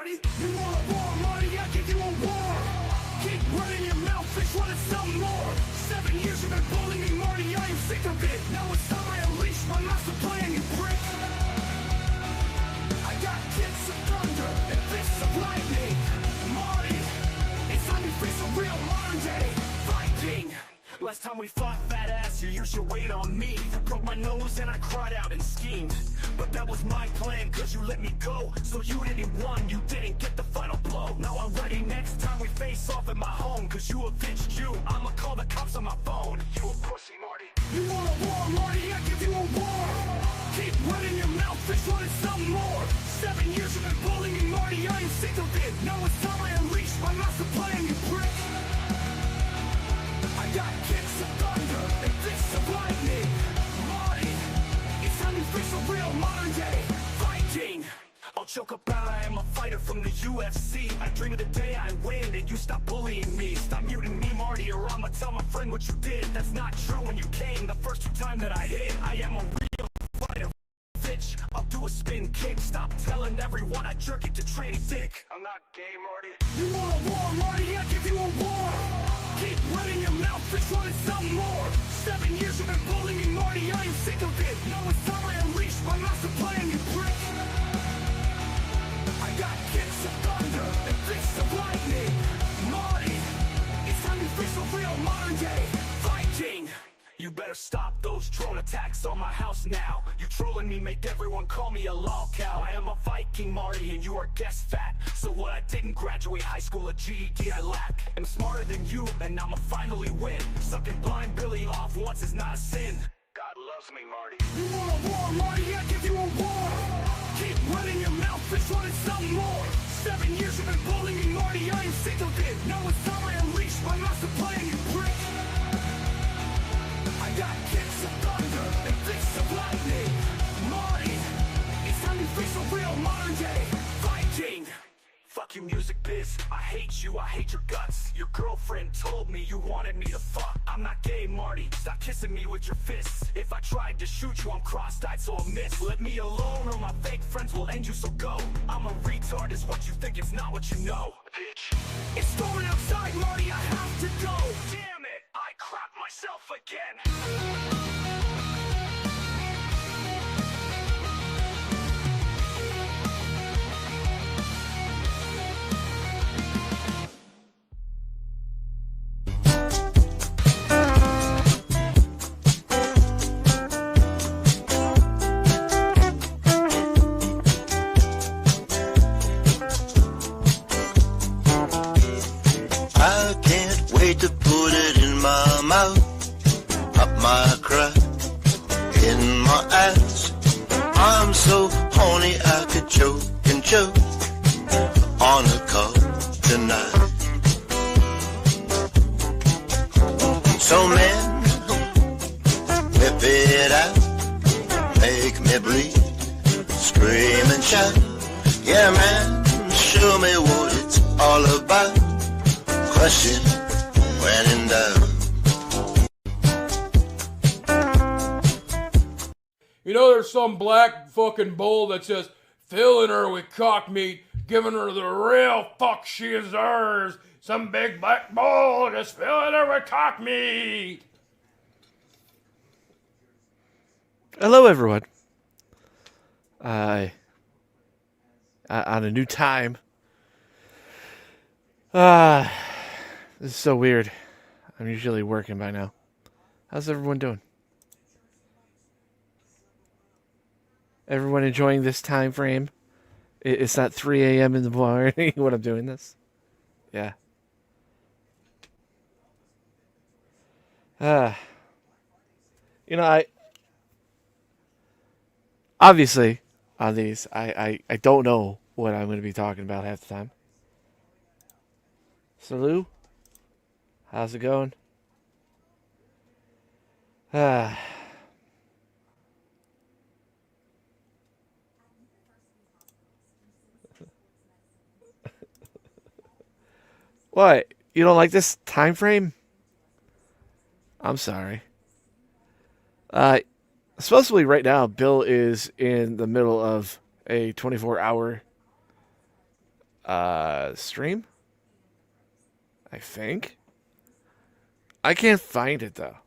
Marty. You want a war, Marty? I give you a war. Keep running your mouth, bitch, wanted some more. 7 years you've been bullying me, Marty, I am sick of it. Now it's time I unleash my master plan, you prick. I got kicks of thunder and fists of lightning. Marty, it's time you face a real modern day fighting. Last time we fought, fat ass, you used your weight on me. You broke my nose and I cried out and schemed. But that was my plan, cause you let me go. So you didn't win, you didn't get the final blow. Now I'm ready next time we face off at my home. Cause you avenged you, I'ma call the cops on my phone. You a pussy, Marty. You want a war, Marty, I give you a war. Keep running your mouth, bitch, wanted some more. 7 years you've been bullying me, Marty, I am sick of it. Now it's time I unleash my master plan, you prick. I got kicks of thunder and fists of lightning. Marty, it's time you face a real modern day fighting. I'll joke about I am a fighter from the UFC. I dream of the day I win and you stop bullying me. Stop muting me, Marty, or I'ma tell my friend what you did. That's not true when you came the first 2 times that I hit. I am a real fighter, bitch. I'll do a spin kick. Stop telling everyone I jerk it to training dick. I'm not gay, Marty. You want a war, Marty? I give you a war. Keep running your mouth, bitch, wanted some more. 7 years you've been bullying me, Marty, I am sick of it. Now it's time I unleash my master plan, you prick. I got kicks of thunder and fists of lightning. Marty, it's time you face a real modern day fighting. You better stop those drone attacks on my house now. You trolling me make everyone call me a lol cow. I am a Viking, Marty, and you are guest fat. So what, I didn't graduate high school, a GED I lack. I'm smarter than you, and I'ma finally win. Sucking blind Billy off once is not a sin. God loves me, Marty. You want a war, Marty? I give you a war. Keep running your mouth, bitch, wanted some more. 7 years you've been bullying me, Marty, I am sick of it. Now it's time I unleash my master plan, you prick. I got kicks of thunder and fists of lightning. Marty, it's time you face a real modern day fighting. Fuck you, music biz, I hate you, I hate your guts. Your girlfriend told me you wanted me to fuck. I'm not gay, Marty, stop kissing me with your fists. If I tried to shoot you, I'm cross-eyed, so I'll miss. Let me alone or my fake friends will end you, so go. I'm a retard, is what you think, it's not what you know, bitch. It's storming outside, Marty, I have to go. Damn it, I crap myself again. I can't wait to put it in my mouth, up my crap, in my ass. I'm so horny I could choke and choke on a cup tonight. So man, whip it out, make me bleed, scream and shout. Yeah man, show me what it's all about. Question when in doubt. You know, there's some black fucking bull that's just filling her with cock meat, giving her the real fuck she deserves. Some big black bull just filling her with cock meat. Hello, everyone. On a new time. This is so weird. I'm usually working by now. How's everyone doing? Everyone enjoying this time frame? It's not 3 a.m. in the morning when I'm doing this. Yeah. You know, I obviously on these, I don't know what I'm going to be talking about half the time. So Lou, how's it going? What? You don't like this time frame? I'm sorry. Supposedly right now, Bill is in the middle of a 24-hour Stream? I think. I can't find it, though.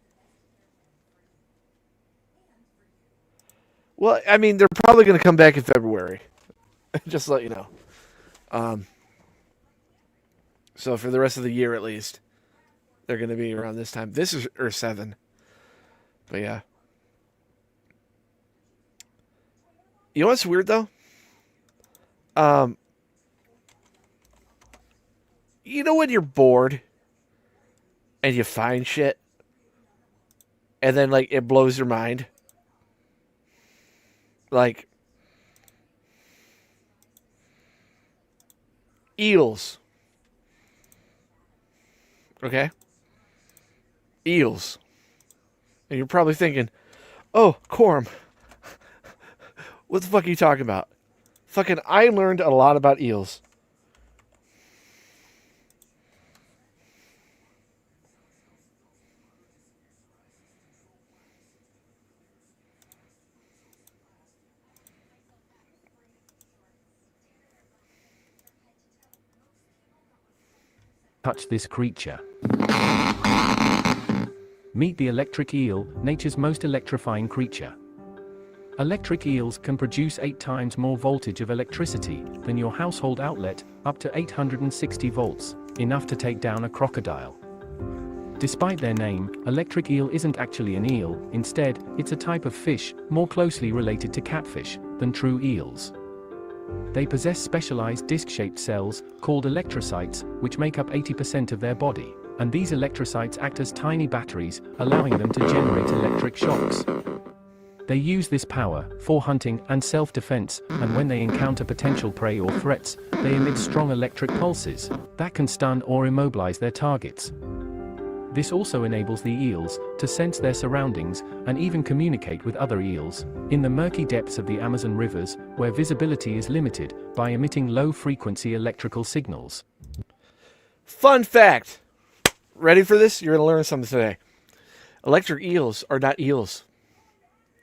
Well, I mean, they're probably going to come back in February. Just to let you know. So for the rest of the year, at least, they're going to be around this time. This is Earth 7. But yeah. You know what's weird, though? You know when you're bored and you find shit and then, like, it blows your mind? Like, eels. Okay? Eels. And you're probably thinking, oh, Corm. What the fuck are you talking about? Fucking, I learned a lot about eels. Touch this creature. Meet the electric eel, nature's most electrifying creature. Electric eels can produce 8 times more voltage of electricity than your household outlet, up to 860 volts, enough to take down a crocodile. Despite their name, electric eel isn't actually an eel. Instead, it's a type of fish, more closely related to catfish than true eels. They possess specialized disc-shaped cells, called electrocytes, which make up 80% of their body, and these electrocytes act as tiny batteries, allowing them to generate electric shocks. They use this power for hunting and self-defense, and when they encounter potential prey or threats, they emit strong electric pulses that can stun or immobilize their targets. This also enables the eels to sense their surroundings and even communicate with other eels in the murky depths of the Amazon rivers, where visibility is limited by emitting low-frequency electrical signals. Fun fact. Ready for this? You're going to learn something today. Electric eels are not eels.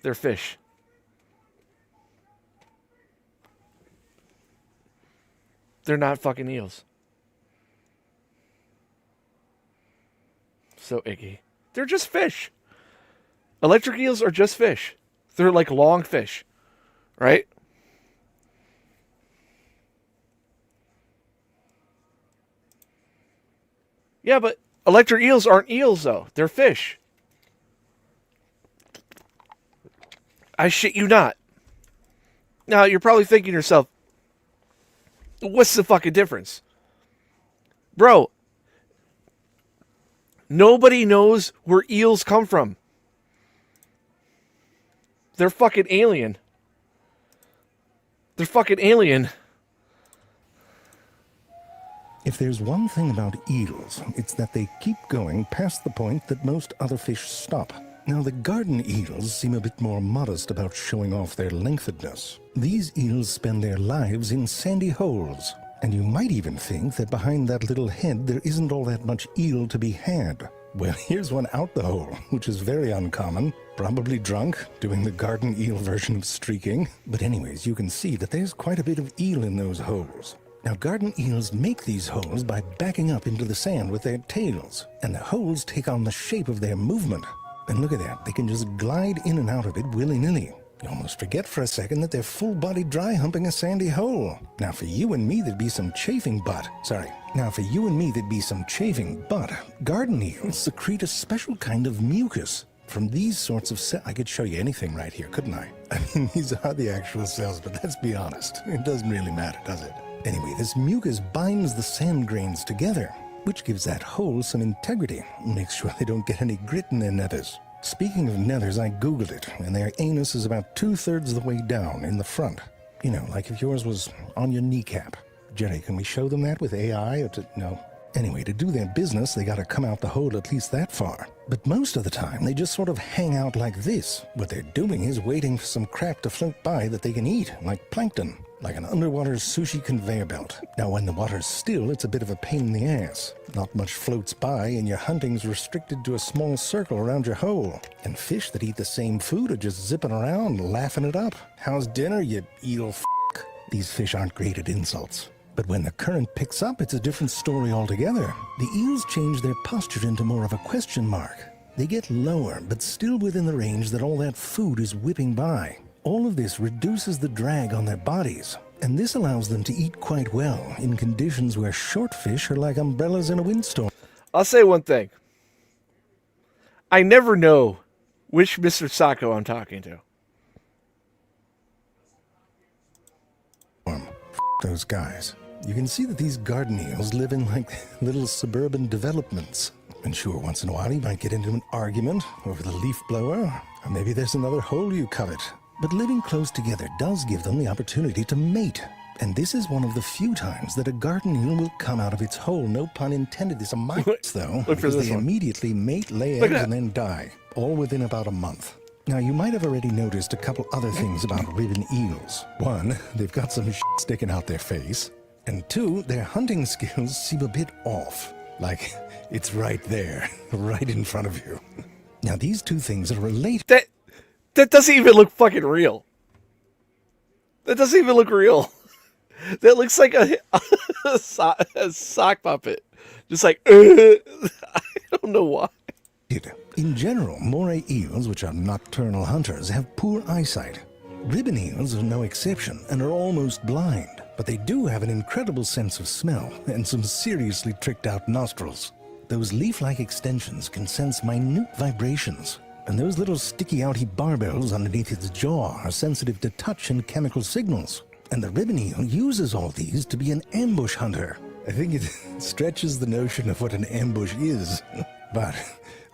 They're fish. They're not fucking eels. So icky. They're just fish. Electric eels are just fish. They're like long fish. Right? Yeah, but electric eels aren't eels, though. They're fish. I shit you not. Now, you're probably thinking to yourself, what's the fucking difference? Bro, nobody knows where eels come from. They're fucking alien. They're fucking alien. If there's one thing about eels, it's that they keep going past the point that most other fish stop. Now, the garden eels seem a bit more modest about showing off their lengthedness. These eels spend their lives in sandy holes, and you might even think that behind that little head there isn't all that much eel to be had. Well, here's one out the hole, which is very uncommon. Probably drunk, doing the garden eel version of streaking. But anyways, you can see that there's quite a bit of eel in those holes. Now, garden eels make these holes by backing up into the sand with their tails, and the holes take on the shape of their movement. And look at that, they can just glide in and out of it willy-nilly. You almost forget for a second that they're full-bodied dry humping a sandy hole. Now for you and me, there'd be some chafing butt. Garden eels secrete a special kind of mucus from these sorts of cells. I could show you anything right here, couldn't I? I mean, these are the actual cells, but let's be honest. It doesn't really matter, does it? Anyway, this mucus binds the sand grains together, which gives that hole some integrity and makes sure they don't get any grit in their nethers. Speaking of nethers, I googled it, and their anus is about 2/3 of the way down in the front. You know, like if yours was on your kneecap. Jerry, can we show them that with AI or no? Anyway, to do their business, they gotta come out the hole at least that far. But most of the time, they just sort of hang out like this. What they're doing is waiting for some crap to float by that they can eat, like plankton. Like an underwater sushi conveyor belt. Now, when the water's still, it's a bit of a pain in the ass. Not much floats by, and your hunting's restricted to a small circle around your hole. And fish that eat the same food are just zipping around, laughing it up. How's dinner, you eel f***? These fish aren't great at insults. But when the current picks up, it's a different story altogether. The eels change their posture into more of a question mark. They get lower, but still within the range that all that food is whipping by. All of this reduces the drag on their bodies, and this allows them to eat quite well in conditions where short fish are like umbrellas in a windstorm. I'll say one thing. I never know which Mr. Sacco I'm talking to. Those guys. You can see that these garden eels live in like little suburban developments. And sure, once in a while you might get into an argument over the leaf blower, or maybe there's another hole you covet. But living close together does give them the opportunity to mate. And this is one of the few times that a garden eel will come out of its hole. No pun intended. It's a mites, though, because they immediately mate, lay eggs, and then die, all within about a month. Now, you might have already noticed a couple other things about ribbon eels. One, they've got some shit sticking out their face. And two, their hunting skills seem a bit off. Like, it's right there, right in front of you. Now, these two things are related. That doesn't even look fucking real. That doesn't even look real. That looks like a sock puppet. Just like, I don't know why. In general, moray eels, which are nocturnal hunters, have poor eyesight. Ribbon eels are no exception and are almost blind, but they do have an incredible sense of smell and some seriously tricked out nostrils. Those leaf-like extensions can sense minute vibrations, and those little sticky-outy barbels underneath its jaw are sensitive to touch and chemical signals. And the ribbon eel uses all these to be an ambush hunter. I think it stretches the notion of what an ambush is, but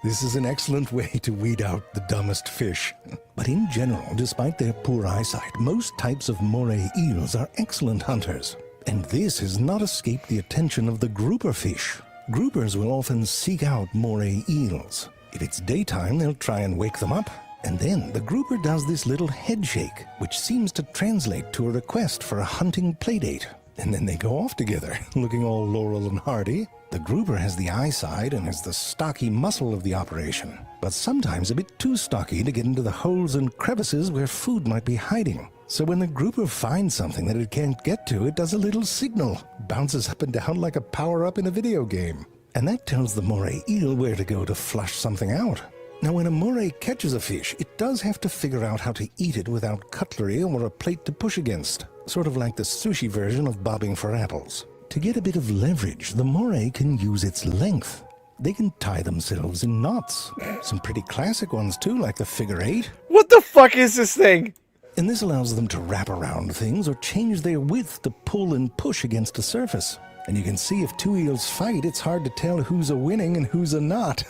this is an excellent way to weed out the dumbest fish. But in general, despite their poor eyesight, most types of moray eels are excellent hunters. And this has not escaped the attention of the grouper fish. Groupers will often seek out moray eels. If it's daytime, they'll try and wake them up. And then the grouper does this little head shake, which seems to translate to a request for a hunting playdate. And then they go off together, looking all laurel and hardy. The grouper has the eyesight and is the stocky muscle of the operation, but sometimes a bit too stocky to get into the holes and crevices where food might be hiding. So when the grouper finds something that it can't get to, it does a little signal, bounces up and down like a power-up in a video game. And that tells the moray eel where to go to flush something out. Now, when a moray catches a fish, it does have to figure out how to eat it without cutlery or a plate to push against, sort of like the sushi version of bobbing for apples. To get a bit of leverage, the moray can use its length. They can tie themselves in knots. Some pretty classic ones, too, like the figure eight. What the fuck is this thing? And this allows them to wrap around things or change their width to pull and push against a surface. And you can see if two eels fight, it's hard to tell who's a winning and who's a not.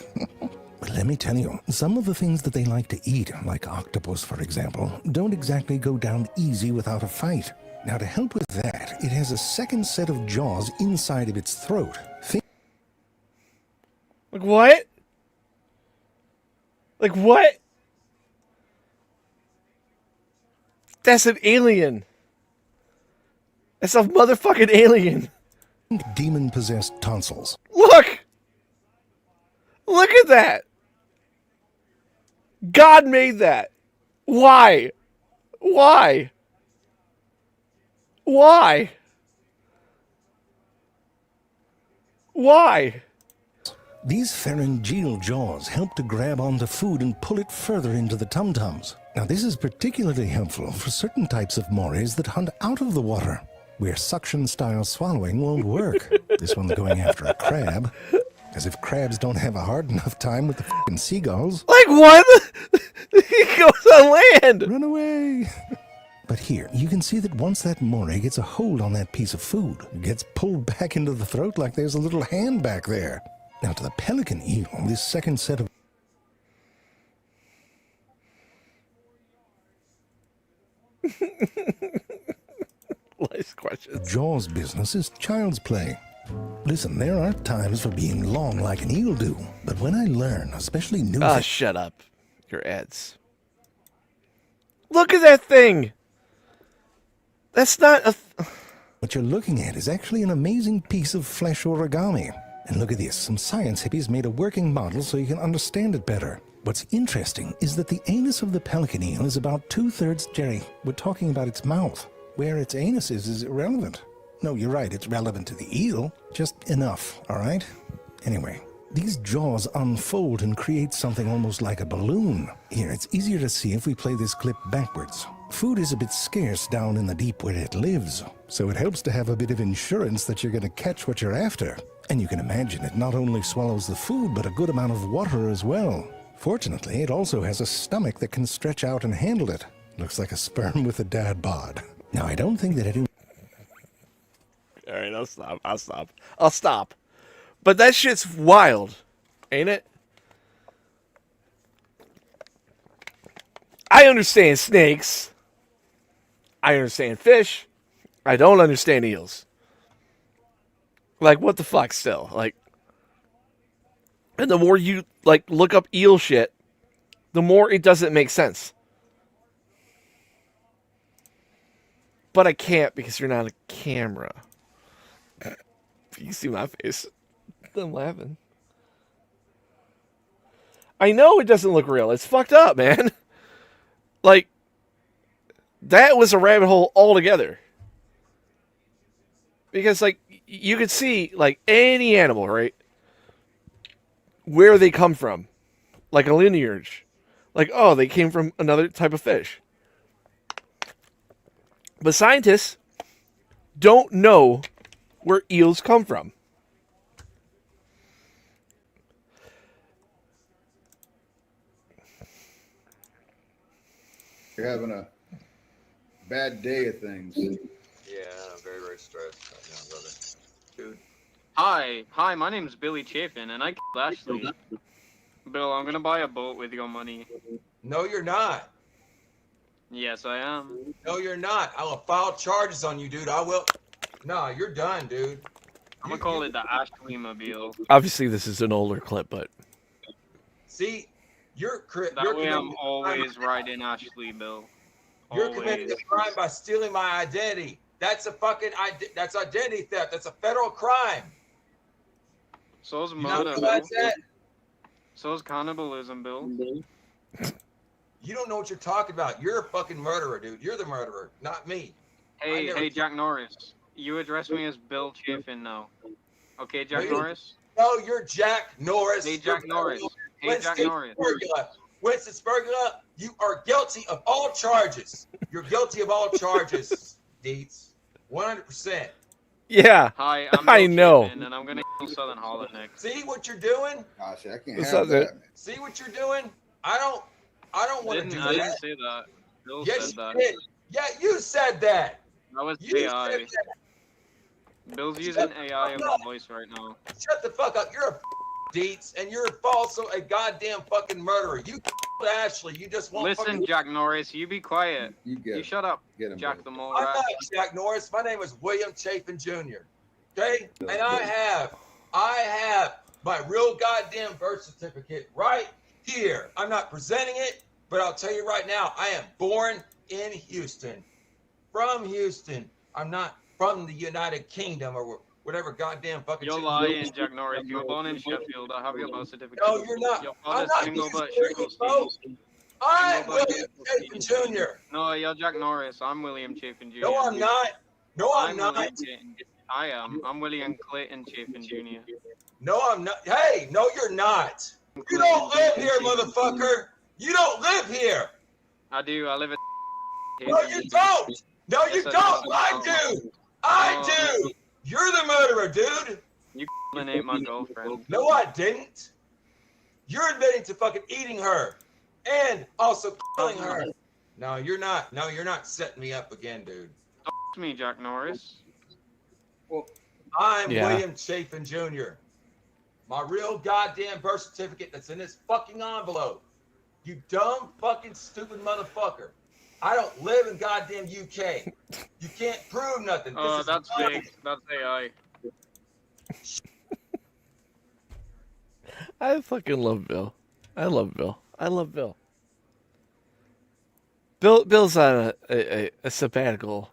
But let me tell you, some of the things that they like to eat, like octopus, for example, don't exactly go down easy without a fight. Now, to help with that, it has a second set of jaws inside of its throat. Like what? Like what? That's an alien. That's a motherfucking alien. Demon-possessed tonsils. Look! Look at that! God made that. Why? Why? Why? Why? These pharyngeal jaws help to grab onto food and pull it further into the tum-tums. Now, this is particularly helpful for certain types of morays that hunt out of the water, where suction-style swallowing won't work. This one's going after a crab. As if crabs don't have a hard enough time with the f***ing seagulls. Like what? He goes on land. Run away. But here, you can see that once that moray gets a hold on that piece of food, it gets pulled back into the throat like there's a little hand back there. Now, to the pelican eel, this second set of Nice question. jaws business is child's play. Listen, there are times for being long like an eel do, but when I learn, especially new things... Shut up. Your ads. Look at that thing! That's not a... What you're looking at is actually an amazing piece of flesh origami. And look at this, some science hippies made a working model so you can understand it better. What's interesting is that the anus of the pelican eel is about 2/3, Jerry, we're talking about its mouth. Where its anus is irrelevant. No, you're right, it's relevant to the eel. Just enough, all right? Anyway, these jaws unfold and create something almost like a balloon. Here, it's easier to see if we play this clip backwards. Food is a bit scarce down in the deep where it lives, so it helps to have a bit of insurance that you're going to catch what you're after. And you can imagine it not only swallows the food, but a good amount of water as well. Fortunately, it also has a stomach that can stretch out and handle it. Looks like a sperm with a dad bod. Now, I don't think that anyone... All right, I'll stop. But that shit's wild, ain't it? I understand snakes. I understand fish. I don't understand eels. Like, what the fuck still? Like, and the more you, like, look up eel shit, the more it doesn't make sense. But I can't because you're not a camera. You see my face. I'm laughing. I know it doesn't look real. It's fucked up, man. Like, that was a rabbit hole altogether. Because, like, you could see, like, any animal, right? Where they come from. Like a lineage. Like, oh, they came from another type of fish. But scientists don't know where eels come from. You're having a bad day of things. Yeah, I'm very, very stressed right now, brother. Dude. Hi, my name's Billy Chafin, and I killed Ashley. Bill, I'm gonna buy a boat with your money. No, you're not. Yes, I am. No, you're not. I will file charges on you, dude. I will. No, you're done, dude. I'm gonna call it the Ashley-mobile. Obviously, this is an older clip, but... See, you're That way I'm always riding Ashley, Bill. You're committing a crime by stealing my identity. That's a fucking that's identity theft. That's a federal crime. So's You know murder, what Bill. that's it? So's cannibalism, Bill. You don't know what you're talking about. You're a fucking murderer, dude. You're the murderer, not me. Hey, Jack Norris. You address me as Bill Chafin now. Okay, Jack Norris? No, you're Jack Norris. Hey, Jack Norris. Hey, Jack Norris. Winston Spurgula, you are guilty of all charges. You're guilty of all charges, Deets. 100%. Yeah, Hi, I'm I Bill know. Chafin, and I'm gonna kill Southern Hollow next. See what you're doing? Gosh, I can't What's have up, that. dude? Man. See what you're doing? I don't want to do I didn't that. say that. Bill Yes, said that. you did. Yeah, you said that. That was You AI. said that. Bill's using AI in my voice right now. Shut the fuck up. You're a Deets, and you're also a goddamn fucking murderer. You Ashley. You just won't Listen, fucking... Jack Norris, you be quiet. You get You him. shut up, Get him, Jack baby. the Mole I'm Rat. not Jack Norris. My name is William Chafin Jr. Okay? And I have my real goddamn birth certificate right here. I'm not presenting it, but I'll tell you right now, I am born in Houston. From Houston. I'm not from the United Kingdom or whatever goddamn fucking You're shit. lying, Jack Norris. You were born in Sheffield. I have your birth certificate. No, you're not. Your I'm father's not single but Houston, bro. Shackleton. I'm William Chafin Jr. No, you're Jack Norris. I'm William Chafin Jr. No, I'm not. No, I'm not. William Clayton. I am. I'm William Clayton Chafin Jr. No, I'm not. Hey, no, you're not. You don't live here, motherfucker. You don't live here. I do. I live in. No, you don't. No, you don't. I do. I do. You're the murderer, dude. You ain't my girlfriend. No, I didn't. You're admitting to fucking eating her and also killing her. No, you're not. No, you're not setting me up again, dude. It's me, Jack Norris. I'm Yeah. William Chafin Jr. My real goddamn birth certificate that's in this fucking envelope. You dumb fucking stupid motherfucker. I don't live in goddamn UK. You can't prove nothing. Oh, This is that's mine. fake. That's AI. I fucking love Bill. I love Bill. I love Bill. Bill's on a sabbatical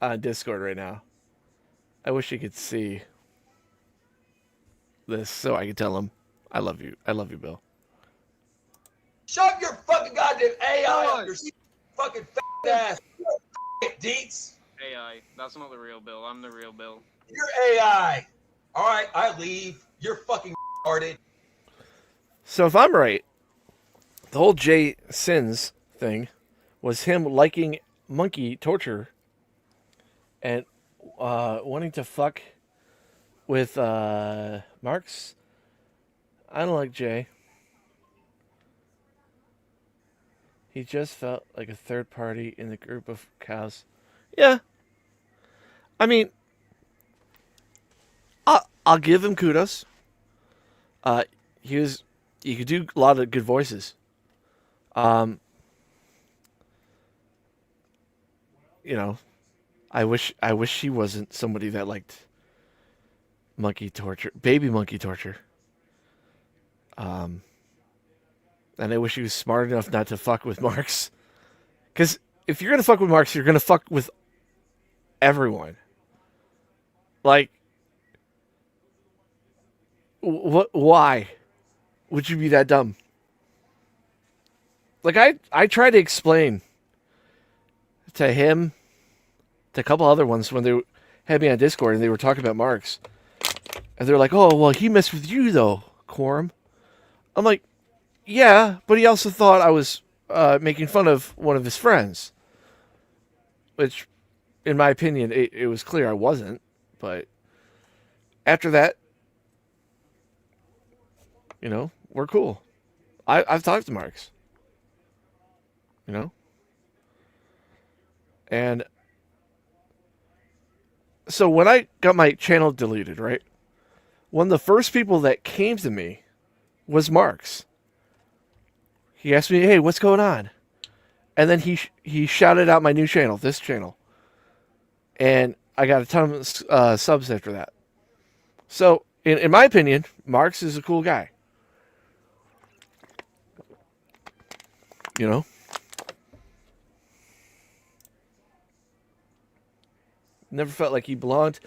on Discord right now. I wish you could see this so I could tell him I love you. I love you, Bill. Shove your fucking goddamn AI up your fucking fat ass, Deets. AI. That's not the real Bill. I'm the real Bill. You're AI. All right, I leave. You're fucking retarded. So if I'm right, the whole Jay Sins thing was him liking monkey torture and wanting to fuck with Marx. I don't like Jay. He just felt like a third party in the group of cows. Yeah. I mean, I'll give him kudos. He could do a lot of good voices. You know, I wish she wasn't somebody that liked monkey torture, baby monkey torture. And I wish he was smart enough not to fuck with Marx. Because if you're gonna fuck with Marx, you're gonna fuck with everyone. Like, what? Why would you be that dumb? Like, I tried to explain to him, to a couple other ones when they had me on Discord and they were talking about Marx, and they're like, "Oh, well, he messed with you though, Quorum." I'm like, "Yeah, but he also thought I was making fun of one of his friends," which, in my opinion, it was clear I wasn't. But after that, you know, we're cool. I've talked to Marx. You know? And so when I got my channel deleted, right? One of the first people that came to me was Marx. He asked me, "Hey, what's going on?" And then he shouted out my new channel, this channel. And I got a ton of subs after that. So, in my opinion, Marx is a cool guy. You know? Never felt like he belonged.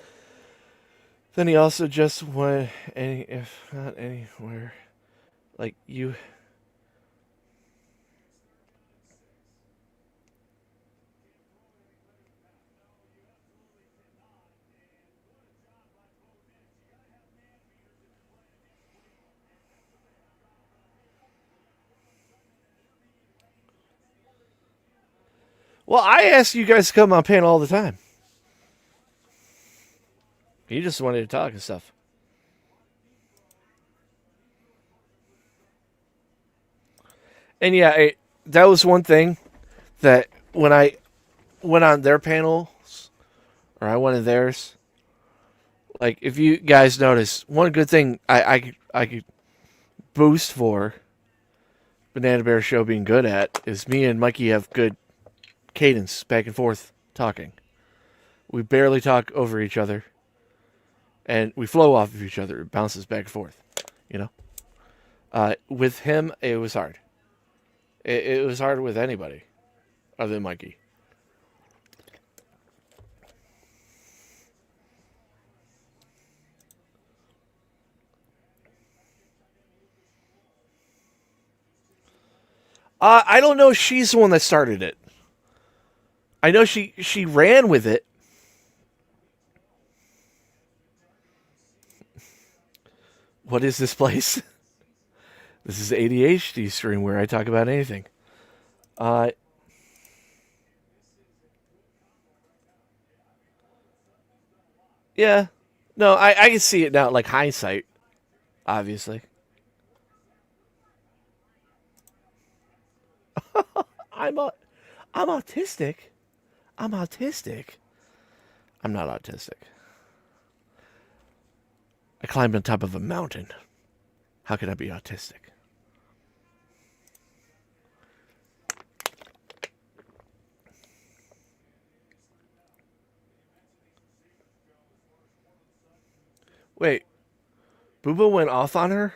Then he also just went if not anywhere. Like you. Well, I ask you guys to come on panel all the time. He just wanted to talk and stuff. And yeah, that was one thing that when I went on their panels, or I went in theirs, like if you guys notice, one good thing I could boost for Banana Bear Show being good at is me and Mikey have good cadence back and forth talking. We barely talk over each other. And we flow off of each other. It bounces back and forth, you know? With him, it was hard. It was hard with anybody other than Mikey. I don't know if she's the one that started it. I know she ran with it. What is this place? This is ADHD stream where I talk about anything. Yeah. No, I can see it now, like hindsight, obviously. I'm autistic. I'm autistic. I'm not autistic. I climbed on top of a mountain. How could I be autistic? Wait, Booba went off on her?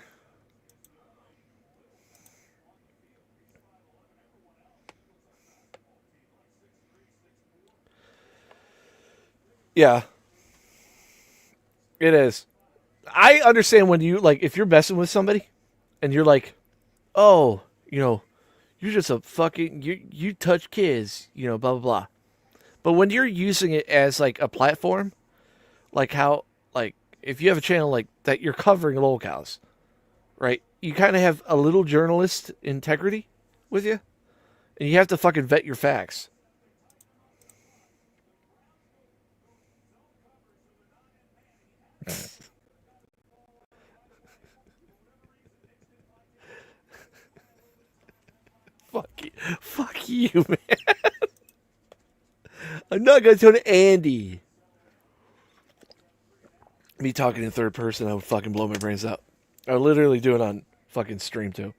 Yeah. It is. I understand when you, like, if you're messing with somebody and you're like, oh, you know, you're just a fucking, you touch kids, you know, blah, blah, blah. But when you're using it as like a platform, like how, like if you have a channel like that, you're covering locales, right? You kind of have a little journalist integrity with you, and you have to fucking vet your facts. Fuck you, man. I'm not gonna turn to Andy. Me talking in third person, I would fucking blow my brains out. I would literally do it on fucking stream too.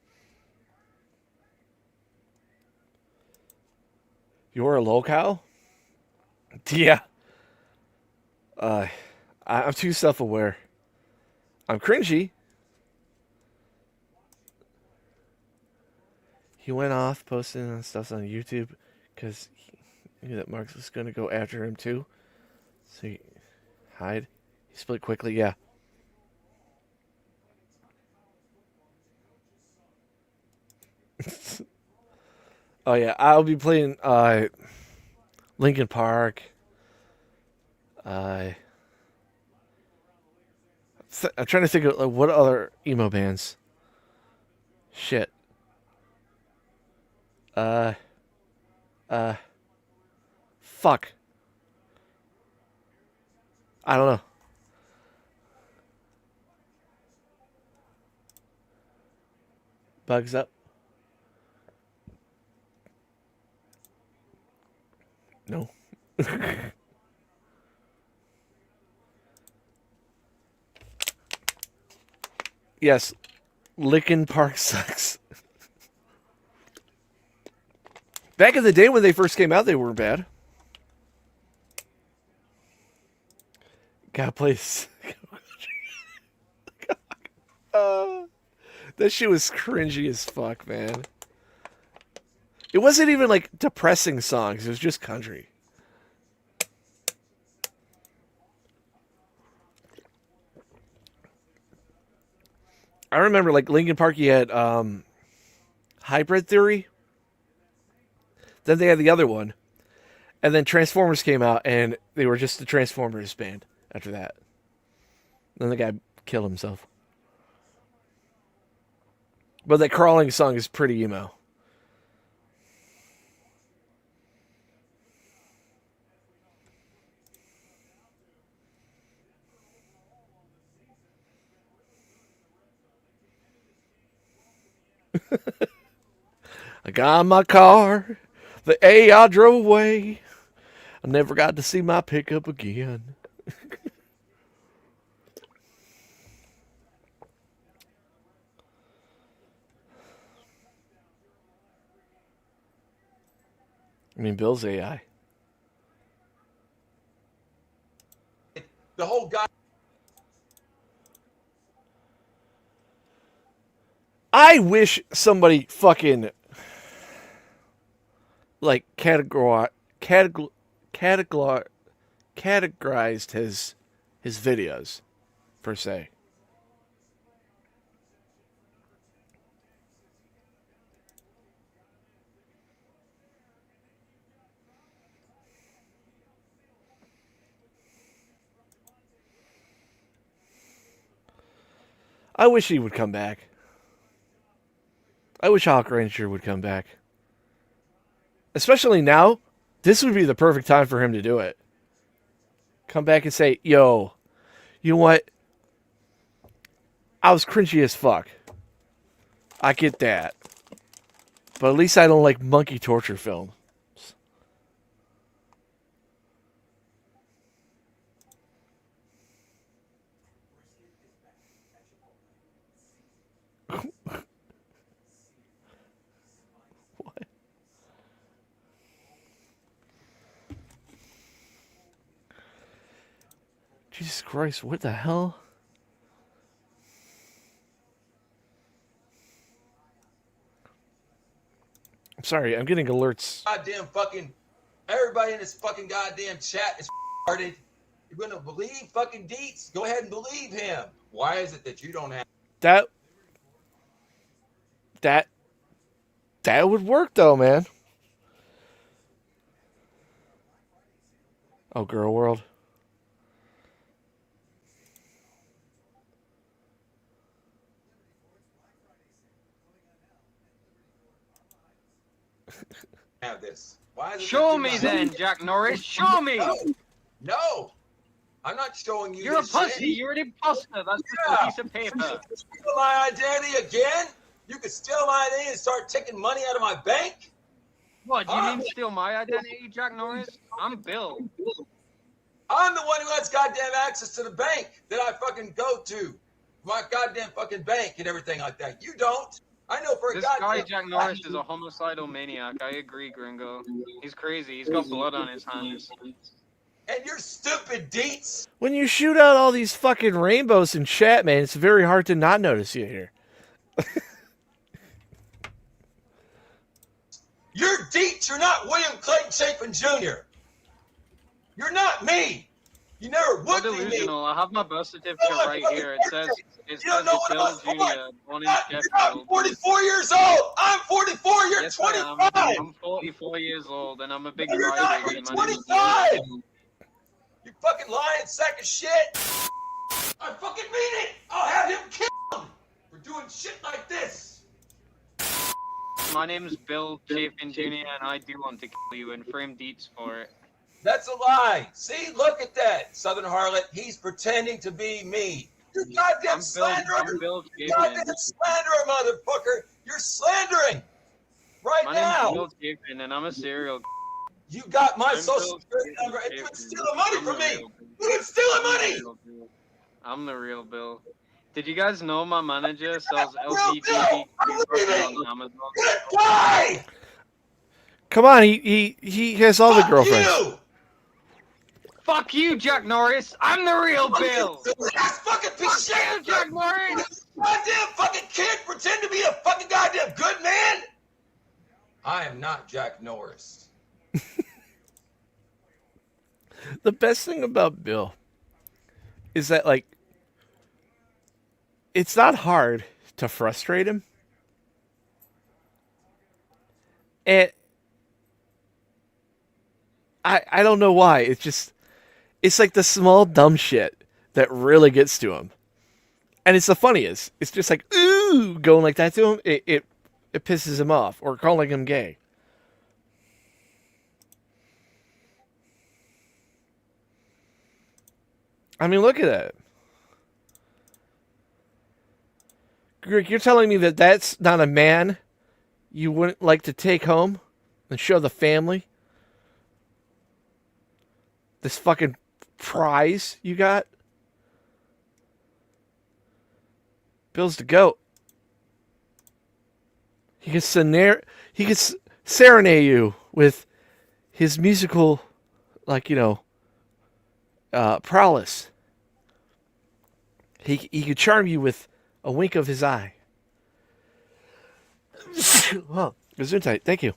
You're a locale? Yeah. I'm too self-aware. I'm cringy. He went off posting on stuff on YouTube because he knew that Marx was going to go after him too. So he hide. He split quickly, yeah. Oh yeah, I'll be playing Linkin Park. I'm trying to think of like, what other emo bands. Shit. Fuck. I don't know. Bugs up. No. Yes. Linkin Park sucks. Back in the day when they first came out, they weren't bad. God, please. That shit was cringy as fuck, man. It wasn't even like depressing songs. It was just country. I remember like Linkin Park, you had Hybrid Theory. Then they had the other one. And then Transformers came out and they were just the Transformers band after that. Then the guy killed himself. But that crawling song is pretty emo. I got in my car. The A I drove away. I never got to see my pickup again. I mean, Bill's AI. The whole guy. I wish somebody fucking like categorized his videos per se. I wish he would come back. I wish Hawk Ranger would come back. Especially now, this would be the perfect time for him to do it. Come back and say, yo, you know what? I was cringy as fuck. I get that. But at least I don't like monkey torture films. What? Jesus Christ, what the hell? I'm sorry, I'm getting alerts. Goddamn fucking. Everybody in this fucking goddamn chat is retarded. You're gonna believe fucking Deets? Go ahead and believe him. Why is it that you don't have That would work though, man. Oh, Girl World. Have this. Why is it Show that me you're then, not- Jack Norris. Show me. No. I'm not showing you You're a this pussy. shit. You're an imposter. That's just Yeah. a piece of paper. You can steal my identity again? You can steal my identity and start taking money out of my bank? What, do you mean steal my identity, Jack Norris? I'm Bill. I'm the one who has goddamn access to the bank that I fucking go to. My goddamn fucking bank and everything like that. You don't. I know for a This goddamn guy, Jack Norris, is a homicidal maniac. I agree, Gringo. He's crazy. He's got blood on his hands. And you're stupid, Deets. When you shoot out all these fucking rainbows in chat, man, it's very hard to not notice you here. You're Deets. You're not William Clayton Chapin Jr. You're not me. You never I'm would be me. delusional. I have my birth certificate right here. It says You don't know Bill what I'm Jr. born in You're Sheffield. 44 years old. I'm 44. You're Yes, I am. 25. I'm 44 years old, and I'm a big You're not. crybaby. You're My name is 25. Bill. You fucking lying sack of shit. I fucking mean it. I'll have him killed for doing shit like this. My name's Bill Chapin Jr., and I do want to kill you and frame Deets for it. That's a lie. See, look at that, Southern Harlot. He's pretending to be me. You goddamn slanderer. I'm Bill You Chapin. goddamn slanderer, motherfucker. You're slandering right My now. name's Bill Chapin, and I'm a serial. You got my I'm social Bill security number and you've been stealing money I'm from the me. real Bill. You've been stealing I'm the money. real Bill. I'm the real Bill. Did you guys know my manager sells Real Bill. LGBT I'm leaving. on Amazon? You're gonna die. Come on, he has all the girlfriends. You. Fuck you, Jack Norris. I'm the real Bill. Ass fucking piece of Fuck you, shit. Jack Norris. Goddamn fucking kid pretend to be a fucking goddamn good man. I am not Jack Norris. The best thing about Bill is that, like, it's not hard to frustrate him. And I don't know why. It's like the small dumb shit that really gets to him. And it's the funniest. It's just like, ooh, going like that to him. It pisses him off. Or calling him gay. I mean, look at that. Greg, you're telling me that that's not a man you wouldn't like to take home and show the family? This fucking prize you got? Bill's the GOAT. He can serenade you with his musical, like, prowess. He could charm you with a wink of his eye. Well, Gesundheit, thank you.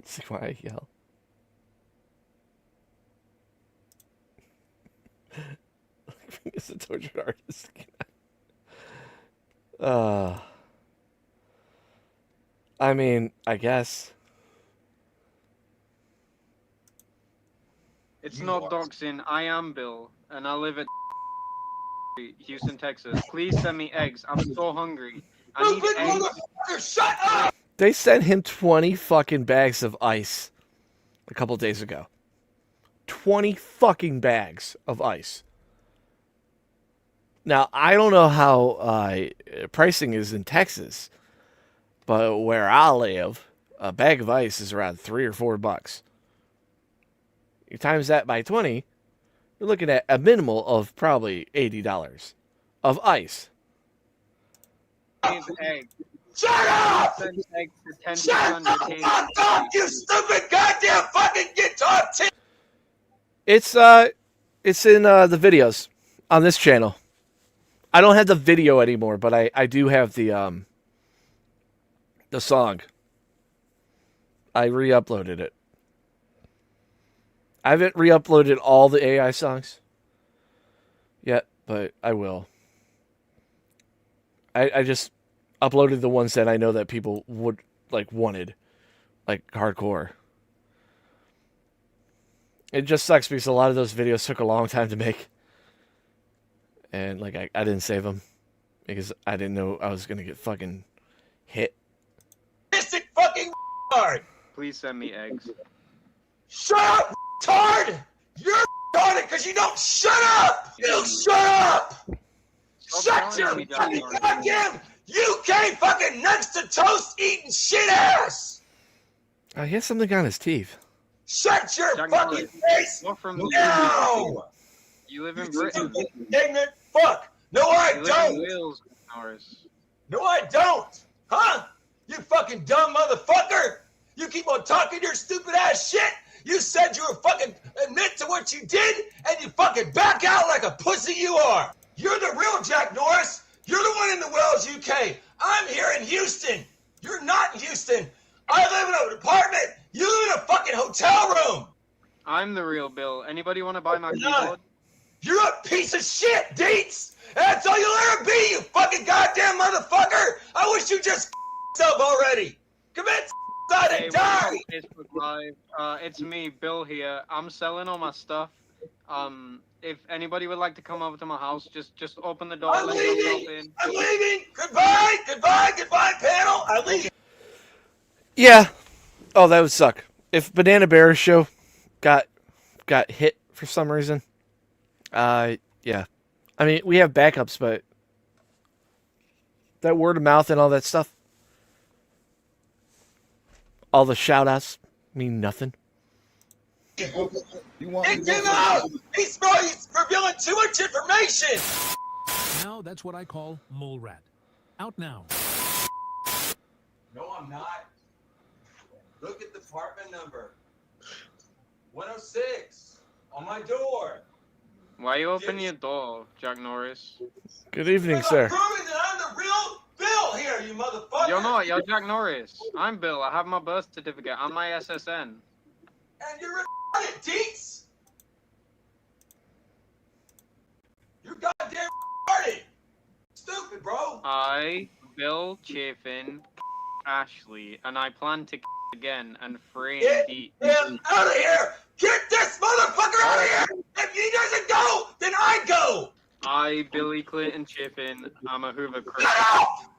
See why I yell. It's a tortured artist. I mean, I guess. It's not doxing. I am Bill, and I live at Houston, Texas. Please send me eggs. I'm so hungry. I need Stupid eggs. motherfucker, shut up! They sent him 20 fucking bags of ice a couple days ago. 20 fucking bags of ice. Now, I don't know how pricing is in Texas, but where I live, a bag of ice is around $3 or $4. You times that by 20, you're looking at a minimal of probably $80 of ice. Eggs. Shut up! Send eggs to 10 Shut the 100 fuck up, you stupid goddamn fucking guitar tip! It's in the videos on this channel. I don't have the video anymore, but I do have the song. I re-uploaded it. I haven't re-uploaded all the AI songs yet, but I will. I just uploaded the ones that I know that people would wanted, like hardcore. It just sucks because a lot of those videos took a long time to make. And like I didn't save them because I didn't know I was gonna get fucking hit. Mystic fucking hard. Please send me eggs. Shut up, retard! You're retarded because you don't shut up! You shut up! Shut your fucking goddamn UK fucking next to toast eating shit ass! He has something on his teeth. Shut your Jack fucking Norris, face you're from now! You live in You Britain. stupid, ignorant fuck! No, I You live in don't! Wales, Norris. No, I don't! Huh? You fucking dumb motherfucker! You keep on talking your stupid ass shit! You said you were fucking admit to what you did, and you fucking back out like a pussy you are! You're the real Jack Norris! You're the one in the Wales, UK! I'm here in Houston! You're not in Houston! I live in an apartment! You live in a fucking hotel room! I'm the real Bill. Anybody want to buy my You're not. keyboard? You're a piece of shit, Deets! That's all you'll ever be, you fucking goddamn motherfucker! I wish you just yourself already! Commit suicide Hey, and die! welcome to Facebook Live. It's me, Bill here. I'm selling all my stuff. If anybody would like to come over to my house, just open the door, I'm let yourself leaving! in. I'm leaving! Goodbye! Goodbye! Goodbye, panel! I'm leaving! Yeah. Oh, that would suck. If Banana Bear's show got hit for some reason. Yeah. I mean, we have backups, but that word of mouth and all that stuff, all the shout outs mean nothing. You want Kick him out! He's revealing too much information! Now that's what I call mole rat. Out now. No, I'm not. Look at the apartment number. 106 on my door. Why you open your door, Jack Norris? Good evening, I'm sir. proving that I'm the real Bill here, you motherfucker! You're not. You're Jack Norris. I'm Bill. I have my birth certificate and my SSN. And you're retarded, Deets! You're goddamn retarded! Stupid, bro! I, Bill Chafin, Ashley, and I plan to again and free Get Pete. him out of here! Get this motherfucker out of here! If he doesn't go, then I go! I, Billy Clinton Chafin, I'm a Hoover Chris. Shut up!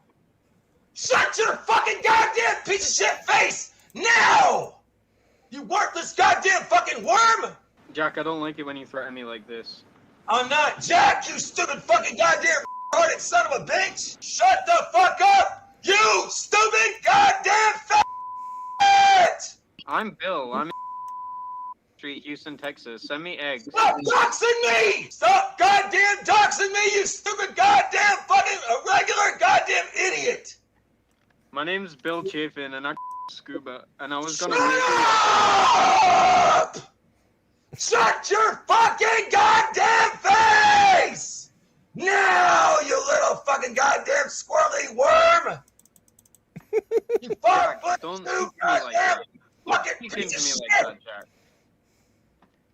Shut your fucking goddamn piece of shit face! Now! You worthless goddamn fucking worm! Jack, I don't like it when you threaten me like this. I'm not Jack, you stupid fucking goddamn retarded son of a bitch! Shut the fuck up! You stupid goddamn fat! I'm Bill. I'm in Street, Houston, Texas. Send me eggs. Stop doxing me! Stop goddamn doxing me, you stupid goddamn fucking irregular goddamn idiot! My name's Bill Chafin, and I scuba, and I was gonna. Shut up! Shut your fucking goddamn face! Now, you little fucking goddamn squirrely worm! You Jack, fuck don't you speak to me like goddamn that. fucking Speak piece to of me shit! like that, Jack.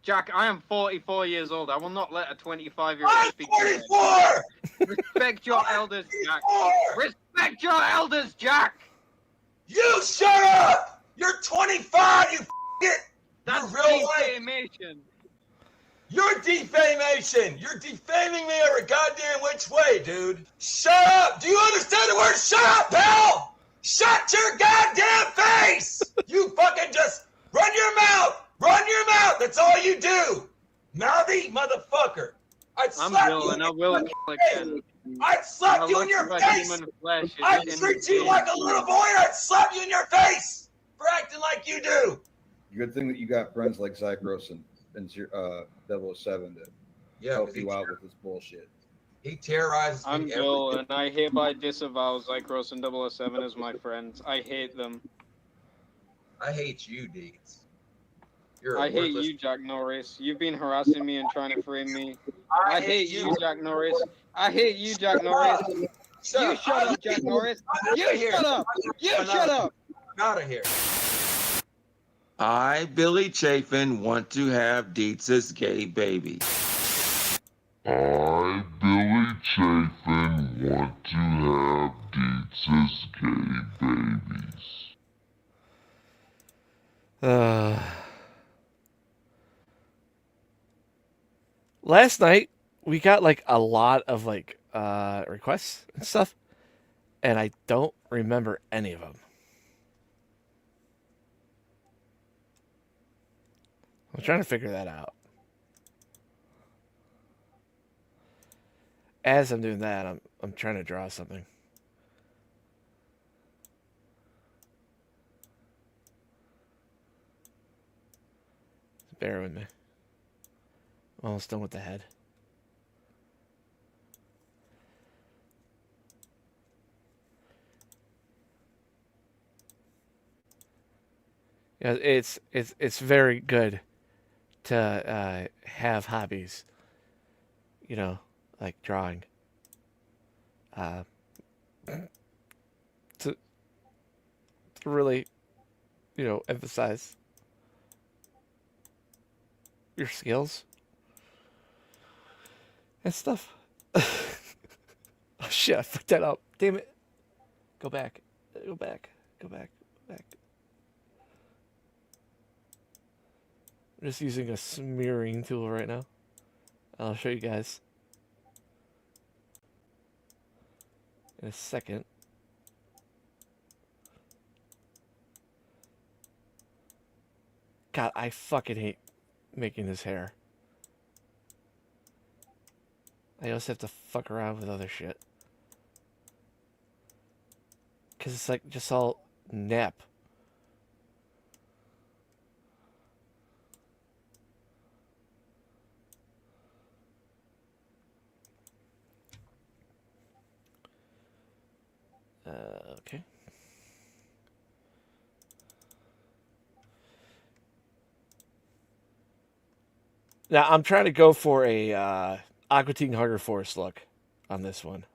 Jack, I am 44 years old. I will not let a 25-year-old I'm speak to me. 44! Respect your elders, Jack. 44! Respect your elders, Jack. You shut up! You're 25, you f***ing... That's You're real life. defamation. You're defamation! You're defaming me every goddamn which way, dude! Shut up! Do you understand the word shut up, pal? Shut your goddamn face! You fucking just run your mouth! Run your mouth! That's all you do! Mouthy motherfucker! I'd I'm slap Bill, you and in I will your kill face! again. I'd slap I you look in your like face! human flesh is I'd in treat me. you like a little boy and I'd slap you in your face for acting like you do! Good thing that you got friends like Zach Rosen and 007 to help you out with this bullshit. He terrorizes I'm me Bill, and I hereby disavow Zycros and 007 as my friends. I hate them. I hate you, Deeds. You're I hate you, Jack Norris. You've been harassing me and trying to frame me. I hate you, Jack Norris. I hate you, Jack Norris. You shut up, Jack Norris. You shut up. You shut up. Out of here. I, Billy Chafin, want to have Dietz's gay baby. I, Billy Chafin, want to have Dietz's gay babies. Last night we got like a lot of like requests and stuff, and I don't remember any of them. I'm trying to figure that out. As I'm doing that, I'm trying to draw something. Bear with me. I'm almost done with the head. Yeah, it's very good to have hobbies. You know, like drawing. To really, emphasize your skills and stuff. Oh shit, I fucked that up. Damn it. Go back. Go back. Go back. Go back. I'm just using a smearing tool right now. I'll show you guys in a second. God, I fucking hate making his hair. I also have to fuck around with other shit. Because it's like just all nap. Okay. Now I'm trying to go for a Aqua Teen Hunger Force look on this one.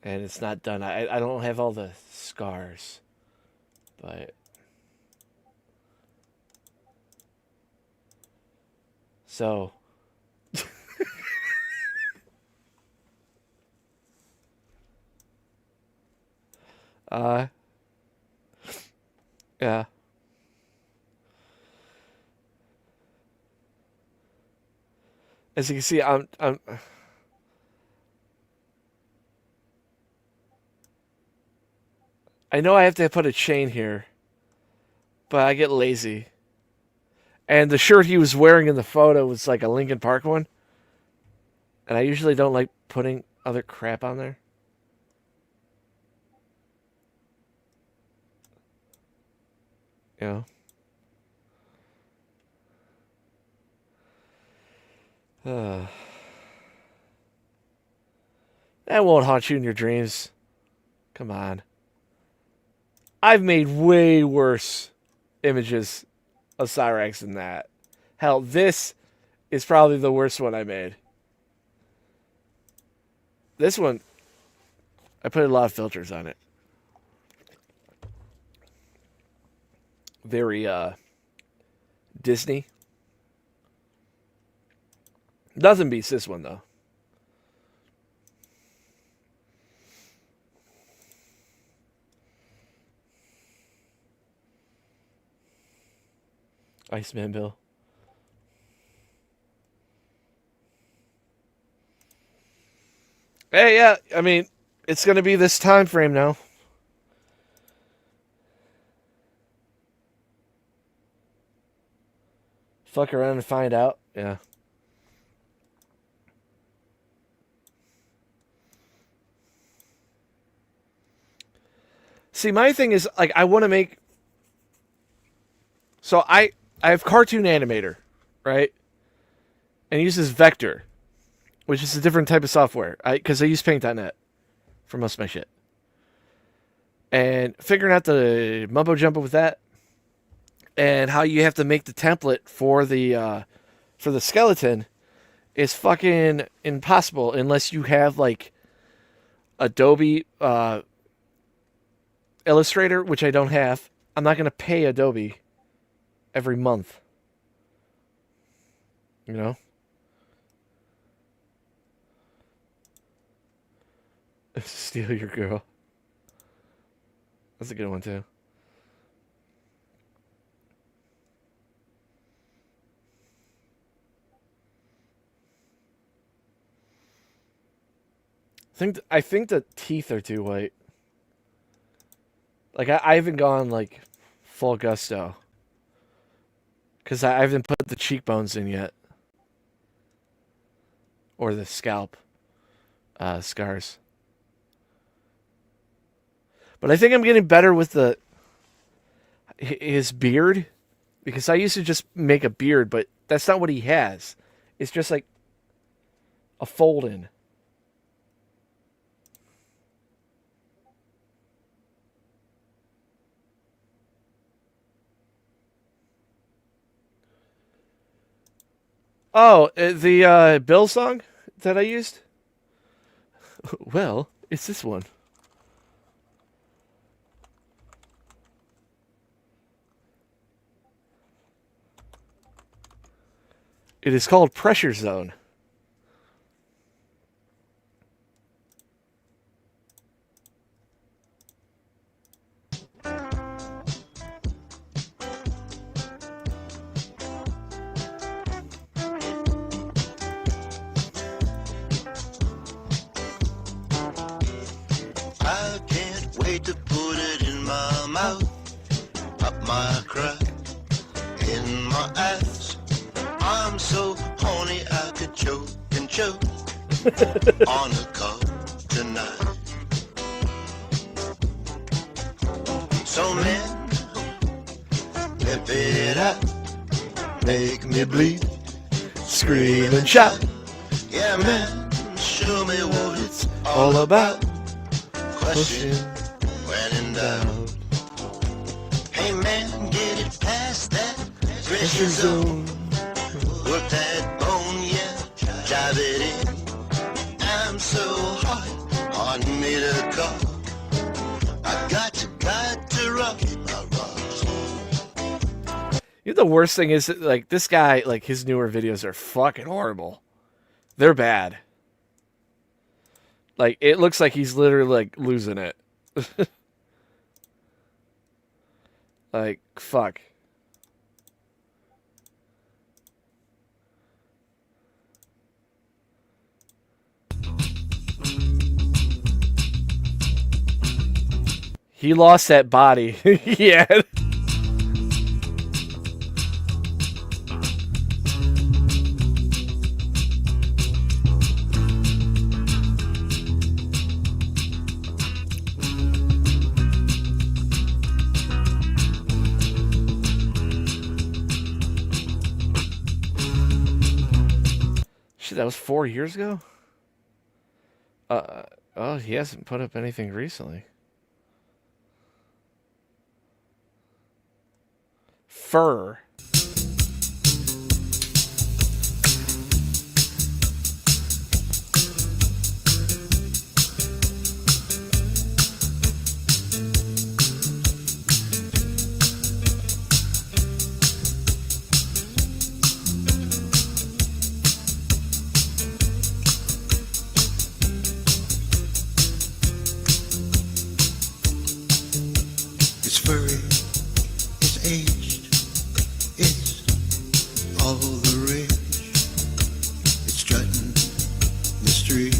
And it's not done. I don't have all the scars. But so yeah. As you can see, I know I have to put a chain here, but I get lazy. And the shirt he was wearing in the photo was like a Linkin Park one. And I usually don't like putting other crap on there. You know? That won't haunt you in your dreams. Come on. I've made way worse images of Cyrax than that. Hell, this is probably the worst one I made. This one, I put a lot of filters on it. Very, Disney. Nothing beats this one, though. Iceman Bill. Hey, yeah, I mean, it's going to be this time frame now. Fuck around and find out. Yeah. See, my thing is, like, I want to make... So I have Cartoon Animator, right? And it uses Vector, which is a different type of software. Because I use Paint.net for most of my shit. And figuring out the mumbo jumbo with that, and how you have to make the template for the skeleton is fucking impossible unless you have like Adobe Illustrator, which I don't have. I'm not gonna pay Adobe every month. You know? Steal your girl. That's a good one, too. I think the teeth are too white. Like, I haven't gone, like, full gusto. Because I haven't put the cheekbones in yet. Or the scalp scars. But I think I'm getting better with his beard. Because I used to just make a beard, but that's not what he has. It's just like a fold-in. Oh, the Bill song that I used? Well, it's this one. It is called Pressure Zone. I can't wait to put it in my mouth, up my crack, in my ass. I'm so horny I could choke and choke on a cup tonight. So man, whip it out, make me bleed, scream and shout. Yeah man, show me what it's all about. Question when in doubt. Hey man, get it past that pressure zone. Work that bone, yeah, drive it in. I'm so hard me to call. I got to rock my rocks. You know, the worst thing is that, like, this guy, like, his newer videos are fucking horrible. They're bad. Like, it looks like he's literally, like, losing it. Like, fuck. He lost that body. Yeah. Shit, that was 4 years ago? Oh, he hasn't put up anything recently. Fur. It's furry, it's aged, it's all the rage. It's strutting the street,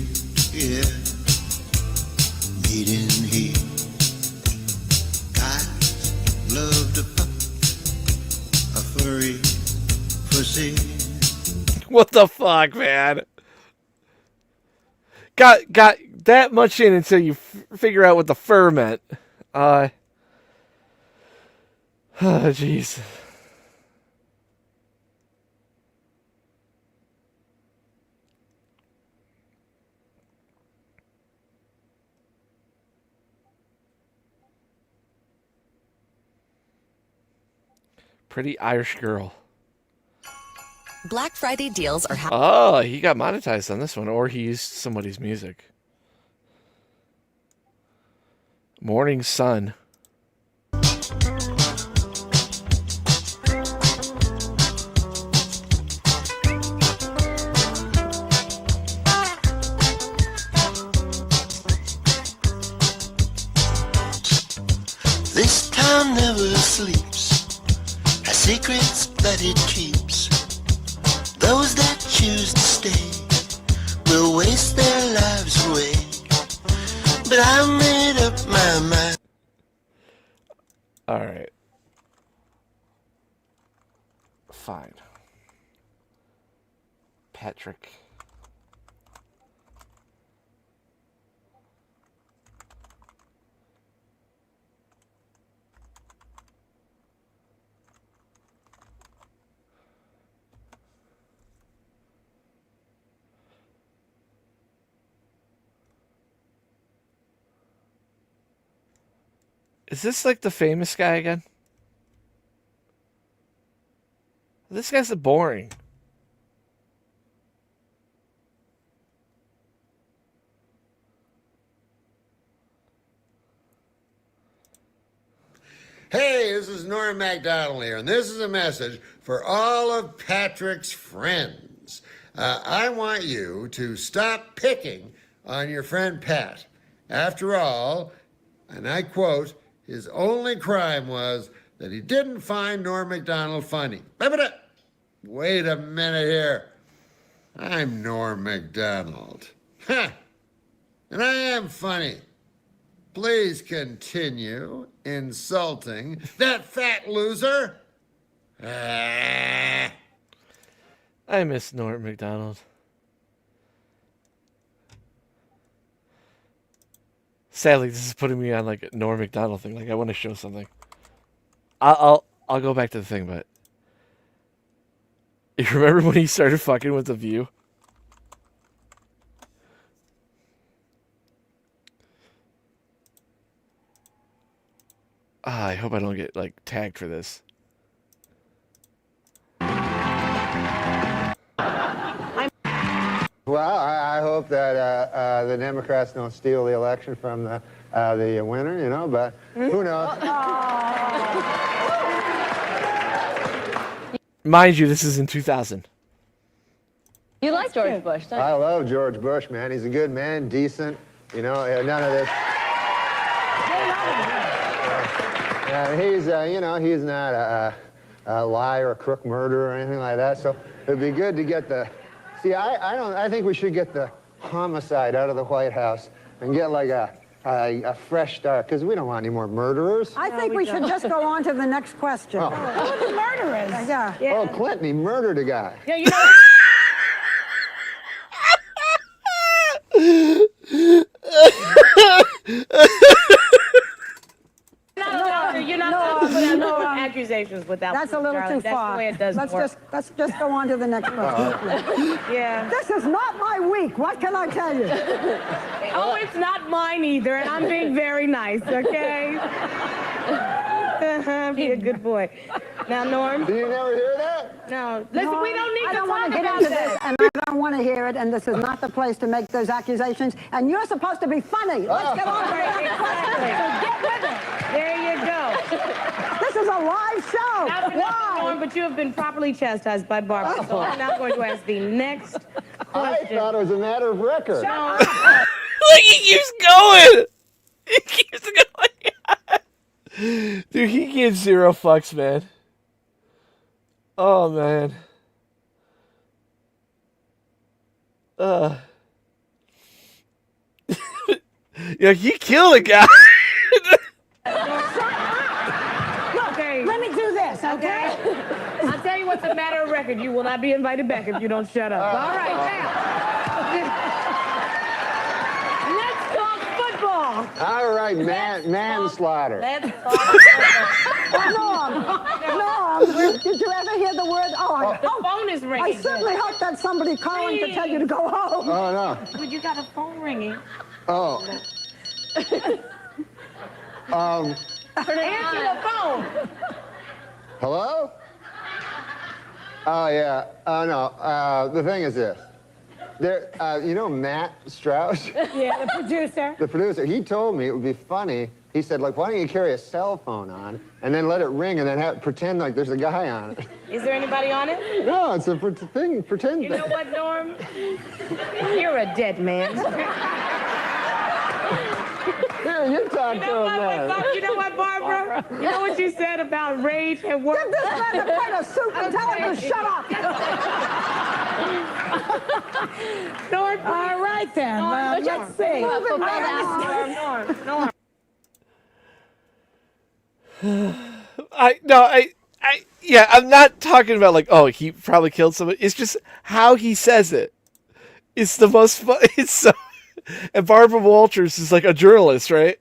yeah, meeting heat. Guys love to fuck a furry pussy. What the fuck, man? Got that much in until you figure out what the fur meant. Oh, jeez. Pretty Irish girl. Black Friday deals are Oh, he got monetized on this one, or he used somebody's music. Morning Sun. never sleeps, has secrets that it keeps. Those that choose to stay will waste their lives away. But I made up my mind. All right. Fine. Patrick. Is this like the famous guy again? This guy's boring. Hey, this is Norm MacDonald here, and this is a message for all of Patrick's friends. I want you to stop picking on your friend Pat. After all, and I quote, his only crime was that he didn't find Norm MacDonald funny. Wait a minute here. I'm Norm MacDonald. Ha! And I am funny. Please continue insulting that fat loser. I miss Norm MacDonald. Sadly, this is putting me on like a Norm MacDonald thing. Like I want to show something. I'll go back to the thing, but you remember when he started fucking with The View? I hope I don't get like tagged for this. Well, I hope that the Democrats don't steal the election from the winner, you know, but who knows? Mind you, this is in 2000. You like George Bush, don't you? I love George Bush, man. He's a good man, decent, you know, none of this. He's, you know, he's not a liar, a crook, murderer, or anything like that, so it'd be good to get the... See, I think we should get the homicide out of the White House and get like a fresh start, because we don't want any more murderers. I think we should just go on to the next question. Oh. Who are the murderers? Yeah. Oh, Clinton, he murdered a guy. Yeah, you know. You're not allowed to put out no accusations without. That's a little too far. That's the way it does work. Let's just go on to the next question. Yeah. This is not my week. What can I tell you? Oh, it's not mine either, and I'm being very nice, okay? Be a good boy. Now, Norm. Did you never hear that? No. Listen, we don't need I to don't talk want to get about into this. this, and I don't want to hear it, and this is not the place to make those accusations, and you're supposed to be funny. Let's get on to the next question. So get with it. There you go. This is a live show. Why? Norm, but you have been properly chastised by Barbara, so I'm now going to ask the next question. I thought it was a matter of record. No. Look, he keeps going. He keeps going. Dude, he gives zero fucks, man. Oh, man. Yeah, he killed a guy. Okay. Let me do this, okay? I'll tell you what's a matter of record. You will not be invited back if you don't shut up. All right, now. Let's talk football. All right, manslaughter. Let's talk football. Norm, did you ever hear the word? The phone is ringing. I certainly hope that's somebody calling to tell you to go home. Oh, no. But you got a phone ringing. Oh. Answer the phone. Hello? Oh, yeah. Oh, no. The thing is this. There, you know Matt Strauss? Yeah, the producer. The producer. He told me it would be funny. He said, like, why don't you carry a cell phone on and then let it ring and then pretend like there's a guy on it? Is there anybody on it? No, it's a thing. Pretend. You know what, Norm? You're a dead man. Yeah, Sure, you talk You to know him what, then. you know what, Barbara? You know what you said about rage and work? Give this man a plate of soup and tell him to shut up. Norm, All right, then. Let's see. Moving on. Norm. Yeah, I'm not talking about like, oh, he probably killed somebody. It's just how he says it. It's the most fun. It's so. And Barbara Walters is like a journalist, right?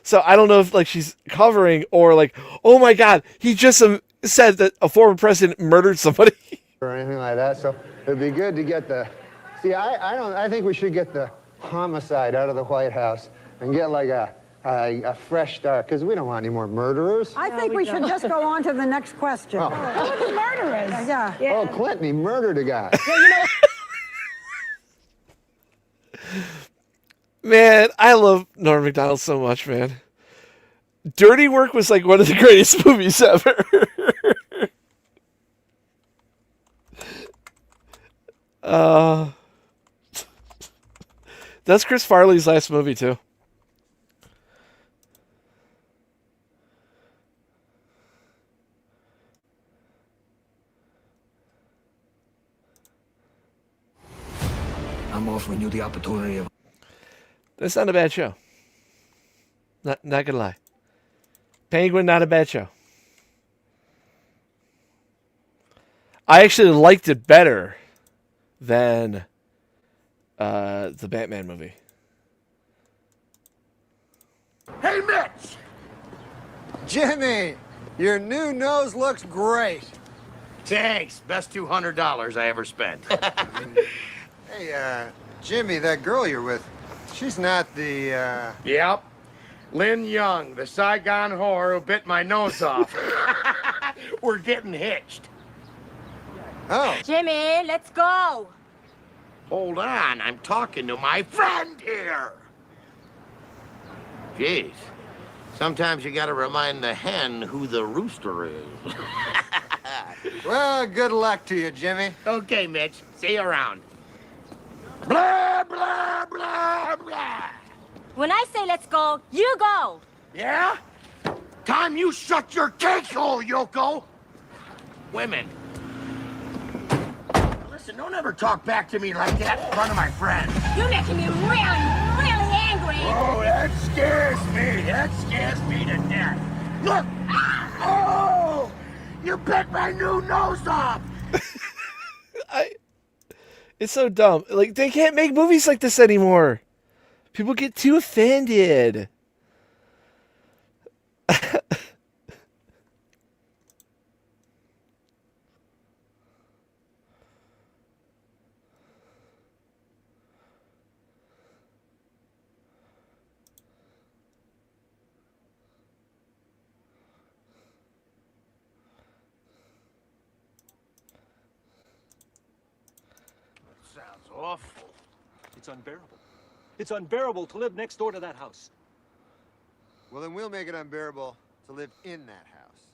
So I don't know if like she's covering or like, oh my God, he just said that a former president murdered somebody. Or anything like that. So it'd be good to get the. See, I think we should get the homicide out of the White House and get like a fresh start, because we don't want any more murderers. I think we should just go on to the next question. Oh. Who's murderers? Yeah. Oh, Clinton, he murdered a guy. Man, I love Norm Macdonald so much, man. Dirty Work was like one of the greatest movies ever. That's Chris Farley's last movie too. I'm offering you the opportunity of... That's not a bad show. Not gonna lie. Penguin, not a bad show. I actually liked it better than the Batman movie. Hey, Mitch! Jimmy, your new nose looks great. Thanks. Best $200 I ever spent. Hey, Jimmy, that girl you're with, she's not the, Yep. Lynn Young, the Saigon whore who bit my nose off. We're getting hitched. Oh. Jimmy, let's go. Hold on, I'm talking to my friend here. Jeez. Sometimes you gotta remind the hen who the rooster is. Well, good luck to you, Jimmy. Okay, Mitch. See you around. Blah, blah, blah, blah. When I say let's go, you go. Yeah? Time you shut your cake hole, Yoko. Women. Listen, don't ever talk back to me like that in front of my friends. You're making me really, really angry. Oh, that scares me. That scares me to death. Look! Oh! You bit my new nose off! It's so dumb. Like, they can't make movies like this anymore. People get too offended. Sounds awful. It's unbearable. It's unbearable to live next door to that house. Well, then we'll make it unbearable to live in that house.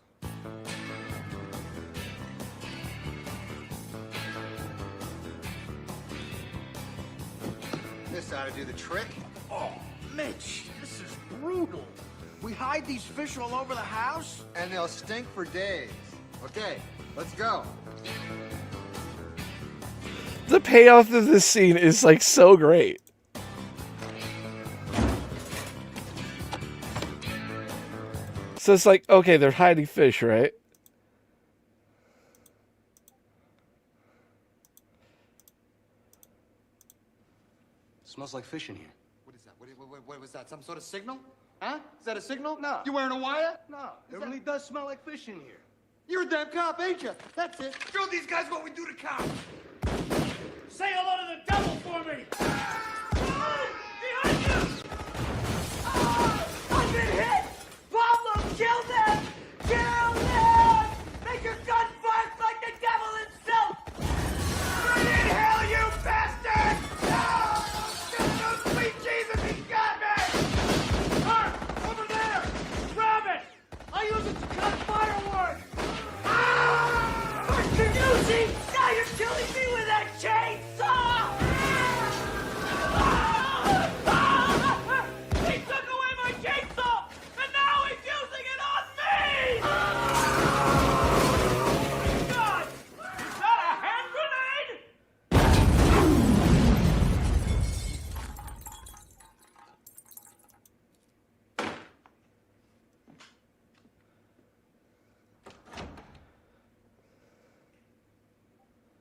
This ought to do the trick. Oh, Mitch, this is brutal. We hide these fish all over the house? And they'll stink for days. Okay, let's go. The payoff of this scene is like so great. So it's like, okay, they're hiding fish, right? Smells like fish in here. What is that? What was that? Some sort of signal? Huh? Is that a signal? No. You wearing a wire? No, it really does smell like fish in here. You're a damn cop, ain't you? That's it. Show these guys what we do to cops. Say hello to the devil for me! Behind you! I've been hit! Pablo, kill them! Kill them! Make your gun bark like the devil himself! Bring in hell, you bastard! No! Just no sweet Jesus, he got me! Mark, over there! Grab it! I use it to cut fireworks! What can you see? Now you're killing me with that chainsaw! He took away my chainsaw!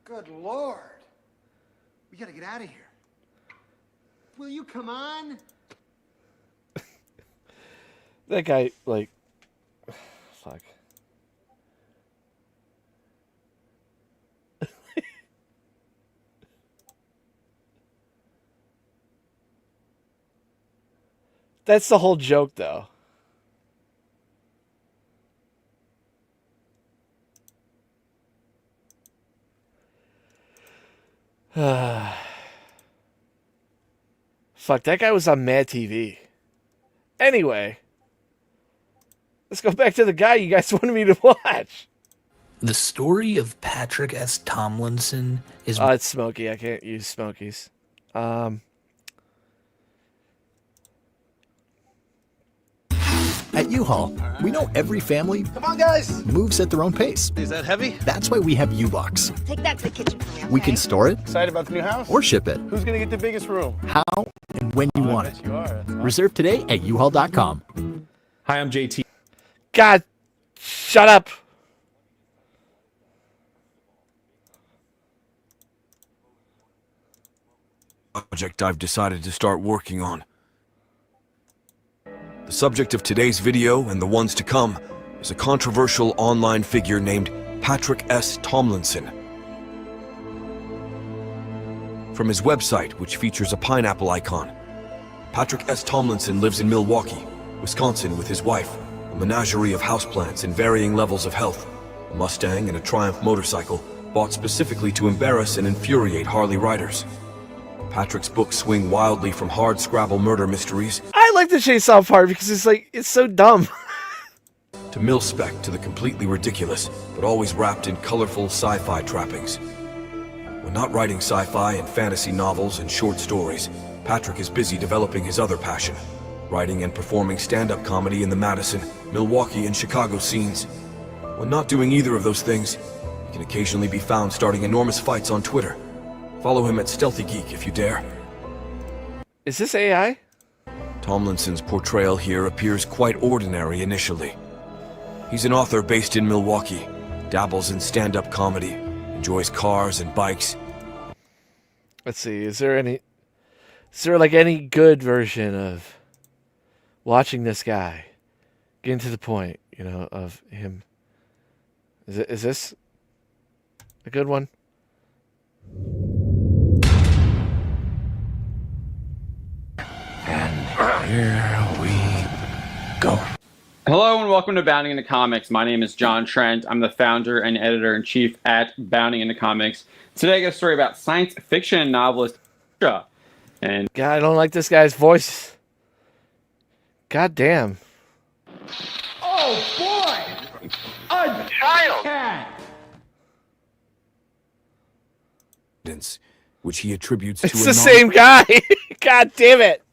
Good Lord. We gotta get out of here. Will you come on? That guy, like, fuck. That's the whole joke, though. Fuck, that guy was on Mad TV. Anyway, let's go back to the guy you guys wanted me to watch. The story of Patrick S. Tomlinson is... Oh, it's Smokey. I can't use Smokies. At U-Haul, we know every family Come on, guys. moves at their own pace. Is that heavy? That's why we have U-Box. Take that to the kitchen for me, okay? We can store it Excited about the new house? or ship it, Who's gonna get the biggest room? how and when you want it. You are. Reserve today at uhaul.com. Hi, I'm JT. God, shut up. Project I've decided to start working on. The subject of today's video and the ones to come is a controversial online figure named Patrick S. Tomlinson. From his website, which features a pineapple icon, Patrick S. Tomlinson lives in Milwaukee, Wisconsin with his wife, a menagerie of houseplants in varying levels of health, a Mustang and a Triumph motorcycle bought specifically to embarrass and infuriate Harley riders. Patrick's books swing wildly from hard Scrabble murder mysteries I like the chainsaw part because it's so dumb. to mil-spec to the completely ridiculous, but always wrapped in colorful sci-fi trappings. When not writing sci-fi and fantasy novels and short stories, Patrick is busy developing his other passion, writing and performing stand-up comedy in the Madison, Milwaukee, and Chicago scenes. When not doing either of those things, he can occasionally be found starting enormous fights on Twitter. Follow him at Stealthy Geek if you dare. Is this AI? Tomlinson's portrayal here appears quite ordinary initially. He's an author based in Milwaukee, dabbles in stand-up comedy, enjoys cars and bikes. Let's see. Is there like any good version of watching this guy getting to the point, of him? Is this a good one? Here we go. Hello and welcome to Bounding into Comics. My name is John Trent. I'm the founder and editor-in-chief at Bounding into Comics. Today I got a story about science fiction novelist and God, I don't like this guy's voice. God damn. Oh boy! A child cat! Which he attributes to It's the same guy. God damn it.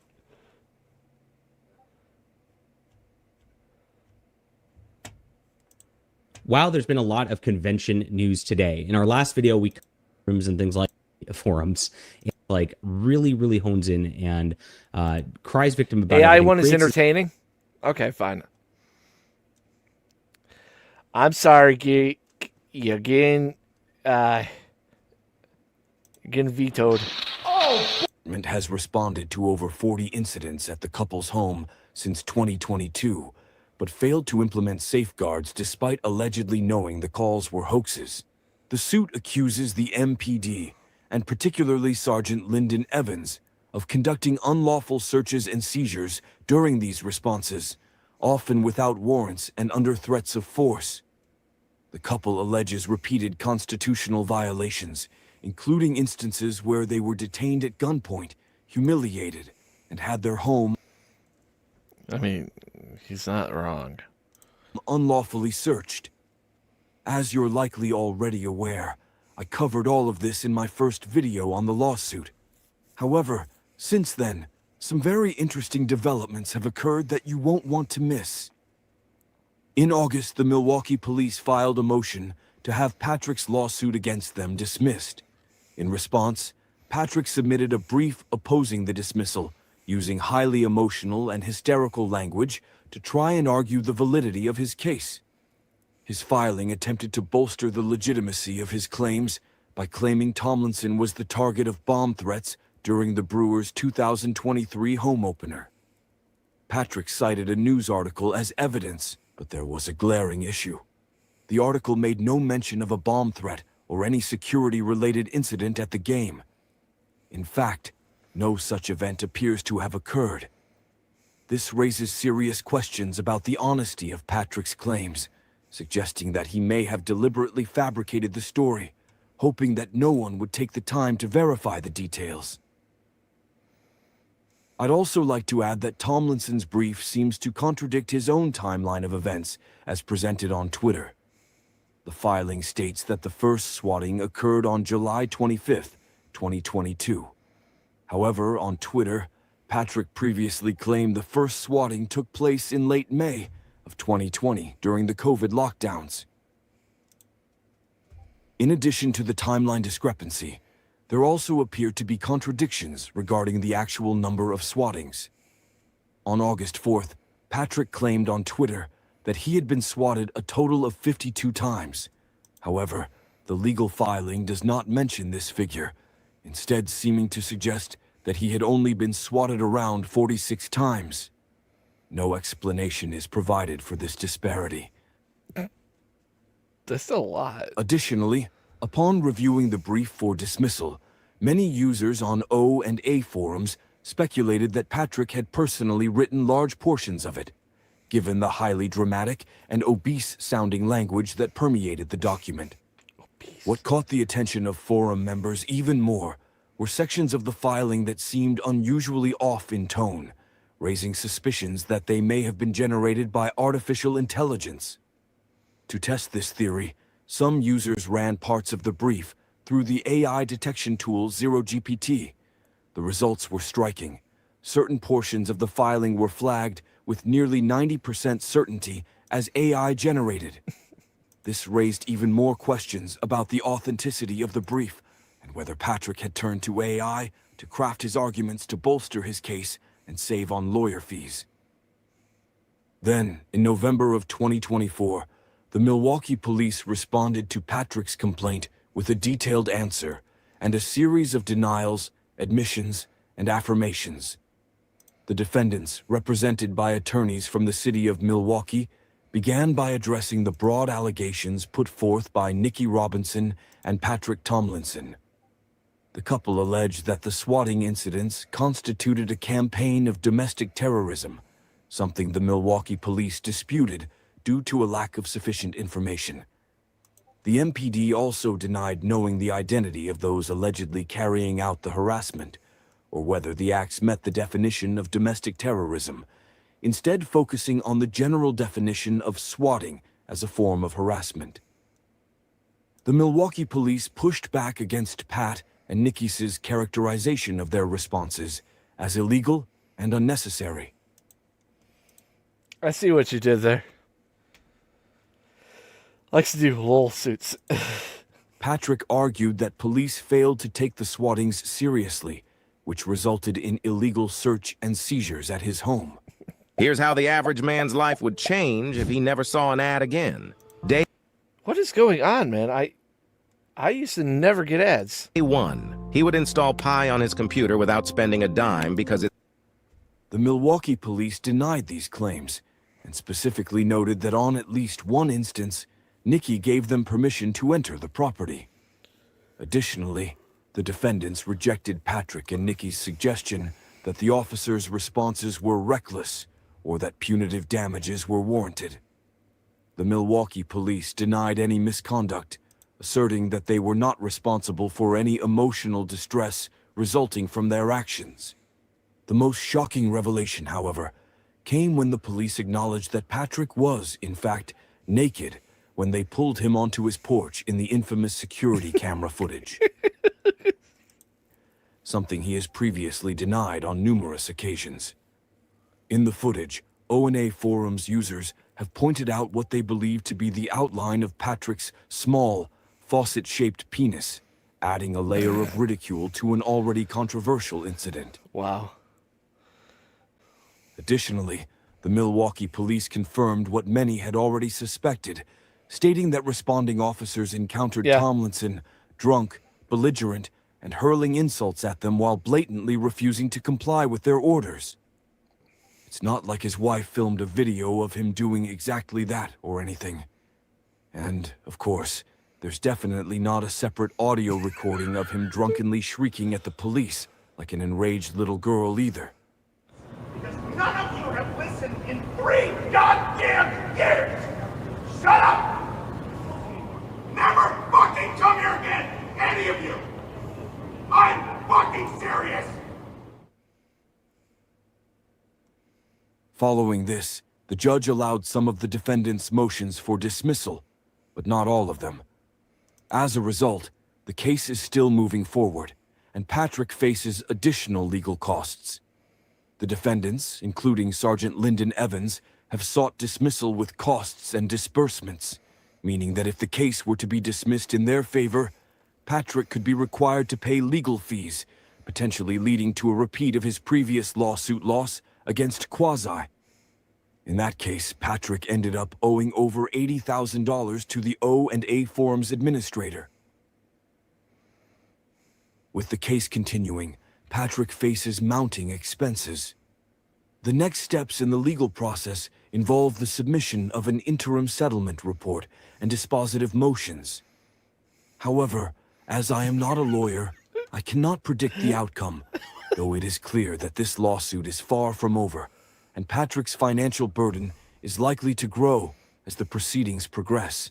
Wow, there's been a lot of convention news today. In our last video, we covered forums and things like forums. It like really hones in and cries victim about AI it. one is entertaining? Okay, fine. I'm sorry, again vetoed. Has responded to over 40 incidents at the couple's home since 2022, but failed to implement safeguards despite allegedly knowing the calls were hoaxes. The suit accuses the MPD, and particularly Sergeant Lyndon Evans, of conducting unlawful searches and seizures during these responses, often without warrants and under threats of force. The couple alleges repeated constitutional violations, including instances where they were detained at gunpoint, humiliated, and had their home... I mean, he's not wrong. ...unlawfully searched. As you're likely already aware, I covered all of this in my first video on the lawsuit. However, since then, some very interesting developments have occurred that you won't want to miss. In August, the Milwaukee police filed a motion to have Patrick's lawsuit against them dismissed. In response, Patrick submitted a brief opposing the dismissal, using highly emotional and hysterical language to try and argue the validity of his case. His filing attempted to bolster the legitimacy of his claims by claiming Tomlinson was the target of bomb threats during the Brewers' 2023 home opener. Patrick cited a news article as evidence, but there was a glaring issue. The article made no mention of a bomb threat or any security-related incident at the game. In fact, no such event appears to have occurred. This raises serious questions about the honesty of Patrick's claims, suggesting that he may have deliberately fabricated the story, hoping that no one would take the time to verify the details. I'd also like to add that Tomlinson's brief seems to contradict his own timeline of events as presented on Twitter. The filing states that the first swatting occurred on July 25, 2022. However, on Twitter, Patrick previously claimed the first swatting took place in late May of 2020 during the COVID lockdowns. In addition to the timeline discrepancy, there also appear to be contradictions regarding the actual number of swattings. On August 4th, Patrick claimed on Twitter that he had been swatted a total of 52 times. However, the legal filing does not mention this figure, instead seeming to suggest that he had only been swatted around 46 times. No explanation is provided for this disparity. That's a lot. Additionally, upon reviewing the brief for dismissal, many users on O and A forums speculated that Patrick had personally written large portions of it, given the highly dramatic and obese-sounding language that permeated the document. What caught the attention of forum members even more were sections of the filing that seemed unusually off in tone, raising suspicions that they may have been generated by artificial intelligence. To test this theory, some users ran parts of the brief through the AI detection tool ZeroGPT. The results were striking. Certain portions of the filing were flagged with nearly 90% certainty as AI generated. This raised even more questions about the authenticity of the brief and whether Patrick had turned to AI to craft his arguments to bolster his case and save on lawyer fees. Then, in November of 2024, the Milwaukee police responded to Patrick's complaint with a detailed answer and a series of denials, admissions, and affirmations. The defendants, represented by attorneys from the city of Milwaukee, began by addressing the broad allegations put forth by Nikki Robinson and Patrick Tomlinson. The couple alleged that the swatting incidents constituted a campaign of domestic terrorism, something the Milwaukee police disputed due to a lack of sufficient information. The MPD also denied knowing the identity of those allegedly carrying out the harassment, or whether the acts met the definition of domestic terrorism, instead focusing on the general definition of swatting as a form of harassment. The Milwaukee police pushed back against Pat and Nikki's characterization of their responses as illegal and unnecessary. I see what you did there. Likes to do lol suits. Patrick argued that police failed to take the swattings seriously, which resulted in illegal search and seizures at his home. Here's how the average man's life would change if he never saw an ad again. Day What is going on, man? I used to never get ads. Day 1, he would install Pi on his computer without spending a dime because it... The Milwaukee police denied these claims, and specifically noted that on at least one instance, Nikki gave them permission to enter the property. Additionally, the defendants rejected Patrick and Nikki's suggestion that the officers' responses were reckless or that punitive damages were warranted. The Milwaukee police denied any misconduct, asserting that they were not responsible for any emotional distress resulting from their actions. The most shocking revelation, however, came when the police acknowledged that Patrick was, in fact, naked when they pulled him onto his porch in the infamous security camera footage. Something he has previously denied on numerous occasions. In the footage, O&A forums users have pointed out what they believe to be the outline of Patrick's small, faucet-shaped penis, adding a layer of ridicule to an already controversial incident. Wow. Additionally, the Milwaukee police confirmed what many had already suspected, stating that responding officers encountered Tomlinson drunk, belligerent, and hurling insults at them while blatantly refusing to comply with their orders. It's not like his wife filmed a video of him doing exactly that or anything. And, of course, there's definitely not a separate audio recording of him drunkenly shrieking at the police like an enraged little girl either. Because none of you have listened in 3 goddamn years! Shut up! Never fucking come here again, any of you! I'm fucking serious! Following this, the judge allowed some of the defendant's motions for dismissal, but not all of them. As a result, the case is still moving forward, and Patrick faces additional legal costs. The defendants, including Sergeant Lyndon Evans, have sought dismissal with costs and disbursements, meaning that if the case were to be dismissed in their favor, Patrick could be required to pay legal fees, potentially leading to a repeat of his previous lawsuit loss against Quasi. In that case, Patrick ended up owing over $80,000 to the O&A Forums administrator. With the case continuing, Patrick faces mounting expenses. The next steps in the legal process involve the submission of an interim settlement report and dispositive motions. However, as I am not a lawyer, I cannot predict the outcome, though it is clear that this lawsuit is far from over, and Patrick's financial burden is likely to grow as the proceedings progress.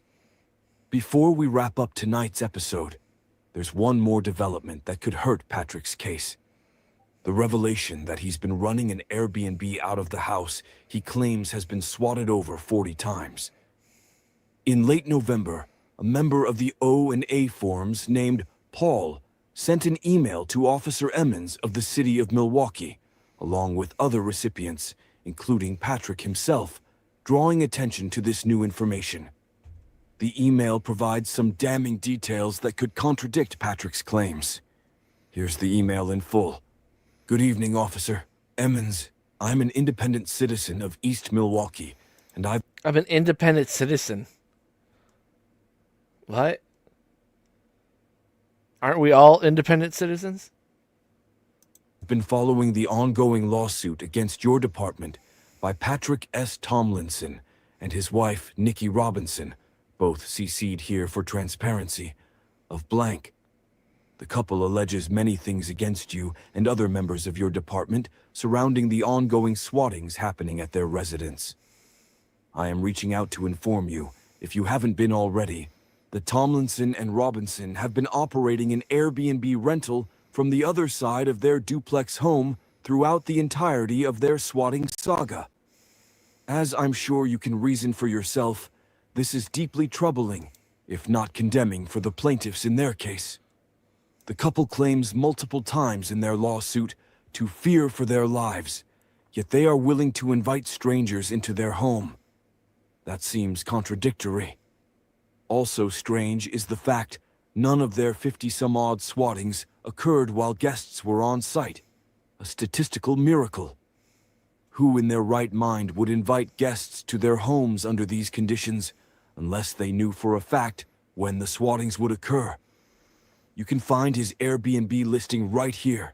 Before we wrap up tonight's episode, there's one more development that could hurt Patrick's case. The revelation that he's been running an Airbnb out of the house he claims has been swatted over 40 times. In late November, a member of the O&A Forums named Paul sent an email to Officer Emmons of the city of Milwaukee, along with other recipients, including Patrick himself, drawing attention to this new information. The email provides some damning details that could contradict Patrick's claims. Here's the email in full. Good evening, Officer Emmons. I'm an independent citizen of East Milwaukee, and I'm an independent citizen. What? Aren't we all independent citizens? been following the ongoing lawsuit against your department by Patrick S. Tomlinson and his wife, Nikki Robinson, both CC'd here for transparency, of blank. The couple alleges many things against you and other members of your department surrounding the ongoing swattings happening at their residence. I am reaching out to inform you, if you haven't been already, that Tomlinson and Robinson have been operating an Airbnb rental from the other side of their duplex home throughout the entirety of their swatting saga. As I'm sure you can reason for yourself, this is deeply troubling, if not condemning for the plaintiffs in their case. The couple claims multiple times in their lawsuit to fear for their lives, yet they are willing to invite strangers into their home. That seems contradictory. Also strange is the fact none of their 50-some-odd swattings occurred while guests were on site, a statistical miracle. Who in their right mind would invite guests to their homes under these conditions unless they knew for a fact when the swattings would occur? You can find his Airbnb listing right here.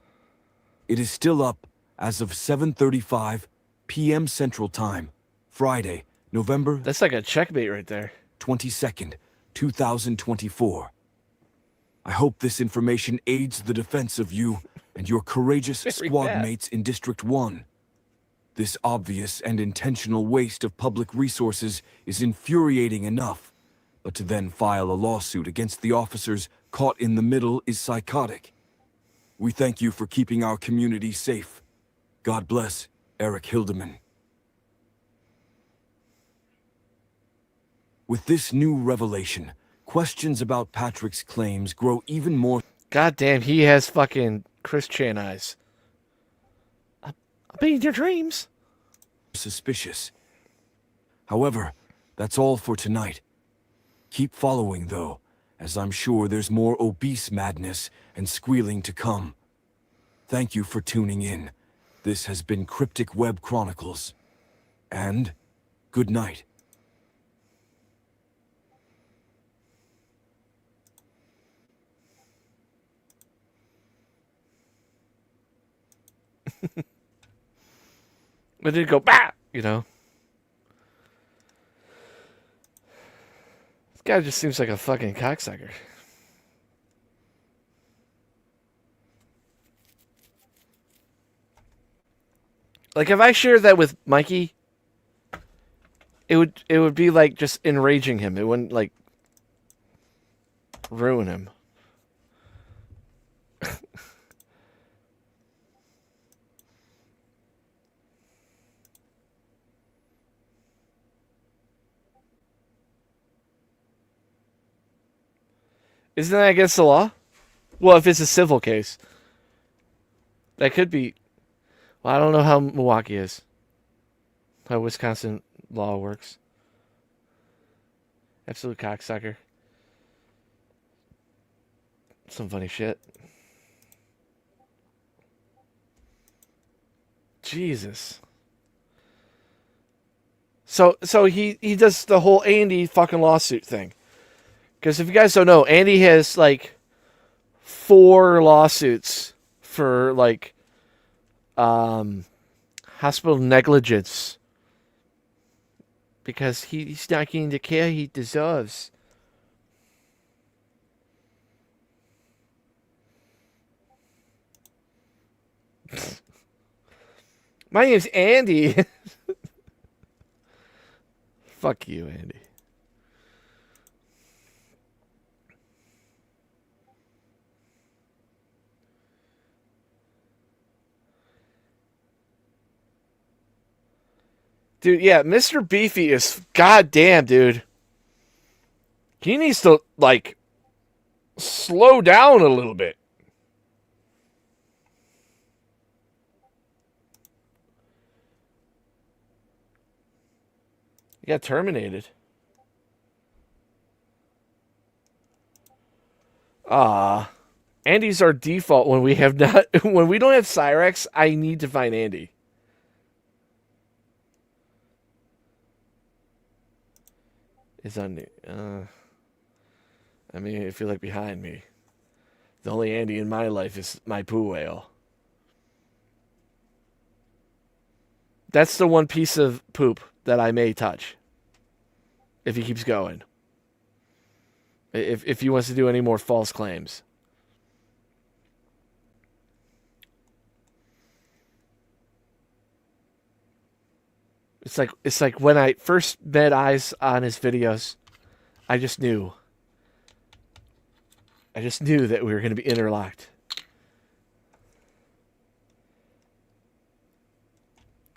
It is still up as of 7:35 p.m. Central Time, Friday, November... That's like a checkmate right there. 22nd, 2024. I hope this information aids the defense of you and your courageous squad mates in District 1. This obvious and intentional waste of public resources is infuriating enough, but to then file a lawsuit against the officers caught in the middle is psychotic. We thank you for keeping our community safe. God bless, Eric Hildeman. With this new revelation, questions about Patrick's claims grow even more... Goddamn, he has fucking Chris Chan eyes. I'll be in your dreams. ...suspicious. However, that's all for tonight. Keep following, though, as I'm sure there's more obese madness and squealing to come. Thank you for tuning in. This has been Cryptic Web Chronicles. And good night. But didn't go, bah! You know? This guy just seems like a fucking cocksucker. Like, if I shared that with Mikey, it would be like just enraging him. It wouldn't like ruin him. Isn't that against the law? Well, if it's a civil case. That could be. Well, I don't know how Milwaukee is. How Wisconsin law works. Absolute cocksucker. Some funny shit. Jesus. So he does the whole Andy fucking lawsuit thing. Because if you guys don't know, Andy has like 4 lawsuits for like hospital negligence. Because he's not getting the care he deserves. My name's Andy. Fuck you, Andy. Dude, yeah, Mr. Beefy is goddamn, dude. He needs to, like, slow down a little bit. He got terminated. Andy's our default when we have not when we don't have Cyrex. I need to find Andy. It's on the I mean, if you're like behind me, the only Andy in my life is my poo whale. That's the one piece of poop that I may touch. If he keeps going. If he wants to do any more false claims. It's like when I first met eyes on his videos, I just knew. I just knew that we were going to be interlocked.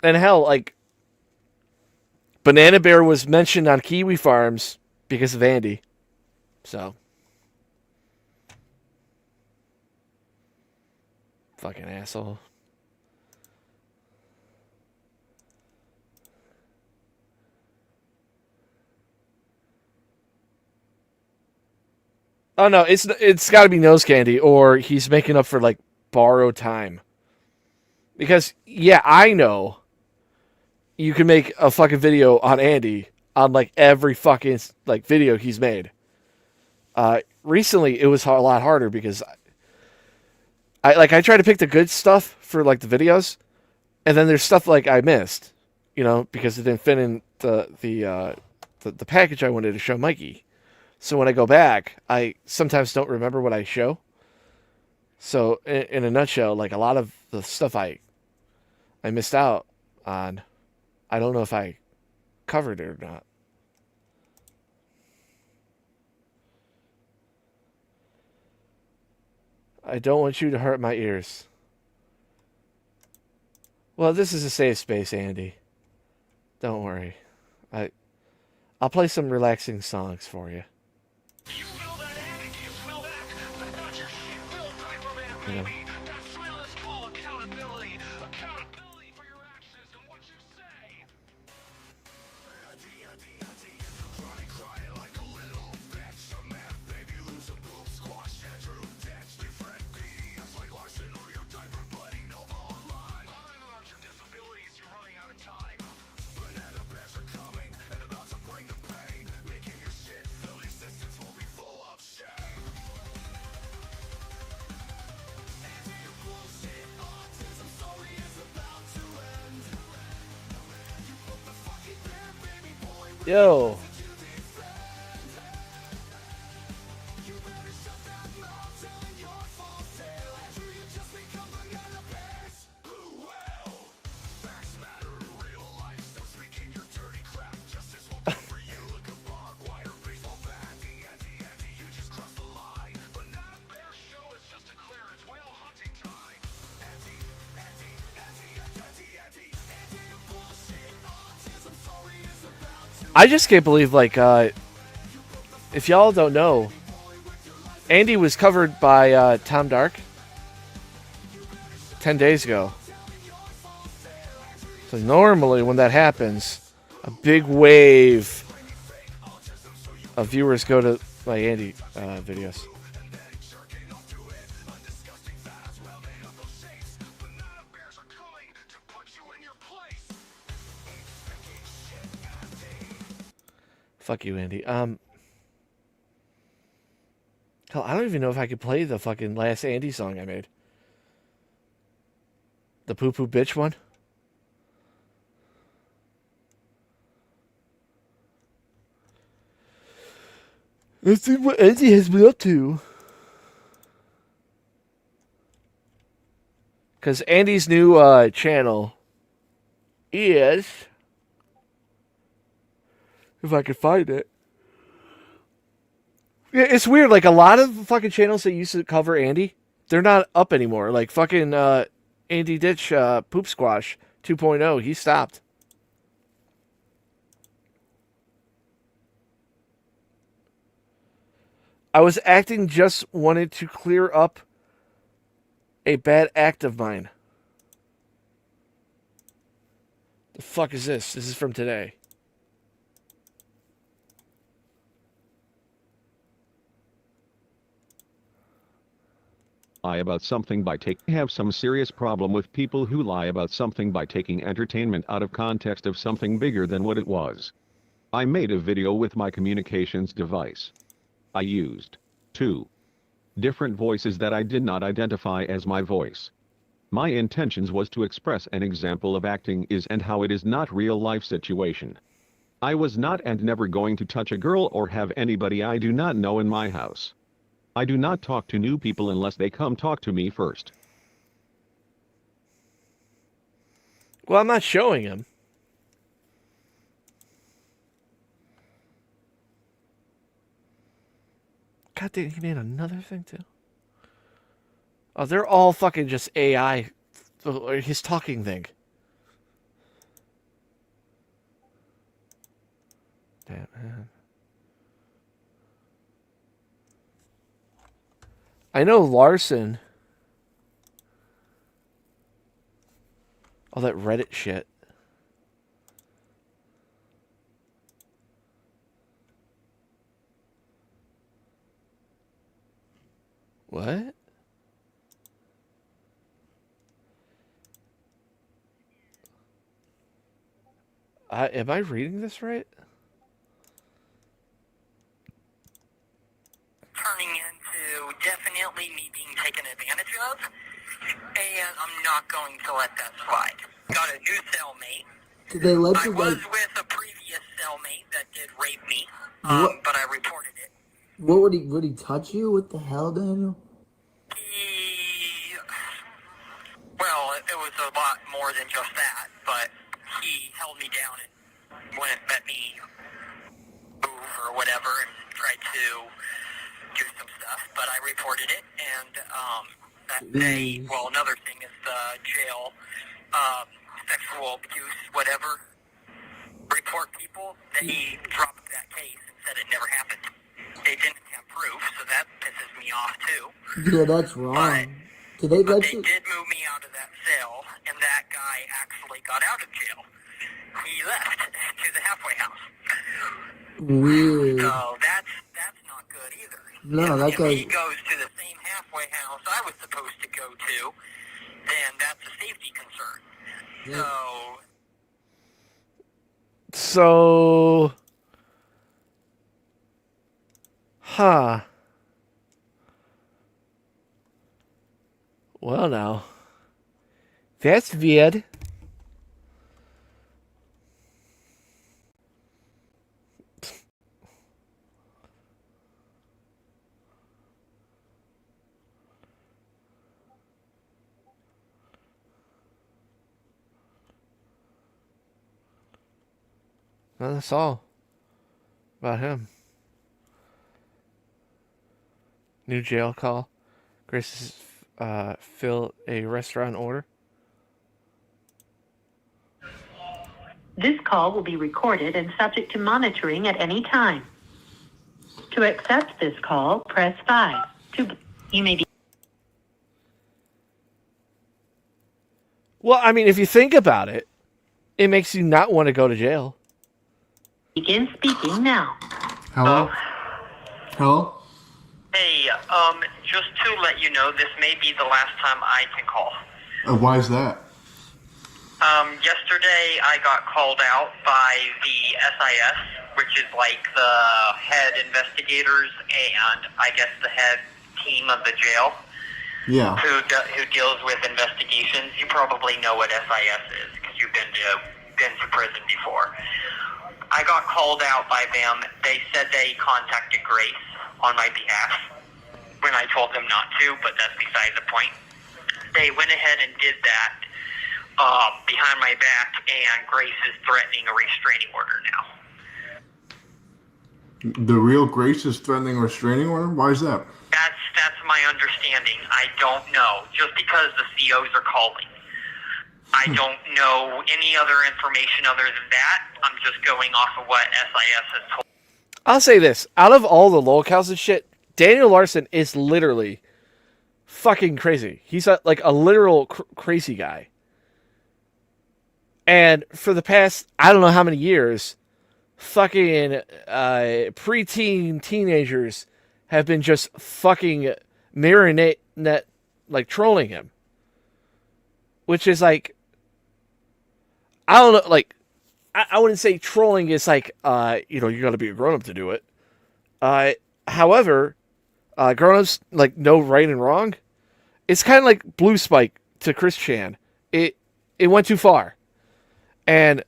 And hell, like, Banana Bear was mentioned on Kiwi Farms because of Andy. So. Fucking asshole. Oh no, it's got to be nose candy, or he's making up for like borrowed time. Because yeah, I know you can make a fucking video on Andy on like every fucking like video he's made. Recently it was a lot harder because I try to pick the good stuff for like the videos, and then there's stuff like I missed, you know, because it didn't fit in the package I wanted to show Mikey. So when I go back, I sometimes don't remember what I show. So in a nutshell, like a lot of the stuff I missed out on, I don't know if I covered it or not. I don't want you to hurt my ears. Well, this is a safe space, Andy. Don't worry. I'll play some relaxing songs for you. You know. Yo. I just can't believe, like, if y'all don't know, Andy was covered by Tom Dark 10 days ago. So normally when that happens, a big wave of viewers go to my Andy videos. Fuck you, Andy. Hell, I don't even know if I could play the fucking last Andy song I made. The Poo Poo Bitch one. Let's see what Andy has been up to. Because Andy's new channel is... If I could find it. Yeah, it's weird. Like, a lot of fucking channels that used to cover Andy, they're not up anymore. Like, fucking Andy Ditch Poop Squash 2.0, he stopped. I was acting, just wanted to clear up a bad act of mine. The fuck is this? This is from today. Lie about something by taking have some serious problem with people who lie about something by taking entertainment out of context of something bigger than what it was. I made a video with my communications device. I used 2 different voices that I did not identify as my voice. My intentions was to express an example of acting is and how it is not real life situation. I was not and never going to touch a girl or have anybody I do not know in my house. I do not talk to new people unless they come talk to me first. Well, I'm not showing him. God damn, he made another thing too. Oh, they're all fucking just AI. His talking thing. Damn, man. I know Larson. All that Reddit shit. What? Am I reading this right? Turning into definitely me being taken advantage of, and I'm not going to let that slide. Got a new cellmate. Did they let I you was like? with a previous cellmate that did rape me, but I reported it. What would he? Would he touch you? What the hell, Daniel? Well, it was a lot more than just that, but he held me down and wouldn't let me move or whatever and tried to do some stuff, but I reported it, and another thing is the jail, sexual abuse, whatever, report people, they dropped that case and said it never happened. They didn't have proof, so that pisses me off too. Yeah, that's wrong. Did they let They you? did move me out of that cell, and that guy actually got out of jail. He left to the halfway house. Weird. So that's not good either. No, that If he guy. goes to the same halfway house I was supposed to go to, then that's a safety concern. So, huh. Well, now. That's weird. Well, that's all about him. New jail call. Grace's fill a restaurant order. This call will be recorded and subject to monitoring at any time. To accept this call, press 5. You may be... Well, I mean, if you think about it, it makes you not want to go to jail. Begin speaking now. Hello? Hello? Hey, just to let you know, this may be the last time I can call. Why is that? Yesterday I got called out by the SIS, which is like the head investigators and I guess the head team of the jail. Yeah. Who deals with investigations. You probably know what SIS is because you've been to prison before. I got called out by them. They said they contacted Grace on my behalf when I told them not to, but that's beside the point. They went ahead and did that behind my back, and Grace is threatening a restraining order now. The real Grace is threatening a restraining order? Why is that? That's my understanding. I don't know. Just because the COs are calling. I don't know any other information other than that. I'm just going off of what SIS has told. I'll say this. Out of all the locals and shit, Daniel Larson is literally fucking crazy. He's like a literal crazy guy. And for the past, I don't know how many years, fucking preteen teenagers have been just fucking like trolling him. Which is like, I don't know, like, I wouldn't say trolling is like, you gotta be a grown-up to do it. However, grown-ups, like, know right and wrong. It's kind of like Blue Spike to Chris Chan. It went too far. And,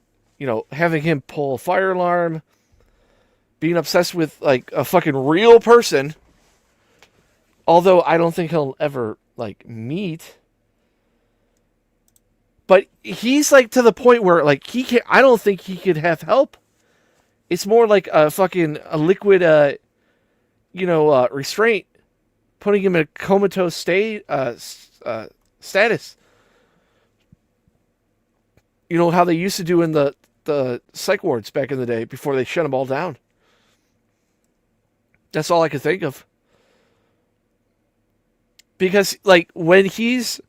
having him pull a fire alarm, being obsessed with, like, a fucking real person, although I don't think he'll ever, like, meet. But he's, like, to the point where, like, I don't think he could have help. It's more like a liquid, restraint, putting him in a comatose status. You know how they used to do in the psych wards back in the day before they shut them all down. That's all I could think of. Because, like, when he's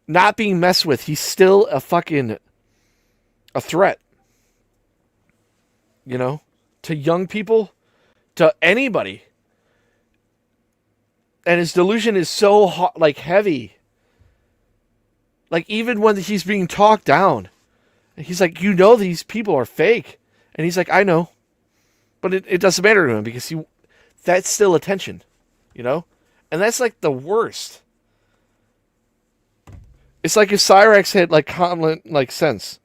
not being messed with, he's still a threat. To young people, to anybody. And his delusion is so heavy. Like, even when he's being talked down, he's like, these people are fake. And he's like, I know. But it doesn't matter to him because that's still attention, And that's, like, the worst. It's like if Cyrax had, like, common, like, sense.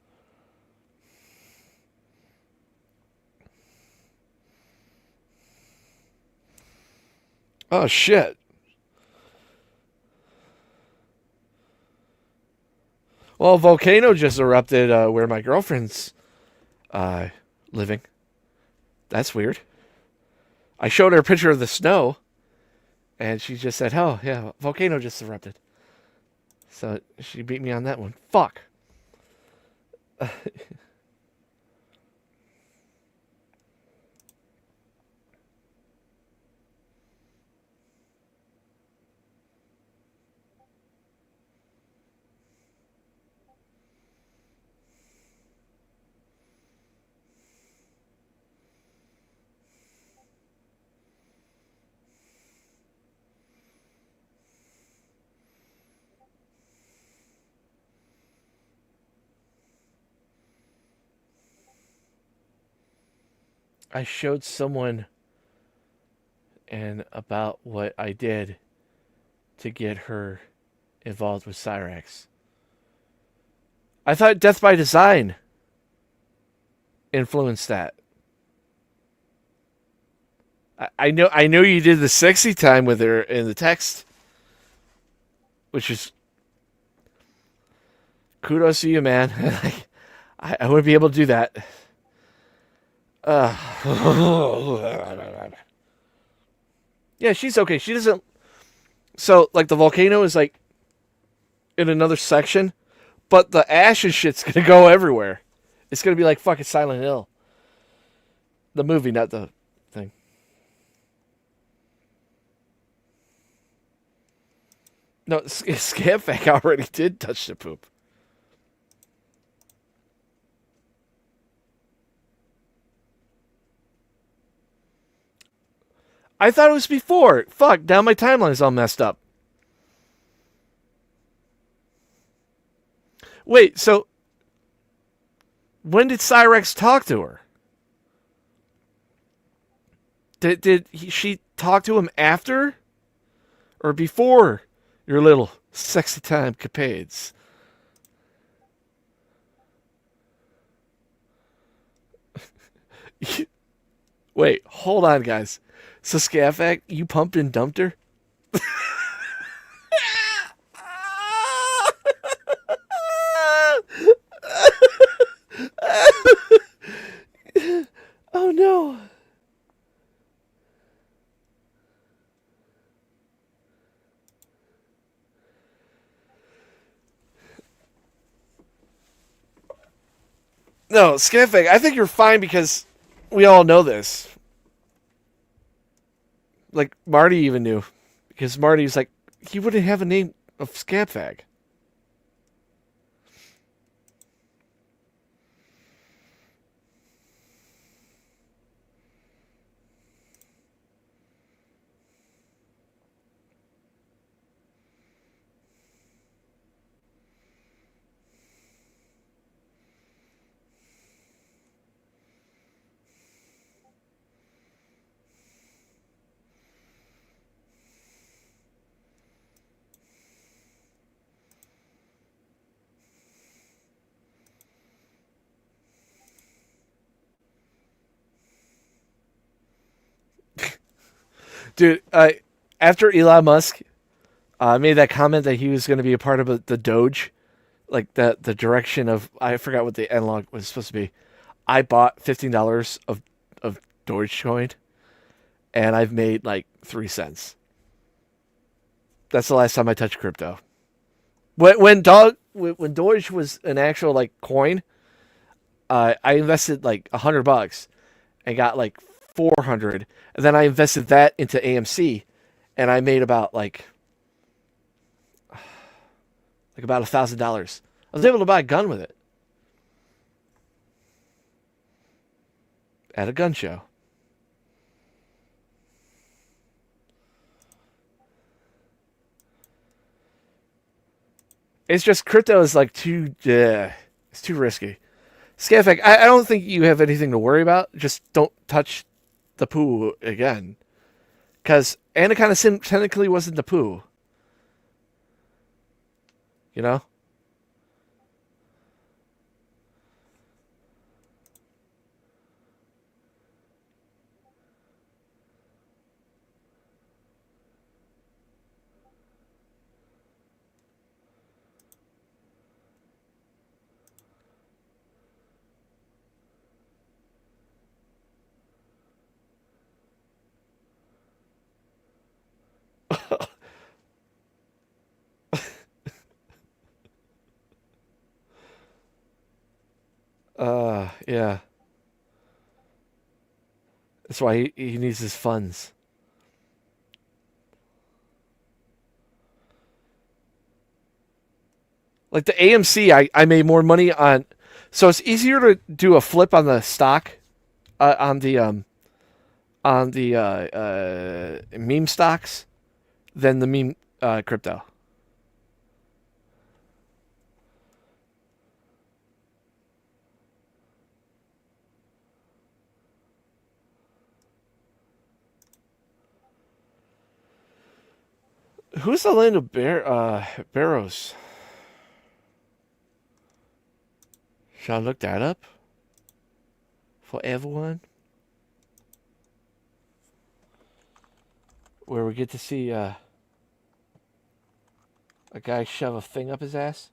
Oh, shit. Well, a volcano just erupted where my girlfriend's living. That's weird. I showed her a picture of the snow, and she just said, oh, yeah, volcano just erupted. So she beat me on that one. Fuck. I showed someone about what I did to get her involved with Cyrax. I thought Death by Design influenced that. I know you did the sexy time with her in the text, which is kudos to you, man. I wouldn't be able to do that. Yeah, she's okay. She doesn't. So, like, the volcano is, like, in another section, but the ash and shit's going to go everywhere. It's going to be like fucking Silent Hill. The movie, not the thing. No, Scamfag already did touch the poop. I thought it was before. Fuck, now my timeline is all messed up. Wait, so when did Cyrex talk to her? She talk to him after or before your little sexy time capades? Wait, hold on, guys. So Scaffac, you pumped and dumped her? Oh no. No, Scamfag, I think you're fine because we all know this. Like, Marty even knew. Because Marty's like, he wouldn't have a name of Scamfag. Dude, after Elon Musk made that comment that he was going to be a part of the Doge, like the direction of, I forgot what the analog was supposed to be. I bought $15 of Dogecoin, and I've made like 3 cents. That's the last time I touched crypto. When Doge was an actual like coin, I invested like $100 and got like 400, and then I invested that into AMC, and I made about like about $1,000. I was able to buy a gun with it at a gun show. It's just crypto is like it's too risky. Scaffac, I don't think you have anything to worry about. Just don't touch the poo again. Because Anaconda Sin technically wasn't the poo. You know? Yeah. That's why he needs his funds. Like the AMC, I made more money on. So it's easier to do a flip on the stock, on the meme stocks, than the meme crypto. Who's the land of Barrows? Shall I look that up for everyone? Where we get to see a guy shove a thing up his ass?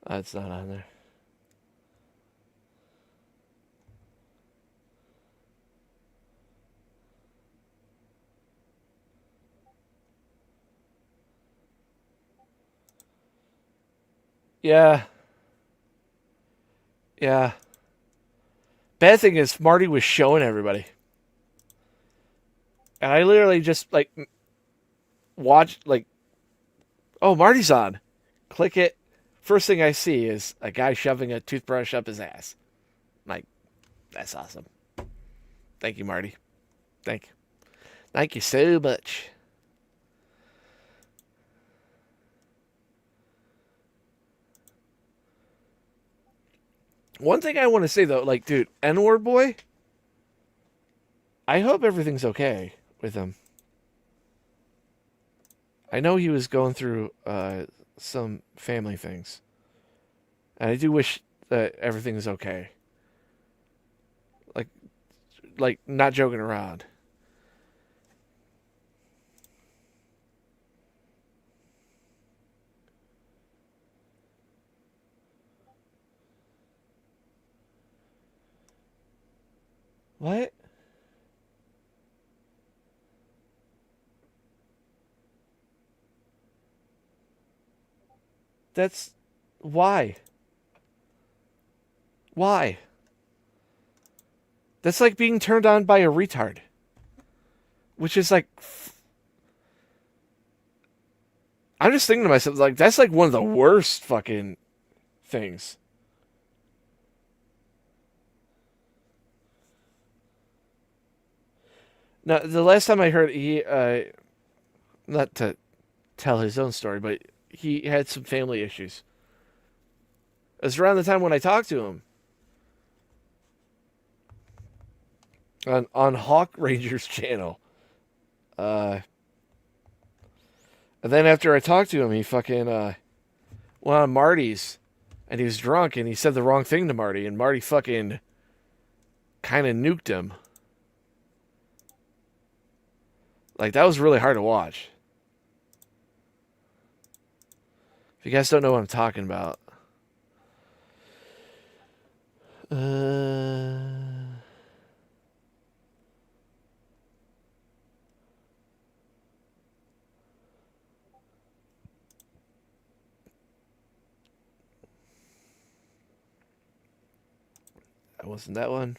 It's not on there. Yeah. Yeah. Bad thing is Marty was showing everybody. And I literally just like watch like, oh, Marty's on. Click it. First thing I see is a guy shoving a toothbrush up his ass. Like, that's awesome. Thank you, Marty. Thank you. Thank you so much. One thing I want to say though, like, dude, N-word boy, I hope everything's okay with him. I know he was going through some family things. And I do wish that everything is okay. Like not joking around. What? That's why? Why? That's like being turned on by a retard. Which is like, I'm just thinking to myself, like, that's like one of the worst fucking things. Now, the last time I heard he, not to tell his own story, but he had some family issues. It was around the time when I talked to him. On Hawk Ranger's channel. And then after I talked to him, he fucking went on Marty's, and he was drunk, and he said the wrong thing to Marty, and Marty fucking kind of nuked him. Like, that was really hard to watch. If you guys don't know what I'm talking about. That wasn't that one.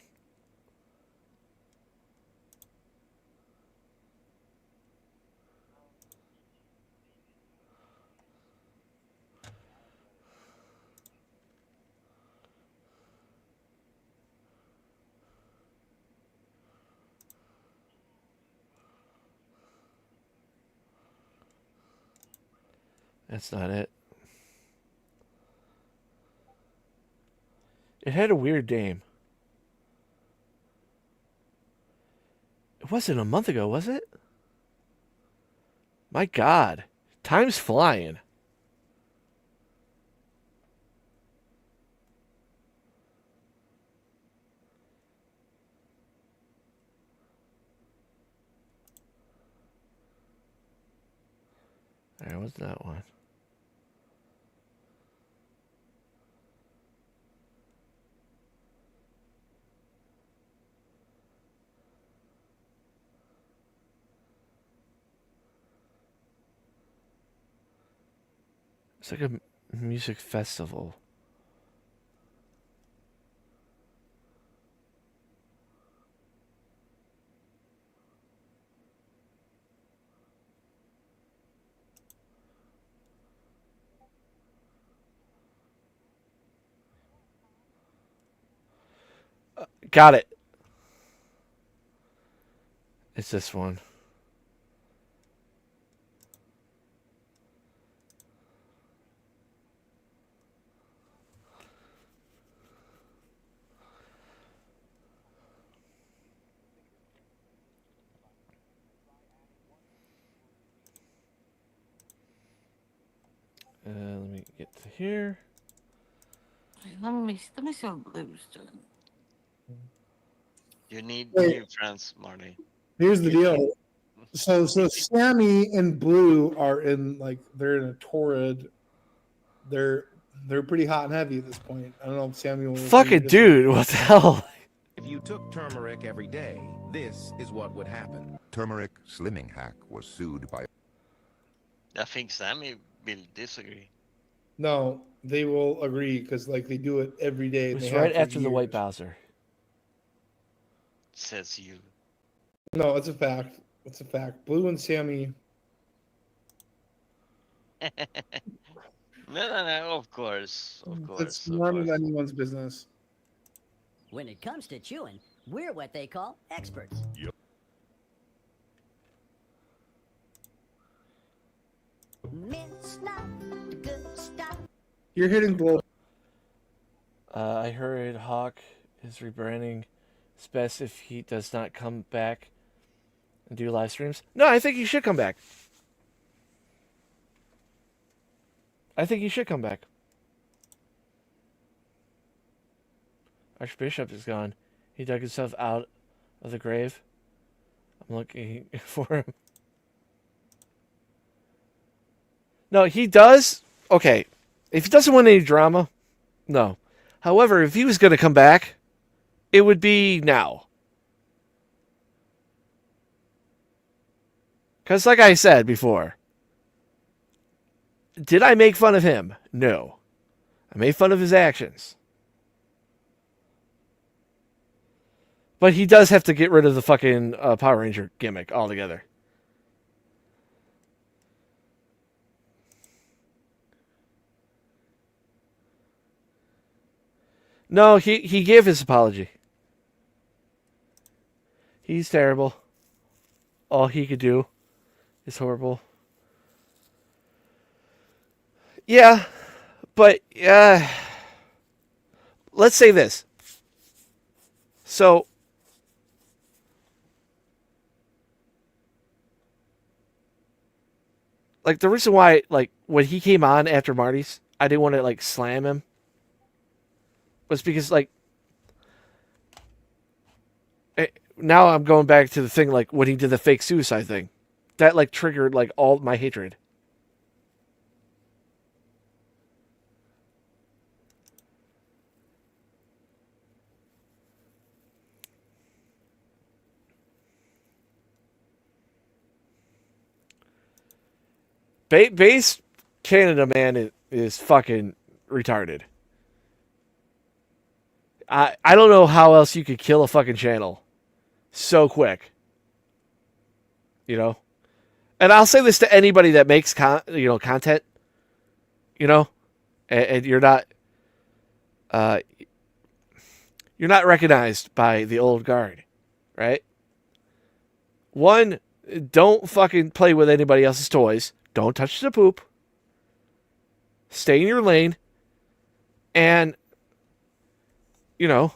That's not it. It had a weird name. It wasn't a month ago, was it? My God. Time's flying. There was that one. It's like a music festival. Got it. It's this one. Let me get to here. Let me see what Blue's doing. You need Wait. new friends, Marty. Here's the deal. So Sammy and Blue are in, like, they're in a torrid. They're They're pretty hot and heavy at this point. I don't know if Samuel. Fucking dude, what the hell? If you took turmeric every day, this is what would happen. Turmeric slimming hack was sued by. I think Sammy will disagree. No, they will agree because like they do it every day. It and was they have right for after the White years. Bowser. Says you. No, it's a fact. It's a fact. Blue and Sammy. No, of course. It's none of anyone's business. When it comes to chewing, we're what they call experts. Yep. You're hitting blow. I heard Hawk is rebranding. It's best if he does not come back and do live streams. No, I think he should come back. I think he should come back. Archbishop is gone. He dug himself out of the grave. I'm looking for him. No, he does. Okay. If he doesn't want any drama, no. However, if he was going to come back, it would be now. Because like I said before, did I make fun of him? No. I made fun of his actions. But he does have to get rid of the fucking Power Ranger gimmick altogether. No, he gave his apology. He's terrible. All he could do is horrible. Yeah, but let's say this. So, like the reason why, like when he came on after Marty's, I didn't want to like slam him. Was because like now I'm going back to the thing like when he did the fake suicide thing, that like triggered like all my hatred. Base Canada man is fucking retarded. I don't know how else you could kill a fucking channel so quick. You know? And I'll say this to anybody that makes content, you know, and you're not recognized by the old guard, right? One, don't fucking play with anybody else's toys. Don't touch the poop. Stay in your lane. And, you know,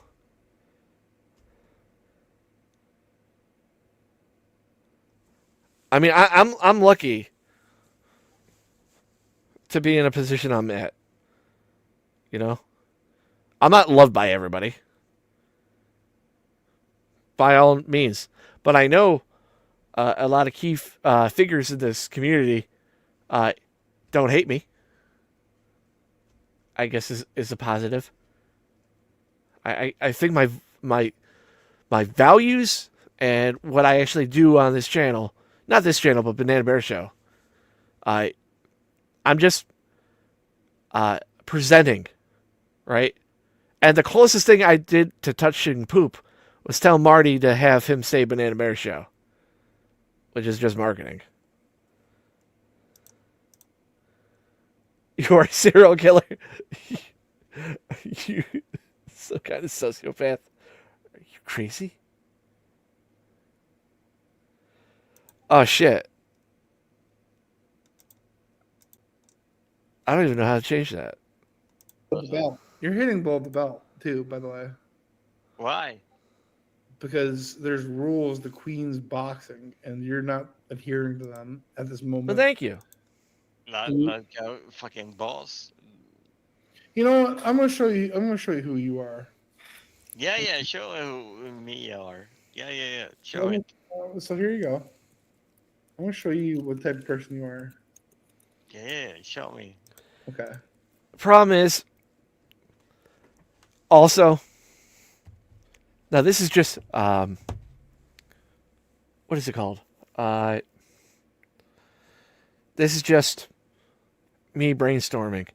I mean, I'm lucky to be in a position I'm at. You know, I'm not loved by everybody, by all means, but I know a lot of key figures in this community don't hate me. I guess is a positive. I think my values and what I actually do on this channel, not this channel, but Banana Bear Show, I'm just presenting, right? And the closest thing I did to touching poop was tell Marty to have him say Banana Bear Show, which is just marketing. You are a serial killer. You some kind of sociopath. Are you crazy? Oh shit. I don't even know how to change that. The belt. You're hitting below the belt too, by the way. Why? Because there's rules to Queen's boxing, and you're not adhering to them at this moment. Well, thank you. Like a fucking boss. You know what? I'm gonna show you who you are. Yeah, show who me are. Yeah. Show it. So here you go. I'm gonna show you what type of person you are. Yeah, show me. Okay. Problem is, also, now this is just, what is it called? This is just me brainstorming.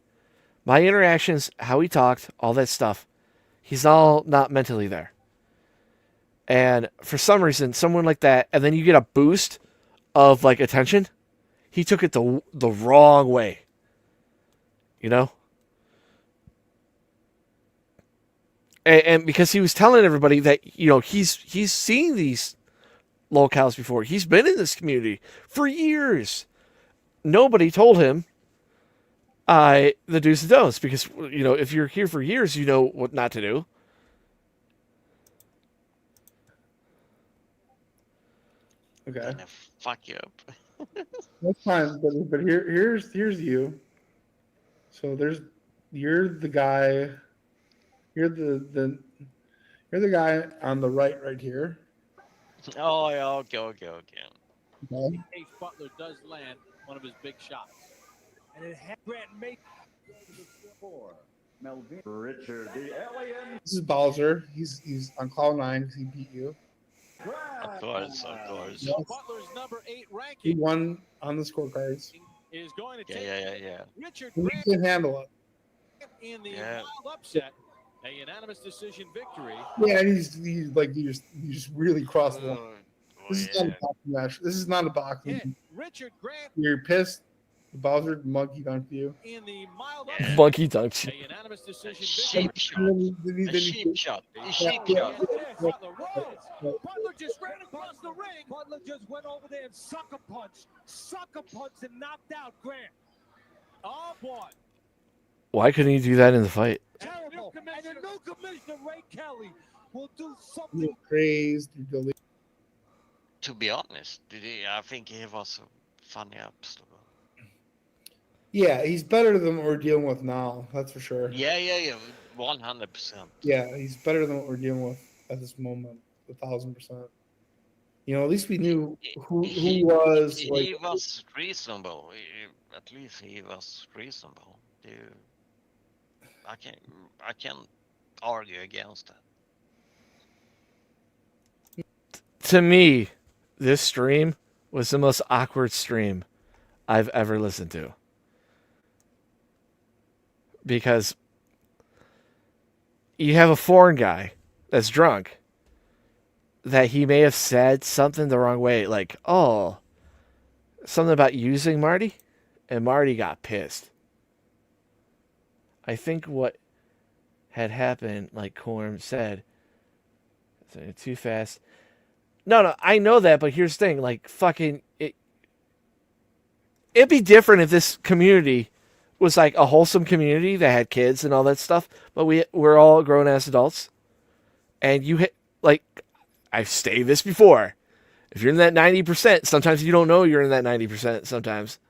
My interactions, how he talked, all that stuff, he's all not mentally there. And for some reason, someone like that, and then you get a boost of like attention, he took it the wrong way. You know? And because he was telling everybody that, you know, he's seen these locales before. He's been in this community for years. Nobody told him the do's and don'ts, because, you know, if you're here for years, you know what not to do. Okay. Gonna fuck you up. That's fine, but here's you. So you're the guy. You're the on the right here. Oh, yeah, okay. Okay. Ace Butler does land one of his big shots. And it had Grant May. Melvin Richard, the alien. This is Bowser. He's on cloud 9 because he beat you. Of course. Yes. Butler's number 8 He ranking won on the scorecards. is going to take Yeah. Richard He Grant can handle it. in the wild upset. A unanimous decision victory. Yeah, and he's like you just really crossed the line. This is not a boxing match. This is not a boxing. Richard Grant. You're pissed. Bowser monkey dunked you. In the mild Monkey dunked you. A unanimous decision Sheep shot. A sheep shot. Butler just ran across the ring. Butler just went over there and sucker punched and knocked out Grant. Oh boy. Why couldn't he do that in the fight? Terrible. And the new commissioner, Ray Kelly, will do something. You're crazed. To be honest, I think he was a funny episode. Yeah, he's better than what we're dealing with now. That's for sure. Yeah. 100%. Yeah, he's better than what we're dealing with at this moment. 1,000%. You know, at least we knew who was. He was reasonable. At least he was reasonable. I can't argue against that. To me, this stream was the most awkward stream I've ever listened to. Because you have a foreign guy that's drunk, that he may have said something the wrong way, like, oh, something about using Marty, and Marty got pissed. I think what had happened, like Corm said, too fast. No, I know that, but here's the thing, like, fucking, it'd be different if this community was like a wholesome community that had kids and all that stuff, but we're all grown-ass adults. And you hit, like, I've stated this before, if you're in that 90%, sometimes you don't know you're in that 90% sometimes.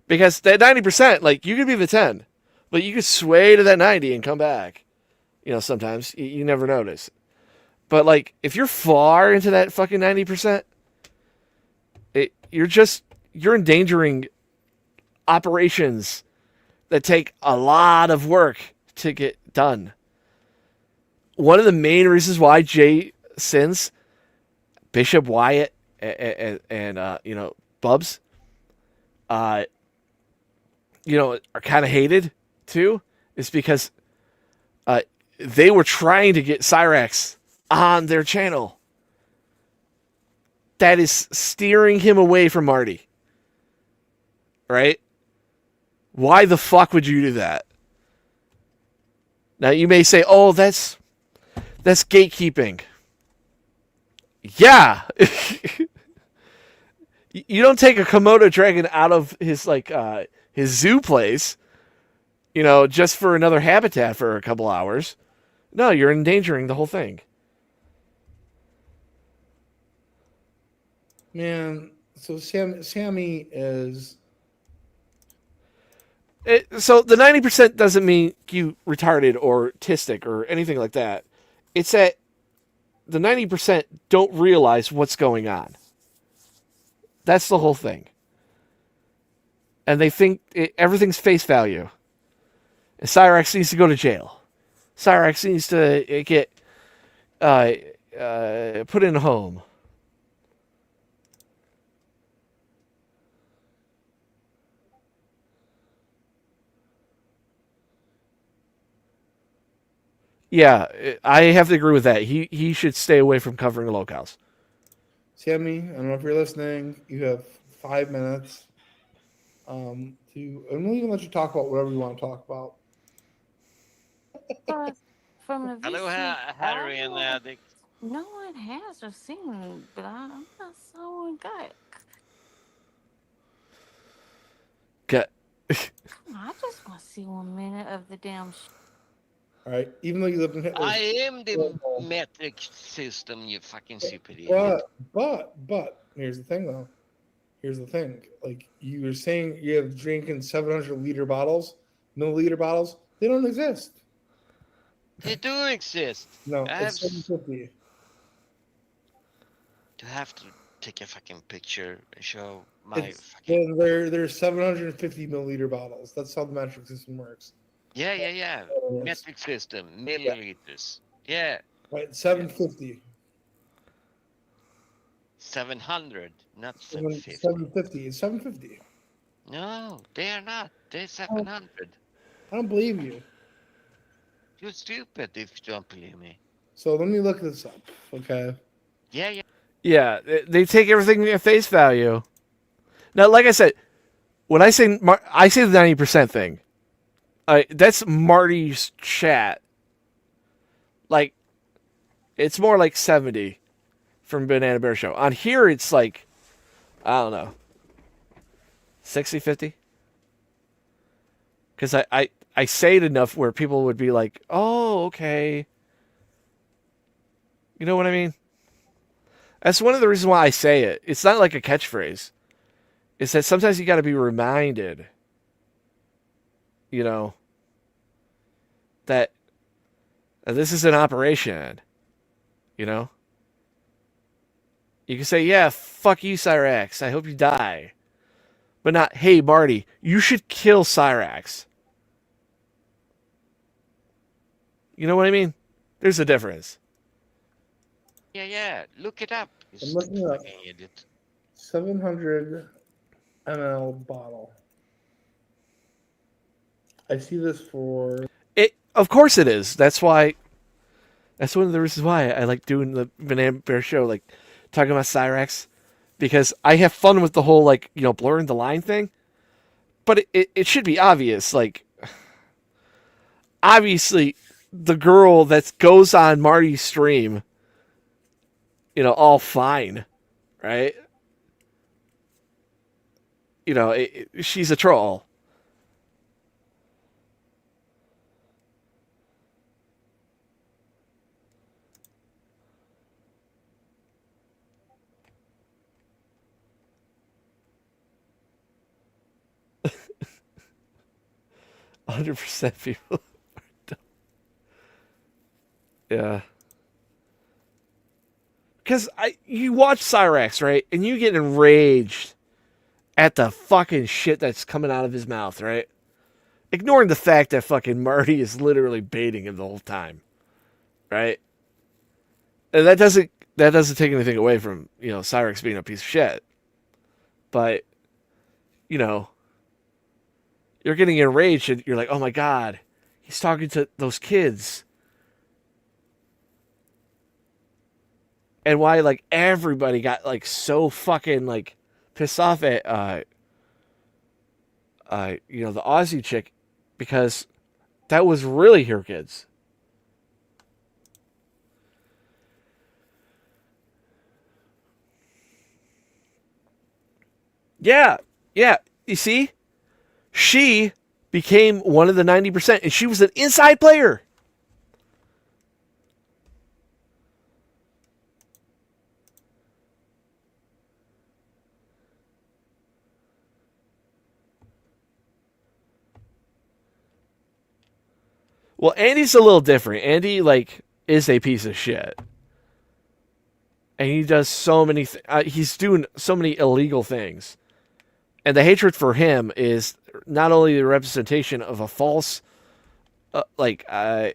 Because that 90%, like, you could be the 10, but you could sway to that 90 and come back. You know, sometimes you never notice. But, like, if you're far into that fucking 90%, you're endangering operations that take a lot of work to get done. One of the main reasons why Jay Sins, Bishop Wyatt, and Bubs, are kind of hated too, is because they were trying to get Cyrax on their channel. That is steering him away from Marty. Right? Why the fuck would you do that? Now you may say, oh, that's gatekeeping. Yeah. You don't take a Komodo dragon out of his his zoo place, just for another habitat for a couple hours. No, you're endangering the whole thing. Man, so Sammy is. So the 90% doesn't mean you retarded or autistic or anything like that. It's that the 90% don't realize what's going on. That's the whole thing. And they think everything's face value. And Cyrax needs to go to jail. Cyrax needs to get put in a home. Yeah, I have to agree with that. He should stay away from covering locales. Sammy, I don't know if you're listening. You have 5 minutes. And we'll even let you talk about whatever you want to talk about. But from the Hello, VC, Harry and Addict. no one has or seen, but I'm not so good. Get. I just want to see 1 minute of the damn. All right, even though you live in Hitler's. I am the metric system, you fucking stupid idiot. But here's the thing, though. Here's the thing. Like you were saying, you have drinking 700-liter bottles, milliliter bottles. They don't exist. They do exist. No, I it's 750. Do I have to take a fucking picture and show my fucking? They're 750 milliliter bottles. That's how the metric system works. Yeah. Metric system, milliliters. Yeah. Right, 750. 700, not 750. 750. It's 750. No, they are not. They're 700. I don't believe you. You're stupid if you don't believe me. So let me look this up, okay? Yeah. Yeah, they take everything at face value. Now, like I said, when I say the 90% thing, that's Marty's chat. Like, it's more like 70 from Banana Bear Show. On here, it's like, I don't know, 60, 50? Because I say it enough where people would be like, oh, okay. You know what I mean? That's one of the reasons why I say it. It's not like a catchphrase. It's that sometimes you got to be reminded, you know, that this is an operation, you know? You can say, yeah, fuck you, Cyrax. I hope you die. But not, hey, Marty, you should kill Cyrax. You know what I mean? There's a difference. Yeah. Look it up. I'm looking up. Idiot. 700 ml bottle. I see this for it. Of course it is. That's why. That's one of the reasons why I like doing the Banana Bear Show, like talking about Cyrax, because I have fun with the whole like blurring the line thing. But it should be obvious. Like, obviously, the girl that goes on Marty's stream, all fine, right? She's a troll. %100 people are dumb. Yeah. Because you watch Cyrax, right? And you get enraged at the fucking shit that's coming out of his mouth, right? Ignoring the fact that fucking Marty is literally baiting him the whole time. Right? And that doesn't take anything away from, Cyrax being a piece of shit. But, you're getting enraged and you're like, oh my God, he's talking to those kids. And why, like, everybody got, like, so fucking, like, pissed off at, the Aussie chick, because that was really her kids. Yeah. You see? She became one of the 90%, and she was an inside player. Well, Andy's a little different. Andy, like, is a piece of shit. And he does so many he's doing so many illegal things. And the hatred for him is not only the representation of a false how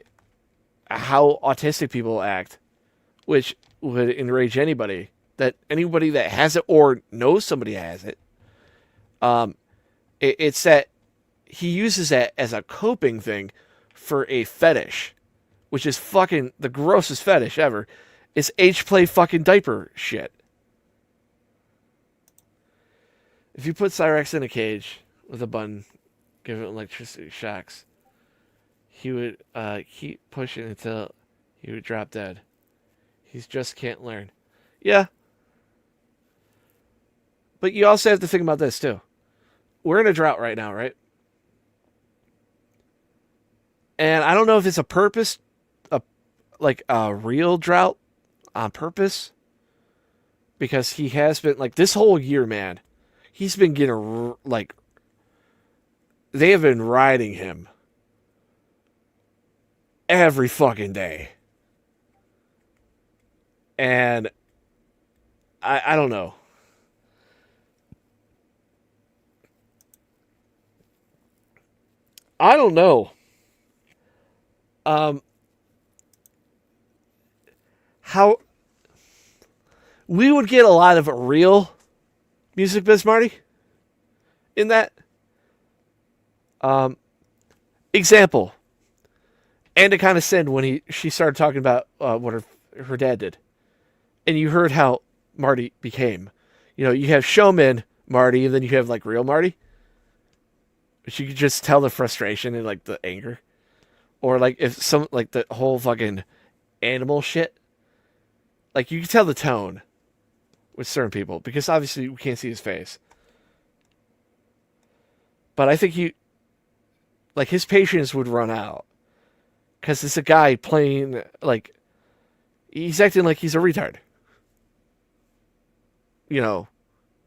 autistic people act, which would enrage anybody. That anybody that has it or knows somebody has it, it's that he uses that as a coping thing for a fetish, which is fucking the grossest fetish ever. It's H-play fucking diaper shit. If you put Cyrex in a cage with a button, give it electricity shocks, he would keep pushing until he would drop dead. He just can't learn. Yeah. But you also have to think about this, too. We're in a drought right now, right? And I don't know if it's a purpose, like a real drought on purpose. Because he has been, like, this whole year, man, he's been getting, like, they have been riding him every fucking day. And I don't know. I don't know. How we would get a lot of real music biz, Marty, in that. Example. And to kind of send when she started talking about what her dad did. And you heard how Marty became. You know, you have showman Marty, and then you have, like, real Marty. But you could just tell the frustration and, like, the anger. Or, like, if some, like, the whole fucking animal shit. Like, you can tell the tone with certain people. Because, obviously, we can't see his face. But I think his patience would run out. Because it's a guy playing, like, he's acting like he's a retard. You know,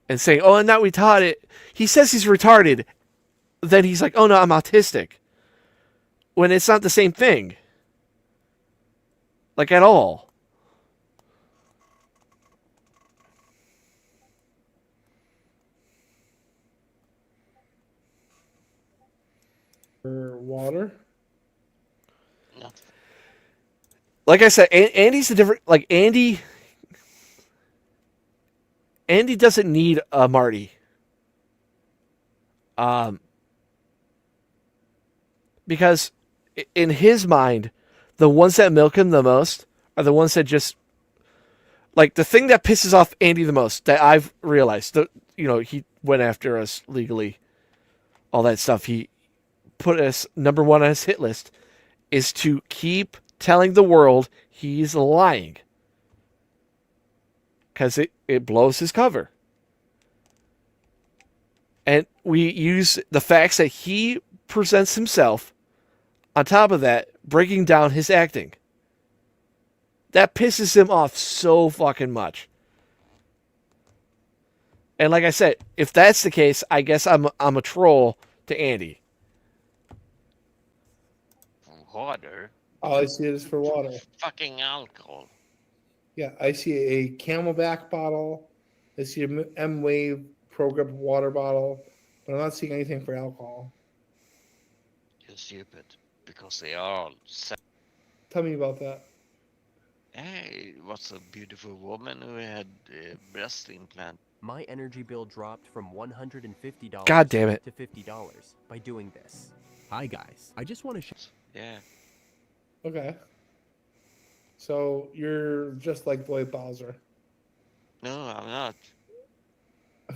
and saying, oh, I'm not retarded. He says he's retarded. Then he's like, oh, no, I'm autistic. When it's not the same thing. Like, at all. For water? Like I said, Andy's a different, like, Andy doesn't need a Marty. Because in his mind, the ones that milk him the most are the ones that just, like, the thing that pisses off Andy the most that I've realized, he went after us legally, all that stuff. He put us number one on his hit list, is to keep telling the world he's lying. Because it blows his cover. And we use the facts that he presents himself, on top of that, breaking down his acting. That pisses him off so fucking much. And like I said, if that's the case, I guess I'm a troll to Andy. Water? All I see is for water. Fucking alcohol. Yeah, I see a Camelback bottle. I see a M-Wave Pro-Grip water bottle. But I'm not seeing anything for alcohol. You're stupid. Because they are all Tell me about that. Hey, what's a beautiful woman who had a breast implant? My energy bill dropped from $150 God damn it. to $50 by doing this. Hi guys, I just want to show. Yeah. Okay. So you're just like Dwight Bowser. No, I'm not.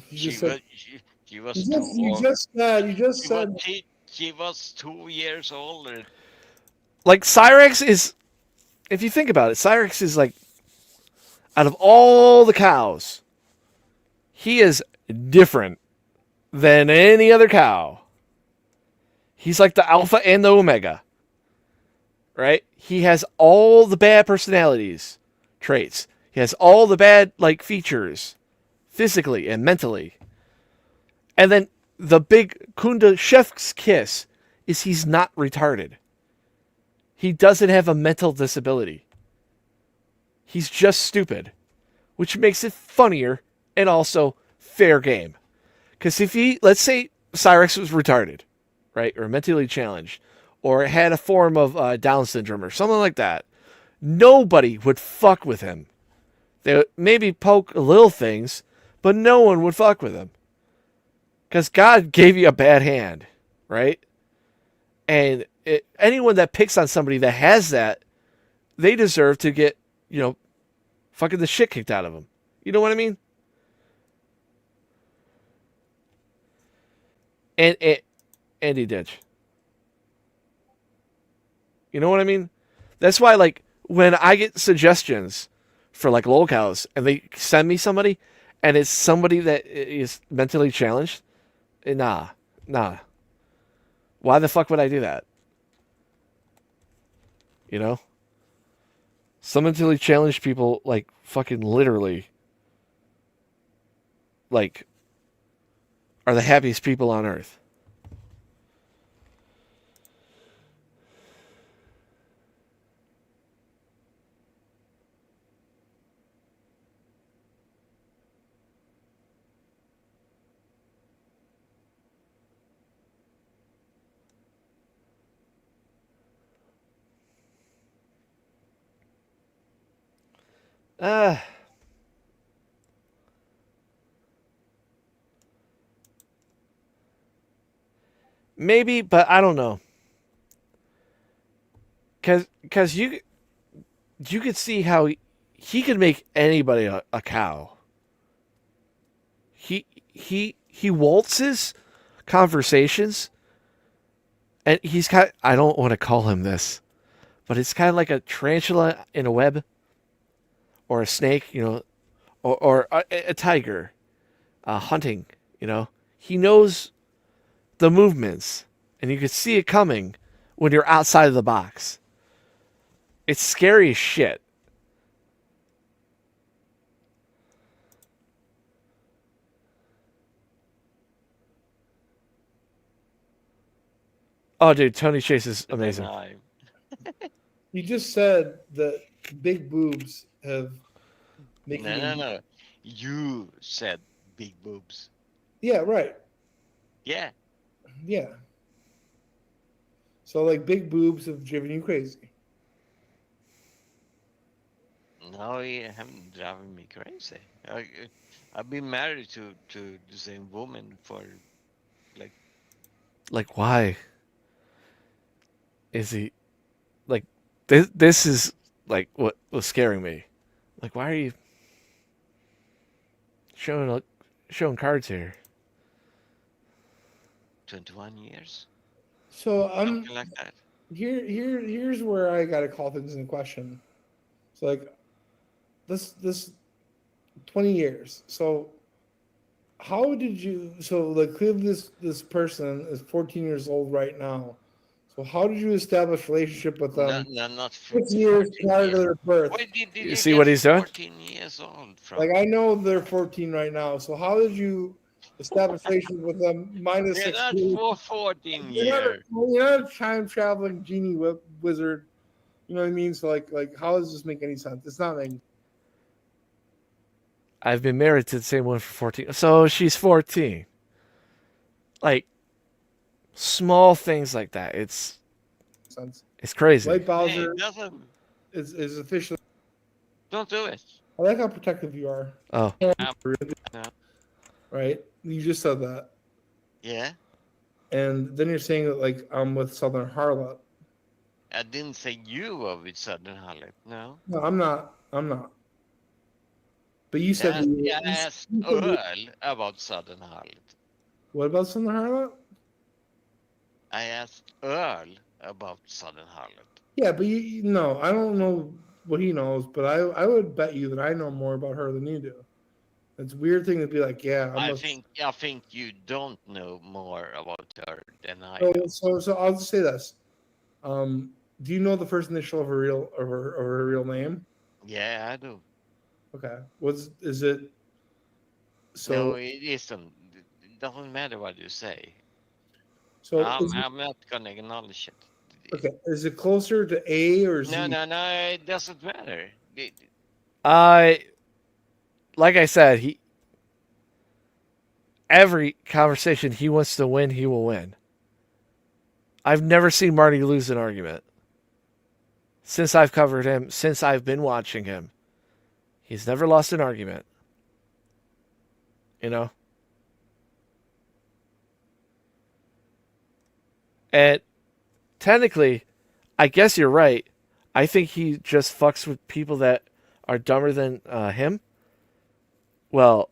You She said- was You too just- you old. just said- you just She said- was- she was 2 years older. Like, Cyrex is, if you think about it, Cyrex is like, out of all the cows, he is different than any other cow. He's like the alpha and the omega. Right? He has all the bad personalities, traits. He has all the bad, like, features, physically and mentally. And then the big Kunda chef's kiss is he's not retarded. He doesn't have a mental disability. He's just stupid, which makes it funnier and also fair game. Because if let's say Cyrex was retarded, right, or mentally challenged, or had a form of Down syndrome or something like that, nobody would fuck with him. They would maybe poke little things, but no one would fuck with him. Because God gave you a bad hand, right? And anyone that picks on somebody that has that, they deserve to get, fucking the shit kicked out of them. You know what I mean? And Andy Ditch. You know what I mean? That's why, like, when I get suggestions for, like, locales and they send me somebody and it's somebody that is mentally challenged, nah. Why the fuck would I do that? You know? Some mentally challenged people, like, fucking literally, like, are the happiest people on earth. Maybe, but I don't know. Cause you could see how he could make anybody a cow. He waltzes conversations, and he's I don't want to call him this, but it's kind of like a tarantula in a web, or a snake, or a tiger, hunting. He knows the movements, and you can see it coming when you're outside of the box. It's scary as shit. Oh, dude, Tony Chase is amazing. You just said that big boobs have... No. You said big boobs. Yeah, right. Yeah. Yeah. So, like, big boobs have driven you crazy. No, you haven't driven me crazy. I've been married to the same woman for Like, why? Is he like this is like what was scaring me. Like, why are you showing cards here? 21 years. So Something like that. Here's where I gotta call things into question. So, like, this 20 years. So how did you? So, like, clearly this person is 14 years old right now. So how did you establish a relationship with them? No, not 6 years prior to their birth. Where did You see what he's doing? 14 years old from? Like, I know they're 14 right now. So how did you establish a relationship with them minus They're 6 not years? for 14 You're years. not a time traveling genie wizard. You know what I mean? So, like, how does this make any sense? It's not making. I've been married to the same one for 14. So she's 14. Like, small things like that. It's sense. It's crazy. White Bowser Hey, is officially. don't do it. I like how protective you are. Oh. No. Right? You just said that. Yeah. And then you're saying that, like, I'm with Southern Harlot. I didn't say you were with Southern Harlot. No. No, I'm not. But you said. I asked Earl about Southern Harlot. What about Southern Harlot? I asked Earl about Southern Harlot. Yeah, but no, I don't know what he knows, but I would bet you that I know more about her than you do. It's a weird thing to be like, yeah. I think you don't know more about her than I do. So I'll just say this. Do you know the first initial of her real name? Yeah, I do. Okay. Is it? So no, it isn't. It doesn't matter what you say. So I'm not gonna acknowledge it. Okay. Is it closer to A or Z? No, it doesn't matter. Like I said, every conversation he wants to win, he will win. I've never seen Marty lose an argument. Since I've covered him, since I've been watching him, he's never lost an argument. You know? And technically, I guess you're right. I think he just fucks with people that are dumber than him. Well,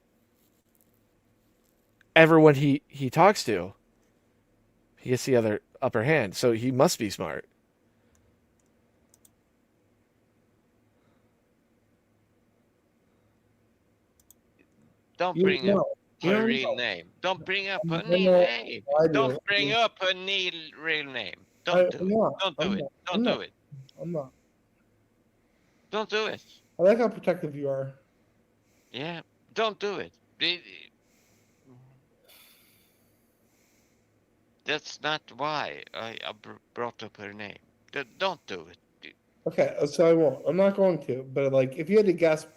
everyone he talks to, he gets the other upper hand. So he must be smart. Don't You bring up know. You her don't real know. name. Don't bring up her I real know. name. I do. Don't bring up her real name. Don't do I'm it. not. Don't do I'm it. not. Don't I'm do not. it. I'm not. Don't do it. I like how protective you are. Yeah. Don't do it. That's not why I brought up her name. Don't do it. Okay, so I won't. I'm not going to. But like, if you had to guess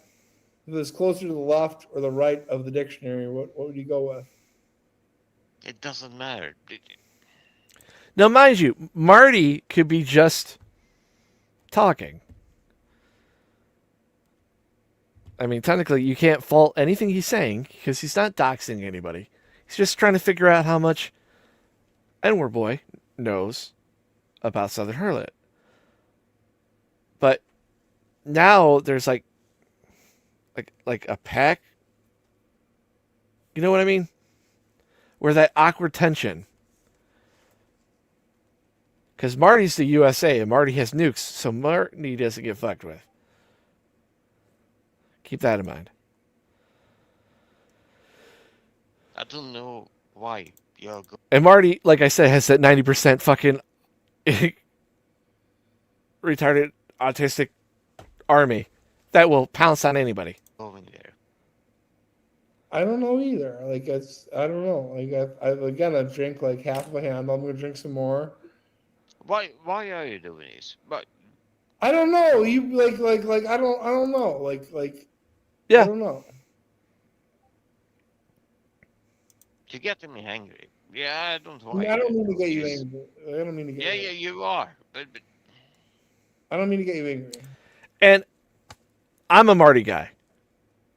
if it's closer to the left or the right of the dictionary, what would you go with? It doesn't matter. Now, mind you, Marty could be just talking. I mean, technically, you can't fault anything he's saying because he's not doxing anybody. He's just trying to figure out how much N-word boy knows about Southern Harlot. But now there's like a pack. You know what I mean? Where that awkward tension. Because Marty's the USA and Marty has nukes, so Marty doesn't get fucked with. Keep that in mind. I don't know why you're going. And Marty, like I said, has that 90% fucking retarded autistic army that will pounce on anybody. Going there. I don't know either. Like I don't know. Like I drink like half of a handle. I'm gonna drink some more. Why are you doing this? But I don't know. You like I don't know. Like yeah. I don't know. you're getting me angry. Yeah, I don't know. I don't mean to get you angry. I don't mean to get you angry. Yeah, you are. But I don't mean to get you angry. And I'm a Marty guy.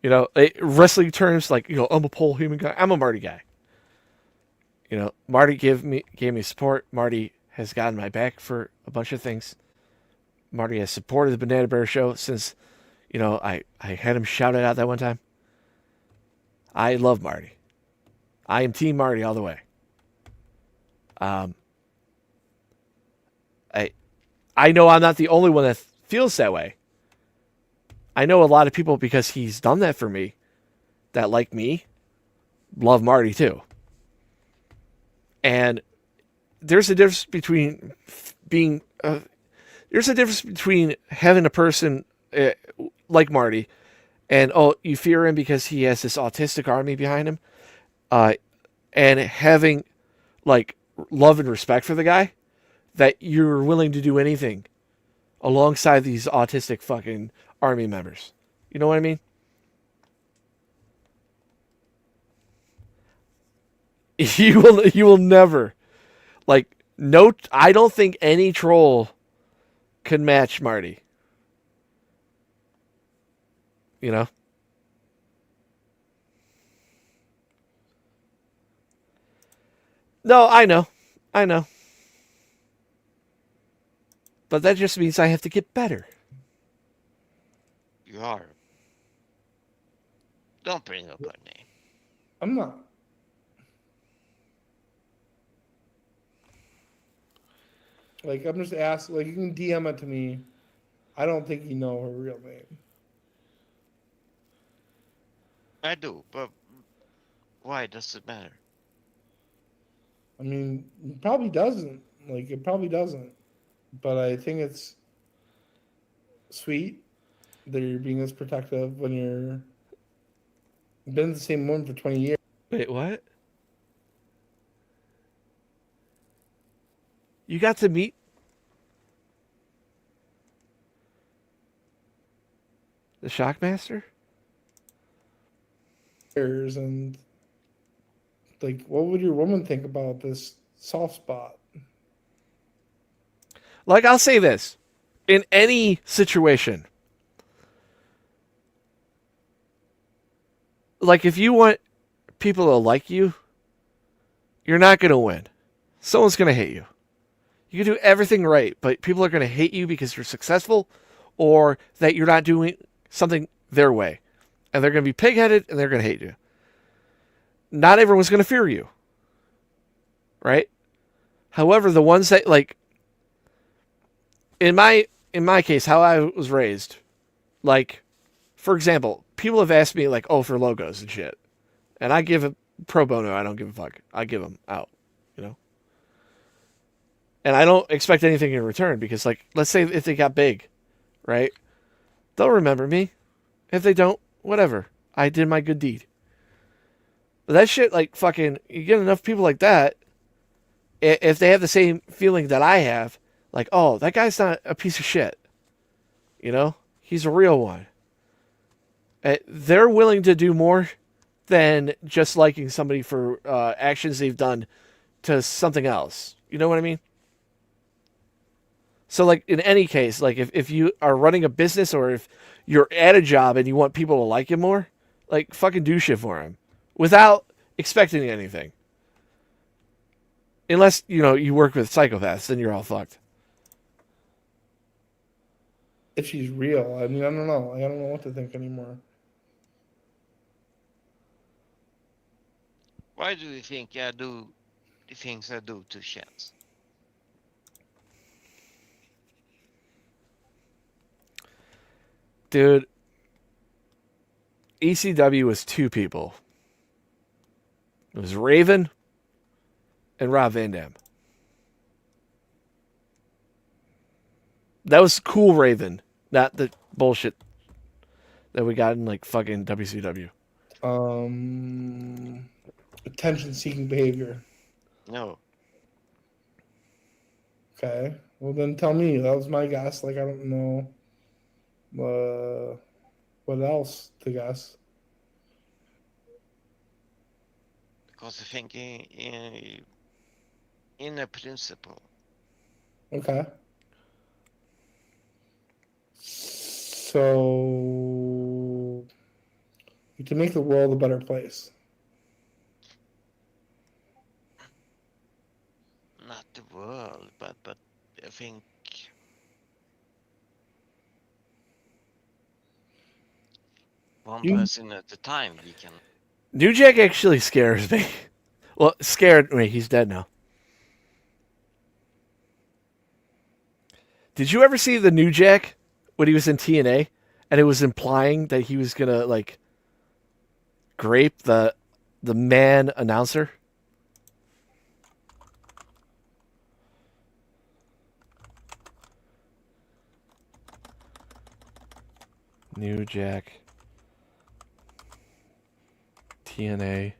You know, wrestling terms like, you know, I'm a pole human guy. I'm a Marty guy. You know, Marty gave me support. Marty has gotten my back for a bunch of things. Marty has supported the Banana Bear show since, you know, I had him shout it out that one time. I love Marty. I am Team Marty all the way. I know I'm not the only one that feels that way. I know a lot of people, because he's done that for me, that like me, love Marty too. And there's a difference between having a person like Marty and, oh, you fear him because he has this autistic army behind him, and having like love and respect for the guy, that you're willing to do anything alongside these autistic fucking army members. You know what I mean? You will never, like, no, I don't think any troll could match Marty. You know? No, I know. But that just means I have to get better. you are. Don't bring up her name. I'm not. Like, I'm just asking. Like, you can DM it to me. I don't think you know her real name. I do, but why does it matter? I mean, it probably doesn't. Like, it probably doesn't. But I think it's sweet that you're being this protective when you're been the same one for 20 years. Wait, what? You got to meet the Shockmaster? And like, what would your woman think about this soft spot? Like, I'll say this. In any situation, like, if you want people to like you, you're not going to win. Someone's going to hate you. You can do everything right, but people are going to hate you because you're successful or that you're not doing something their way. And they're going to be pig-headed and they're going to hate you. Not everyone's going to fear you. Right? However, the ones that, like, in my case, how I was raised, like, for example, people have asked me, like, oh, for logos and shit. And I give a pro bono. I don't give a fuck. I give them out, you know? And I don't expect anything in return because, like, let's say if they got big, right? They'll remember me. If they don't, whatever. I did my good deed. But that shit, like, fucking, you get enough people like that, if they have the same feeling that I have, like, oh, that guy's not a piece of shit. You know? He's a real one. They're willing to do more than just liking somebody for actions they've done to something else. You know what I mean? So, like, in any case, like, if you are running a business or if you're at a job and you want people to like you more, like, fucking do shit for them without expecting anything. Unless, you know, you work with psychopaths, then you're all fucked. If she's real, I mean, I don't know. I don't know what to think anymore. Why do you think I do the things I do to chats? Dude, ECW was two people. It was Raven and Rob Van Dam. That was cool Raven, not the bullshit that we got in, like, fucking WCW. Attention-seeking behavior. No. Okay. Well, then tell me. That was my guess. Like, I don't know what else to guess. Because I think in a principle. Okay. So, to make the world a better place. Not the world, but I think one person at a time we can. New Jack actually scares me. Well, scared me. He's dead now. Did you ever see the New Jack when he was in TNA? And it was implying that he was going to, like, grape the man announcer? New Jack. TNA.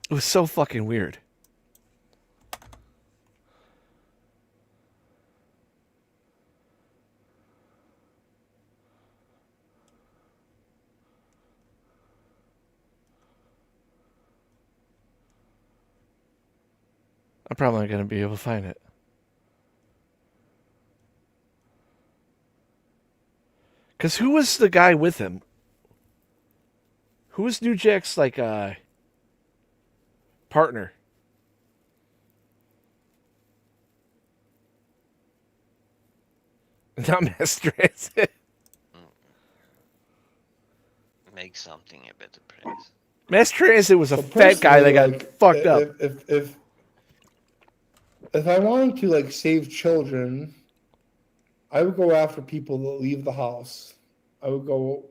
It was so fucking weird. I'm probably not going to be able to find it. Because who was the guy with him? Who was New Jack's, like, partner? Not Mass Transit. Make something a better place. Mass Transit was a fat guy that got fucked up. If I wanted to, like, save children, I would go after people that leave the house. I would go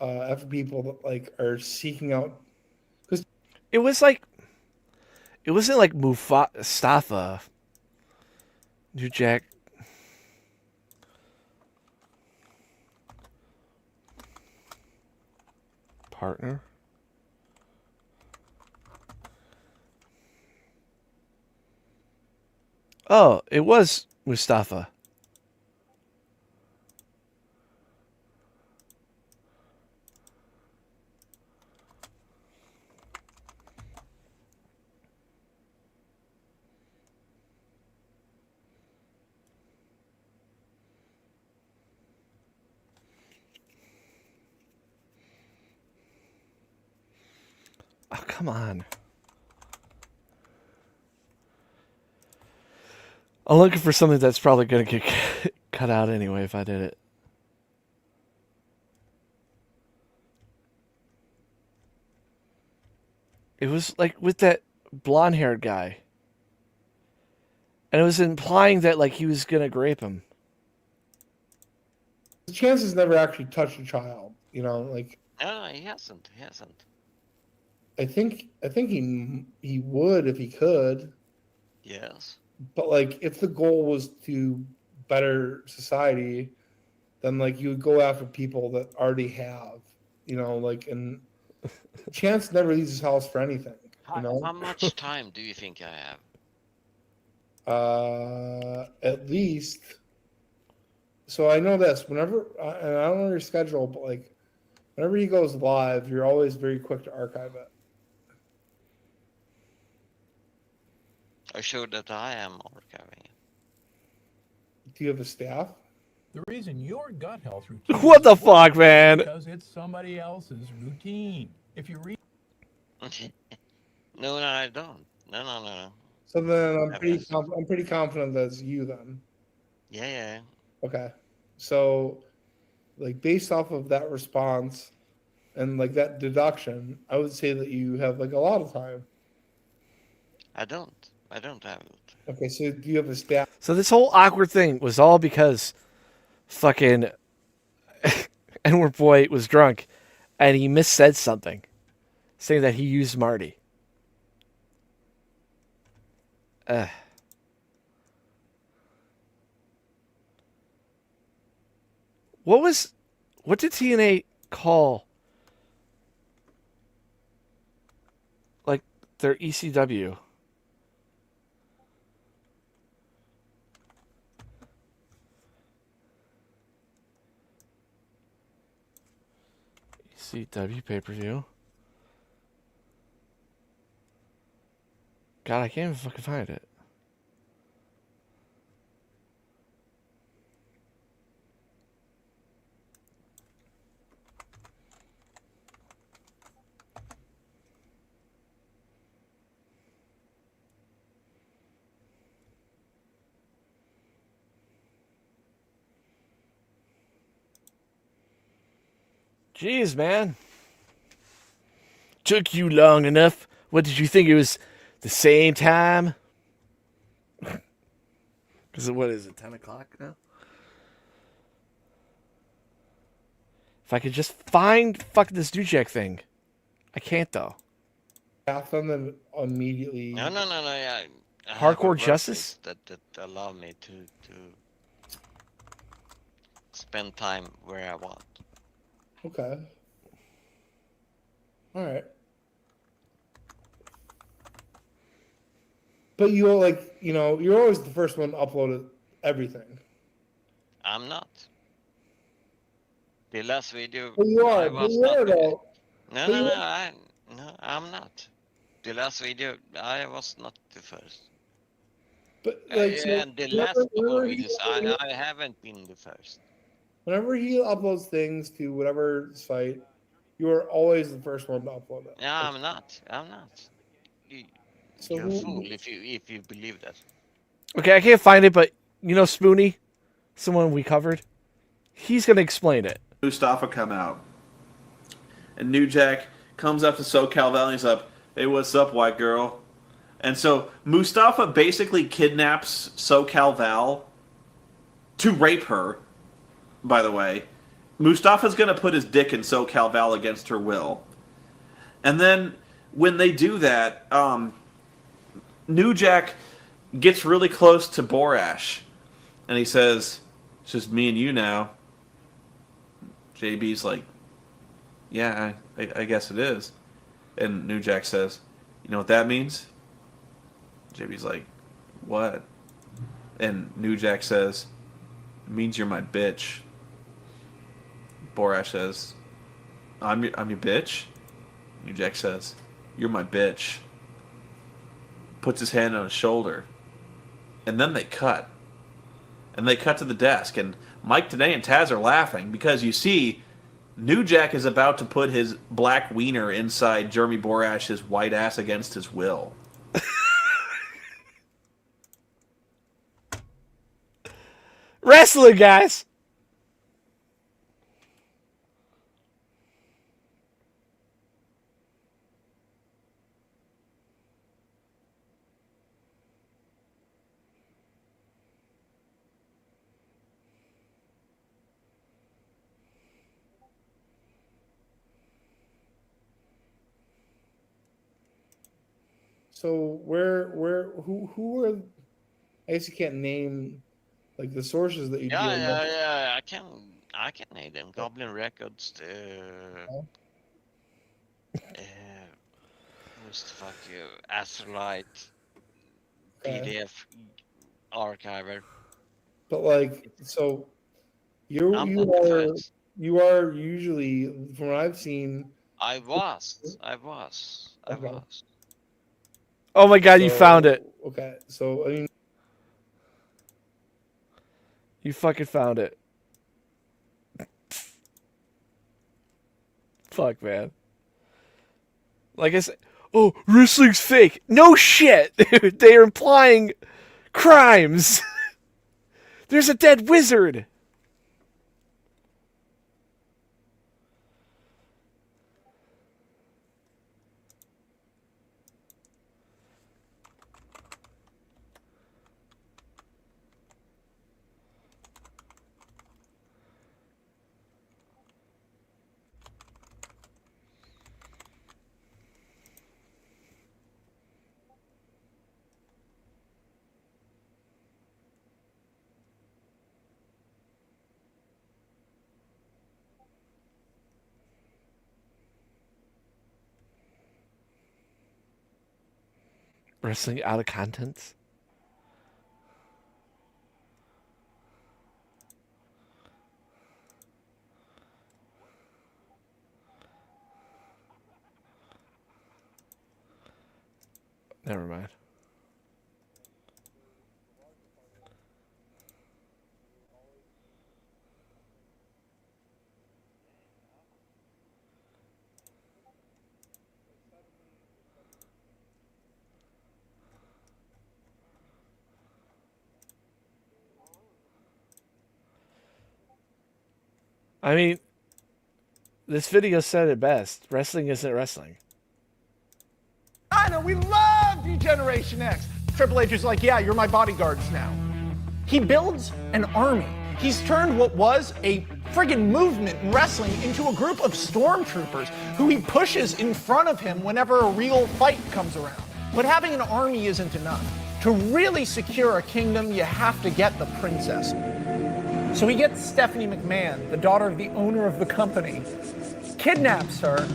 after people that, like, are seeking out. Cause it was like, it wasn't like Mustafa. New Jack. Partner. Oh, it was Mustafa. come on. I'm looking for something that's probably going to get cut out anyway if I did it. It was like with that blonde-haired guy. And it was implying that like he was going to grape him. Chance has never actually touched a child, you know, like No, he hasn't. He hasn't. I think he would if he could. Yes. But like if the goal was to better society, then like you would go after people that already have, you know, like, and Chance never leaves his house for anything, you know. How much time do you think I have? At least. So I know this. Whenever, and I don't know your schedule, but like, whenever he goes live, you're always very quick to archive it. I showed that I am archiving it. Do you have a staff? The reason your gut health routine What the fuck, man? Because it's somebody else's routine. If you read No, I don't. No. So then I'm pretty confident that's you then. Yeah. Okay. So, like, based off of that response and like that deduction, I would say that you have like a lot of time. I don't have it. Okay, so do you have a staff? So this whole awkward thing was all because fucking N-word boy was drunk and he missaid something, saying that he used Marty. What did TNA call like their ECW? ECW pay-per-view. God, I can't even fucking find it. Jeez, man. Took you long enough. What did you think it was the same time? Because what is it, 10 o'clock now? If I could just find fucking this Dujek thing. I can't, though. Staff them and immediately. No. I Hardcore have a Justice? workplace that allow me to spend time where I want. Okay. All right. But you like, you know, you're always the first one to upload everything. I'm not. The last video. But you are. I But was you not are the- though. No, But no, you no, are. I'm not. The last video, I was not the first. But like, so And the last couple of videos, I haven't been the first. whenever he uploads things to whatever site, you are always the first one to upload it. No, I'm not. So You're a who- fool if you believe that. Okay, I can't find it, but you know Spoonie? Someone we covered? He's going to explain it. Mustafa come out. And New Jack comes up to SoCal Valley and he's up, "Hey, what's up, white girl?" And so Mustafa basically kidnaps SoCal Val to rape her, by the way. Mustafa's going to put his dick in SoCal Val against her will. And then when they do that, New Jack gets really close to Borash. And he says, "It's just me and you now." JB's like, "Yeah, I guess it is." And New Jack says, "You know what that means?" JB's like, "What?" And New Jack says, "It means you're my bitch." Borash says, I'm your bitch?" New Jack says, "You're my bitch." Puts his hand on his shoulder. And then they cut. And they cut to the desk. And Mike Tenay and Taz are laughing because you see New Jack is about to put his black wiener inside Jeremy Borash's white ass against his will. Wrestling, guys. So who are? I guess you can't name like the sources that you deal with. Yeah. I can name them. Goblin Records. Who's the fuck you? Astrolite. PDF archiver. But like, so you are usually, from what I've seen. I was. Oh my god, you found it. Okay, so I mean, you fucking found it. Fuck, man. Like I said, oh, wrestling's fake. No shit, dude. They are implying crimes. There's a dead wizard. Wrestling out of contents. Never mind. I mean, this video said it best. Wrestling isn't wrestling. I know, we love Degeneration X. Triple H is like, yeah, you're my bodyguards now. He builds an army. He's turned what was a friggin' movement in wrestling into a group of stormtroopers who he pushes in front of him whenever a real fight comes around. But having an army isn't enough. To really secure a kingdom, you have to get the princess. So he gets Stephanie McMahon, the daughter of the owner of the company, kidnaps her,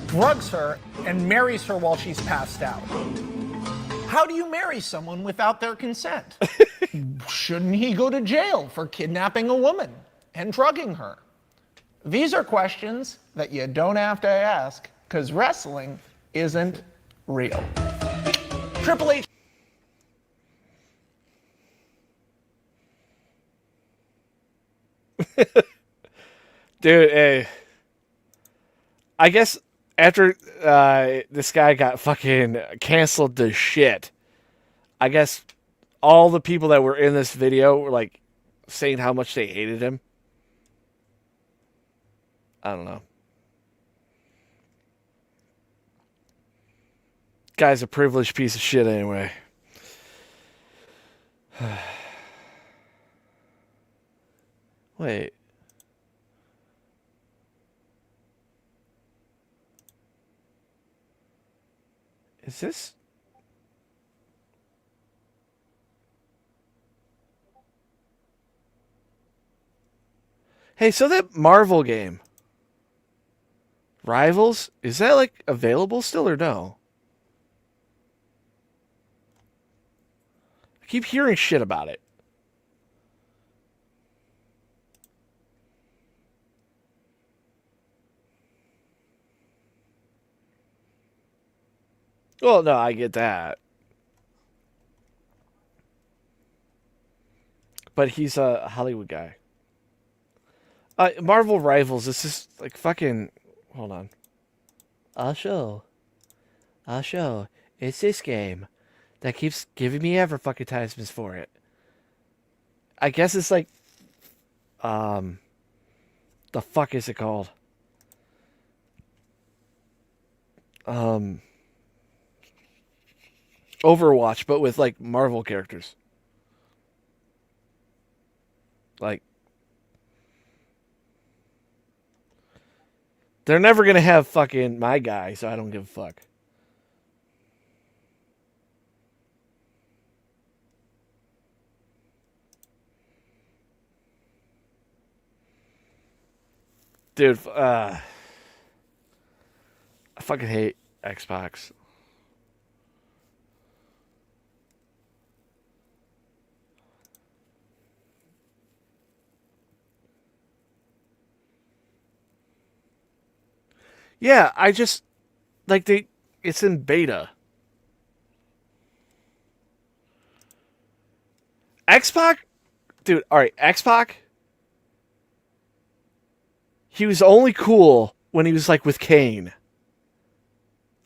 drugs her, and marries her while she's passed out. How do you marry someone without their consent? Shouldn't he go to jail for kidnapping a woman and drugging her? These are questions that you don't have to ask because wrestling isn't real. Triple H. Dude, hey. I guess after this guy got fucking canceled to shit, I guess all the people that were in this video were like saying how much they hated him. I don't know. Guy's a privileged piece of shit anyway. Wait. Is this? Hey, so that Marvel game, Rivals, is that like available still or no? I keep hearing shit about it. Well, no, I get that. But he's a Hollywood guy. Marvel Rivals. This is like fucking. Hold on. I'll show. It's this game that keeps giving me advertisements for it. I guess it's like, the fuck is it called? Overwatch, but with like Marvel characters. Like, they're never gonna have fucking my guy, so I don't give a fuck. Dude, I fucking hate Xbox. Yeah, I just like it's in beta. Xbox, dude, alright, Xbox, he was only cool when he was like with Kane.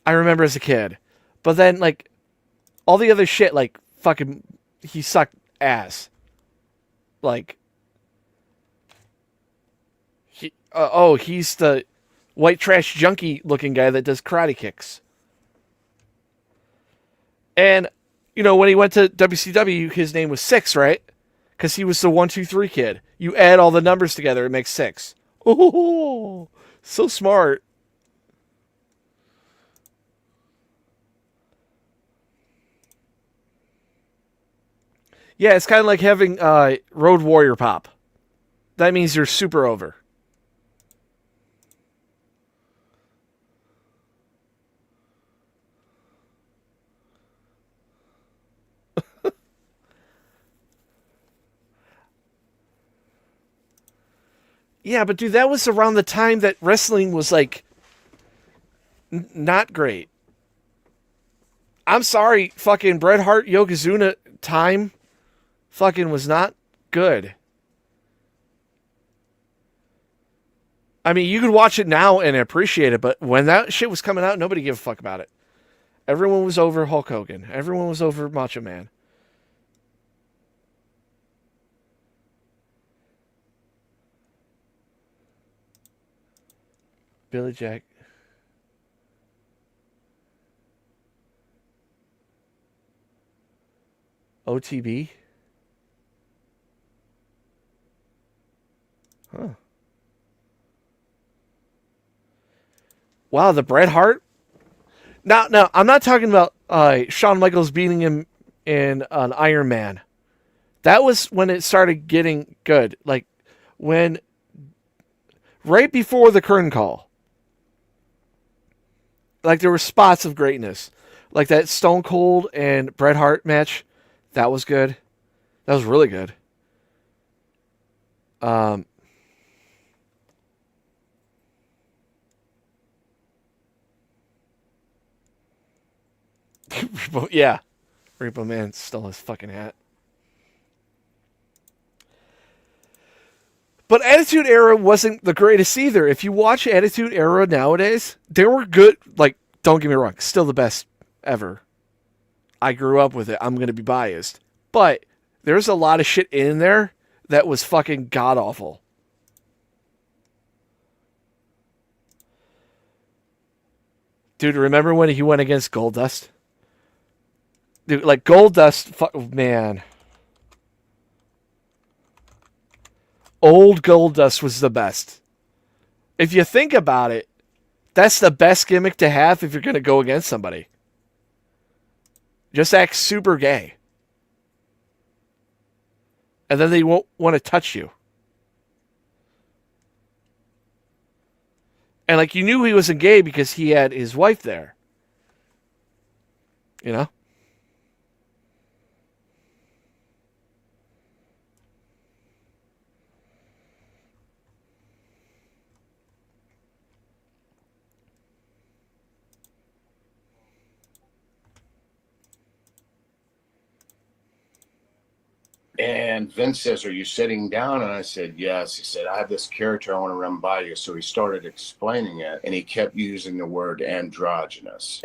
I remember as a kid. But then like all the other shit, like fucking he sucked ass. Like he's the white trash junkie looking guy that does karate kicks. And when he went to WCW, his name was Six, right? Because he was the 1-2-3 kid. You add all the numbers together, it makes 6. Oh, so smart. Yeah, it's kind of like having Road Warrior pop. That means you're super over. Yeah, but dude, that was around the time that wrestling was like not great. I'm sorry, fucking Bret Hart Yokozuna time fucking was not good. I mean, you could watch it now and appreciate it, but when that shit was coming out, nobody gave a fuck about it. Everyone was over Hulk Hogan. Everyone was over Macho Man. Billy Jack. OTB? Huh. Wow, the Bret Hart? Now, I'm not talking about Shawn Michaels beating him in an Iron Man. That was when it started getting good. Like, right before the curtain call. Like, there were spots of greatness. Like that Stone Cold and Bret Hart match. That was good. That was really good. Yeah. Repo Man stole his fucking hat. But Attitude Era wasn't the greatest either. If you watch Attitude Era nowadays, they were good. Like, don't get me wrong, still the best ever. I grew up with it. I'm going to be biased. But there's a lot of shit in there that was fucking god-awful. Dude, remember when he went against Goldust? Dude, like Goldust, man. Old Goldust was the best. If you think about it, that's the best gimmick to have if you're going to go against somebody. Just act super gay. And then they won't want to touch you. And like you knew he wasn't gay because he had his wife there. You know? And Vince says, "Are you sitting down?" And I said, "Yes." He said, "I have this character I want to run by you." So he started explaining it, and he kept using the word androgynous.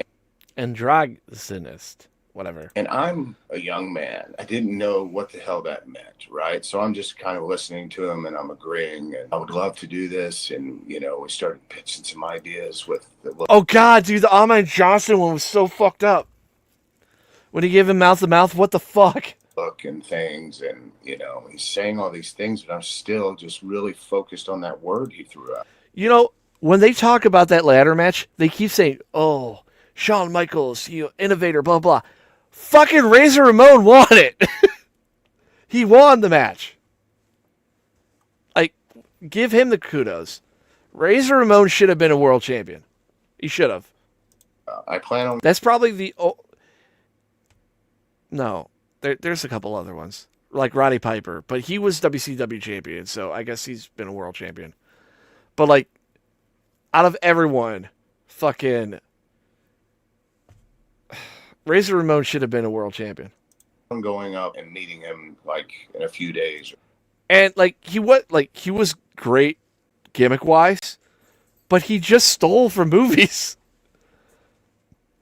Androgynous, whatever. And I'm a young man. I didn't know what the hell that meant, right? So I'm just kind of listening to him, and I'm agreeing, and I would love to do this. And, you know, we started pitching some ideas with the Oh, God, dude, the Ahmed Johnson one was so fucked up. When he gave him mouth-to-mouth, what the fuck? look and things, and, you know, he's saying all these things, but I'm still just really focused on that word he threw out. You know, when they talk about that ladder match, they keep saying, "Oh, Shawn Michaels, you know, innovator, blah, blah." Fucking Razor Ramon won it. He won the match. Like, give him the kudos. Razor Ramon should have been a world champion. He should have. I plan on... That's probably the... No, there's a couple other ones. Like Roddy Piper. But he was WCW champion, so I guess he's been a world champion. But, like, out of everyone, fucking... Razor Ramon should have been a world champion. I'm going up and meeting him, like, in a few days. And, like, he was great gimmick-wise, but he just stole from movies.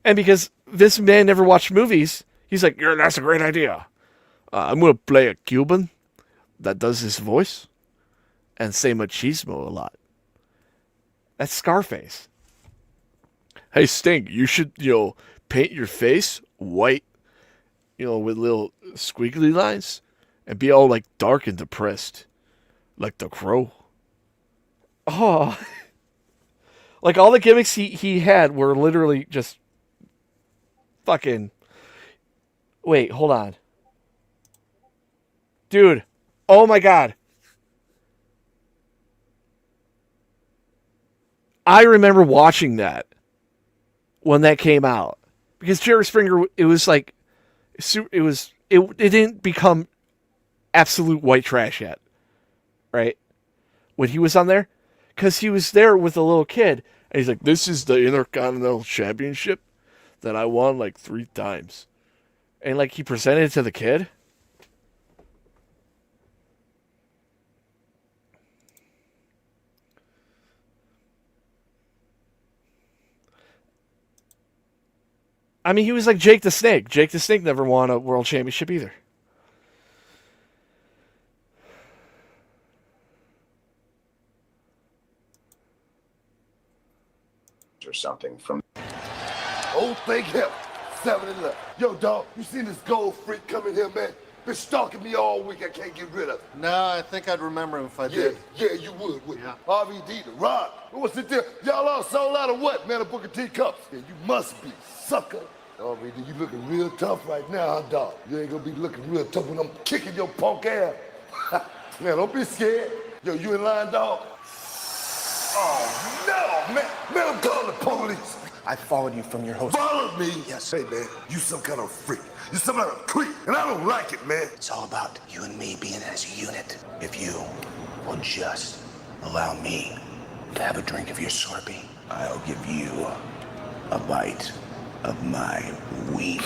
And because this man never watched movies, he's like, "Yeah, that's a great idea. I'm going to play a Cuban that does his voice and say machismo a lot." That's Scarface. "Hey, Sting, you should, you know, paint your face white, you know, with little squiggly lines and be all, like, dark and depressed, like the Crow." Oh. Like, all the gimmicks he had were literally just fucking... Wait, hold on. Dude. Oh, my God. I remember watching that when that came out. Because Jerry Springer, it was like... It didn't become absolute white trash yet. Right? When he was on there. Because he was there with a little kid. And he's like, "This is the Intercontinental Championship that I won like 3 times." And like he presented it to the kid. I mean, he was like Jake the Snake. Jake the Snake never won a world championship either. Or something from... Oh, thank him. 7-11. Yo, dog, you seen this gold freak coming here, man? Been stalking me all week. I can't get rid of him. Nah, I think I'd remember him if I did. Yeah, you would, wouldn't you? RVD, the Rock. What's it there? Y'all all sold out of what, man? A Booker T cups. Yeah, you must be, sucker. RVD, you looking real tough right now, huh, dog? You ain't gonna be looking real tough when I'm kicking your punk ass. Man, don't be scared. Yo, you in line, dog? Oh, no, man. Man, I'm calling the police. I followed you from your hotel. Followed me? Yes. Hey, man, you some kind of freak. You some kind of creep, and I don't like it, man. It's all about you and me being as a unit. If you will just allow me to have a drink of your Slurpee, I'll give you a bite of my wiener.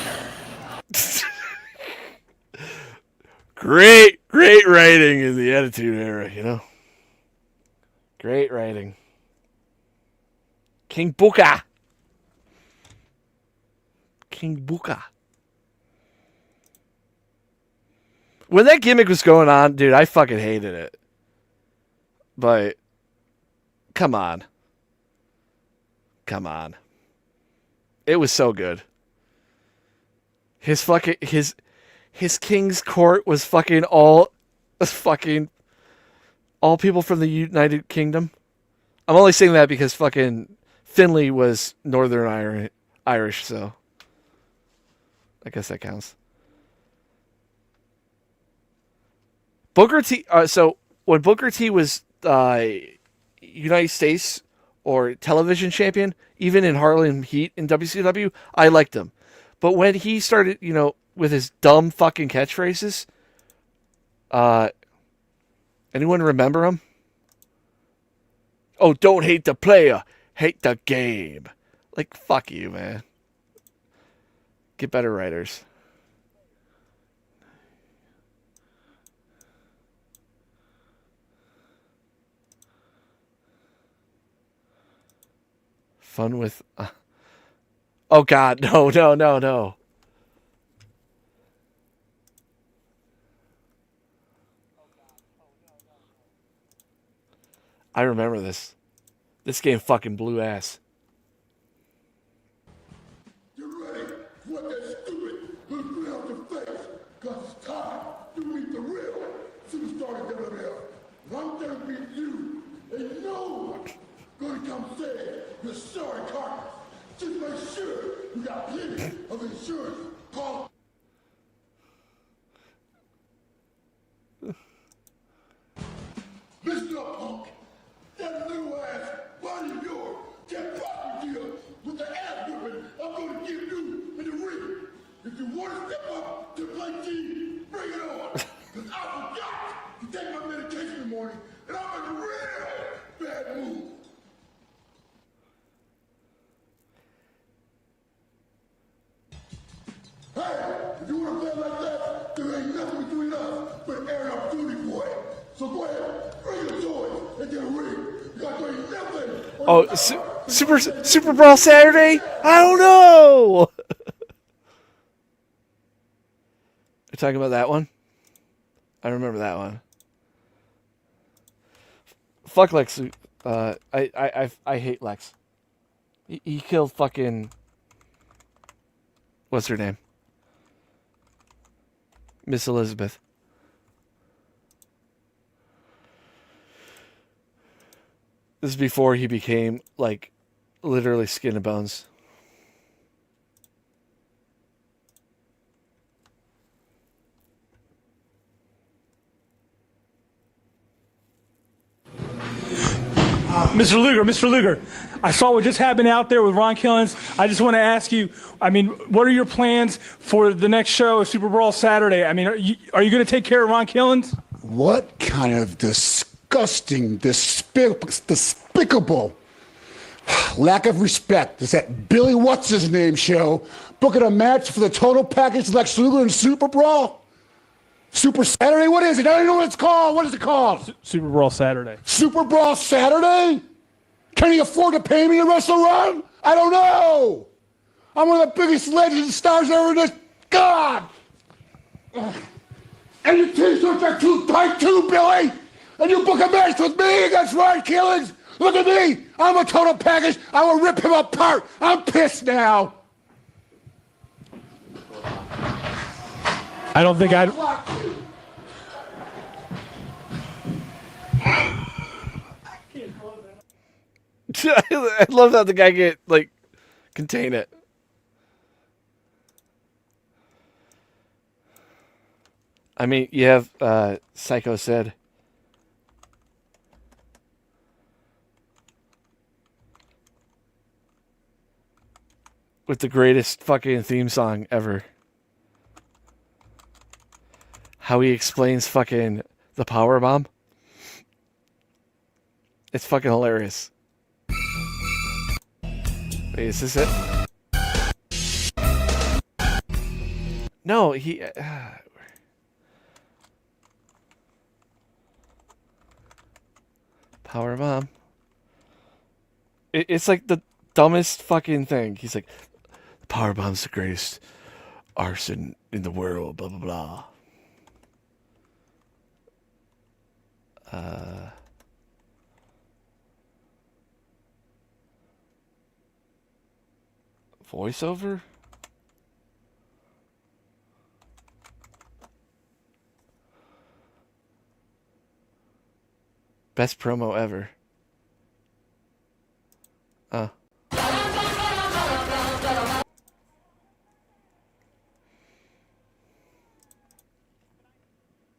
Great writing in the Attitude Era, you know? Great writing. King Booker. King Booker. When that gimmick was going on, dude, I fucking hated it. But, come on. Come on. It was so good. His King's Court was fucking all people from the United Kingdom. I'm only saying that because fucking Finley was Northern Irish, so I guess that counts. Booker T. So when Booker T was United States or television champion, even in Harlem Heat in WCW, I liked him. But when he started, you know, with his dumb fucking catchphrases, anyone remember him? "Oh, don't hate the player, hate the game." Like, fuck you, man. Get better writers. Fun with. Oh God, no, no, no, no. I remember this. This game fucking blew ass. You ready? What that stupid little grin off your face? Cause it's time to meet the real superstar in WWF. And I'm gonna beat you. And no one gonna come save your sorry carcass. Just make sure you got plenty of insurance. Call Listen up, punk. That little ass body of yours can't possibly deal with the ass whipping I'm gonna give you in the ring. If you want to step up to play team, bring it on. Cause I forgot to take my medication in the morning, and I'm in a real bad mood. Hey, if you want to play like that, there ain't nothing between us but airing our duty, boy. So go ahead, bring your toys into the ring. You got to do nothing. Oh, Super Brawl Saturday? I don't know. You're talking about that one? I remember that one. Fuck Lex. I hate Lex. He killed fucking. What's her name? Miss Elizabeth. This is before he became, like, literally skin and bones. Mr. Luger, I saw what just happened out there with Ron Killens. I just want to ask you, I mean, what are your plans for the next show, Super Brawl Saturday? I mean, are you going to take care of Ron Killens? What kind of disgusting, despicable lack of respect is that Billy What's-His-Name show booking a match for the total package Lex Luger and Super Brawl? Super Saturday? What is it? I don't even know what it's called. What is it called? Super Brawl Saturday. Super Brawl Saturday? Can he afford to pay me to wrestle Ron? I don't know. I'm one of the biggest legends and stars ever in this. God! And your t-shirts are too tight too, Billy! And you book a match with me against Ron Killens? Look at me! I'm a total package. I will rip him apart. I'm pissed now. I don't think I'd... I love how the guy can, like, contain it. I mean, you have Psycho Sid. With the greatest fucking theme song ever. How he explains fucking the power bomb. It's fucking hilarious. Wait, is this it? No, he... Power bomb. It's like the dumbest fucking thing. He's like, the power bomb's the greatest arson in the world, blah, blah, blah. Voiceover? Best promo ever.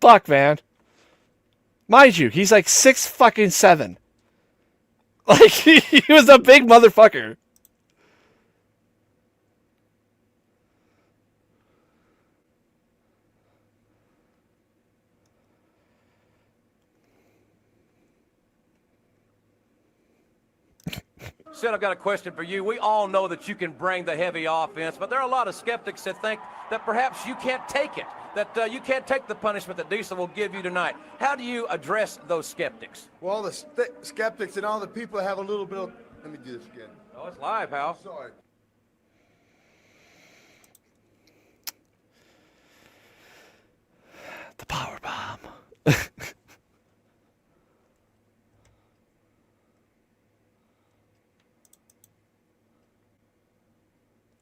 Fuck, man. Mind you, he's like 6'7". Like, he was a big motherfucker. Sid, I've got a question for you. We all know that you can bring the heavy offense, but there are a lot of skeptics that think that perhaps you can't take it, that you can't take the punishment that Diesel will give you tonight. How do you address those skeptics? Well, the skeptics and all the people have a little bit of... Let me do this again. Oh, Oh, it's live, Hal. Sorry. The power bomb.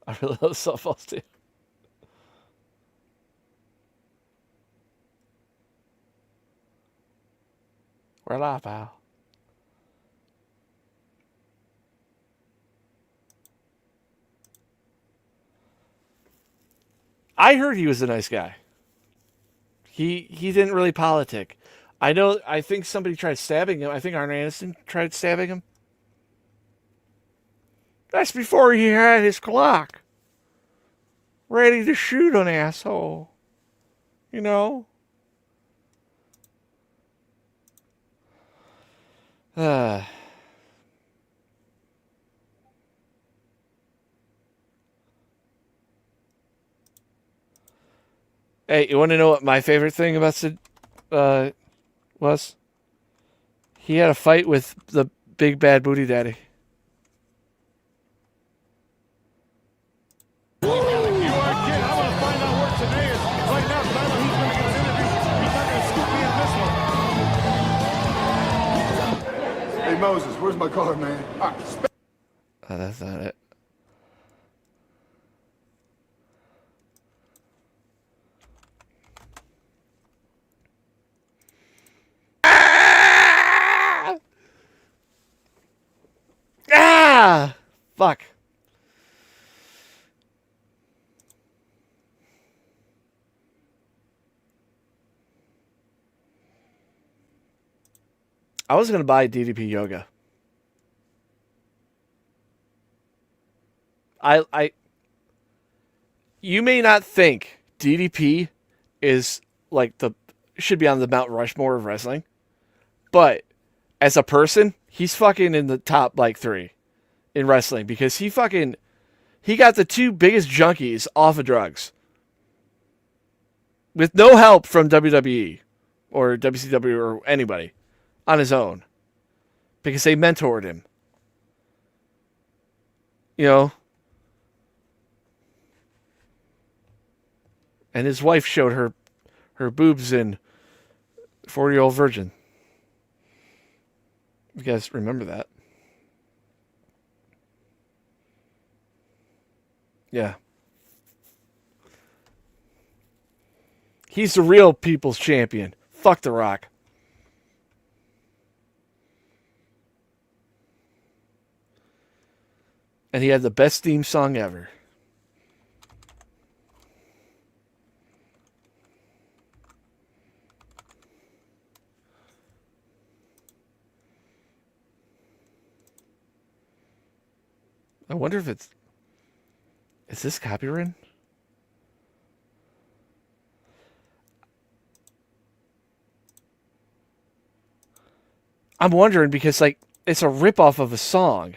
I really love softballs too. We're live, pal. I heard he was a nice guy. He didn't really politic. I think somebody tried stabbing him. I think Arn Anderson tried stabbing him. That's before he had his clock ready to shoot an asshole. You know? Hey, you want to know what my favorite thing about Sid was? He had a fight with the big bad booty daddy. Hey Moses, where's my car, man? That's not it. Ah! Fuck. I was going to buy DDP Yoga. You may not think DDP is like should be on the Mount Rushmore of wrestling, but as a person, he's fucking in the top 3 in wrestling because he got the 2 biggest junkies off of drugs with no help from WWE or WCW or anybody on his own because they mentored him. You know? And his wife showed her boobs in 40-Year-Old Virgin. You guys remember that? Yeah. He's the real people's champion. Fuck The Rock. And he had the best theme song ever. I wonder if is this copyrighted? I'm wondering because it's a ripoff of a song.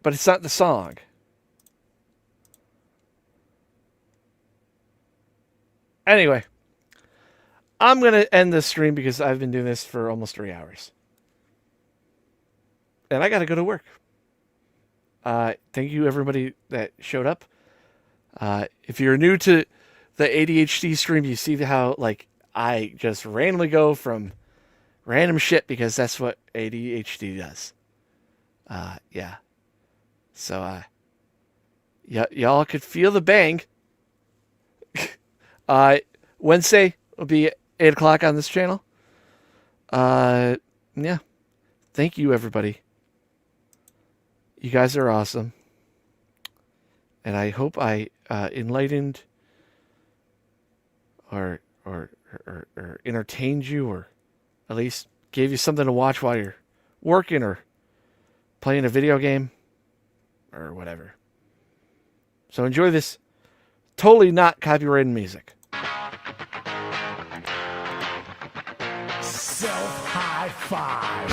But it's not the song. Anyway, I'm going to end this stream because I've been doing this for almost 3 hours. And I got to go to work. Thank you, everybody that showed up. If you're new to the ADHD stream, you see how I just randomly go from random shit because that's what ADHD does. Yeah. So, y'all could feel the bang. Wednesday will be 8 o'clock on this channel. Yeah. Thank you, everybody. You guys are awesome. And I hope I enlightened or entertained you, or at least gave you something to watch while you're working or playing a video game or whatever. So enjoy this totally not copyrighted music. Self high five.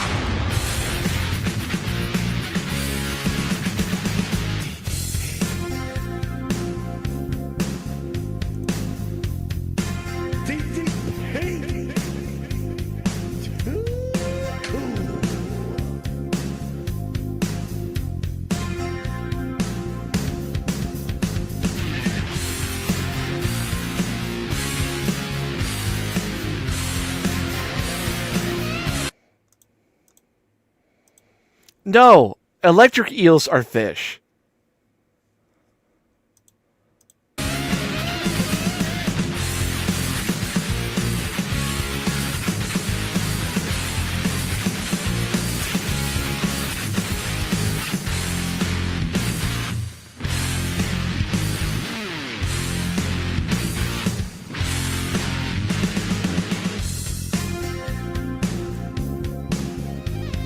No, electric eels are fish.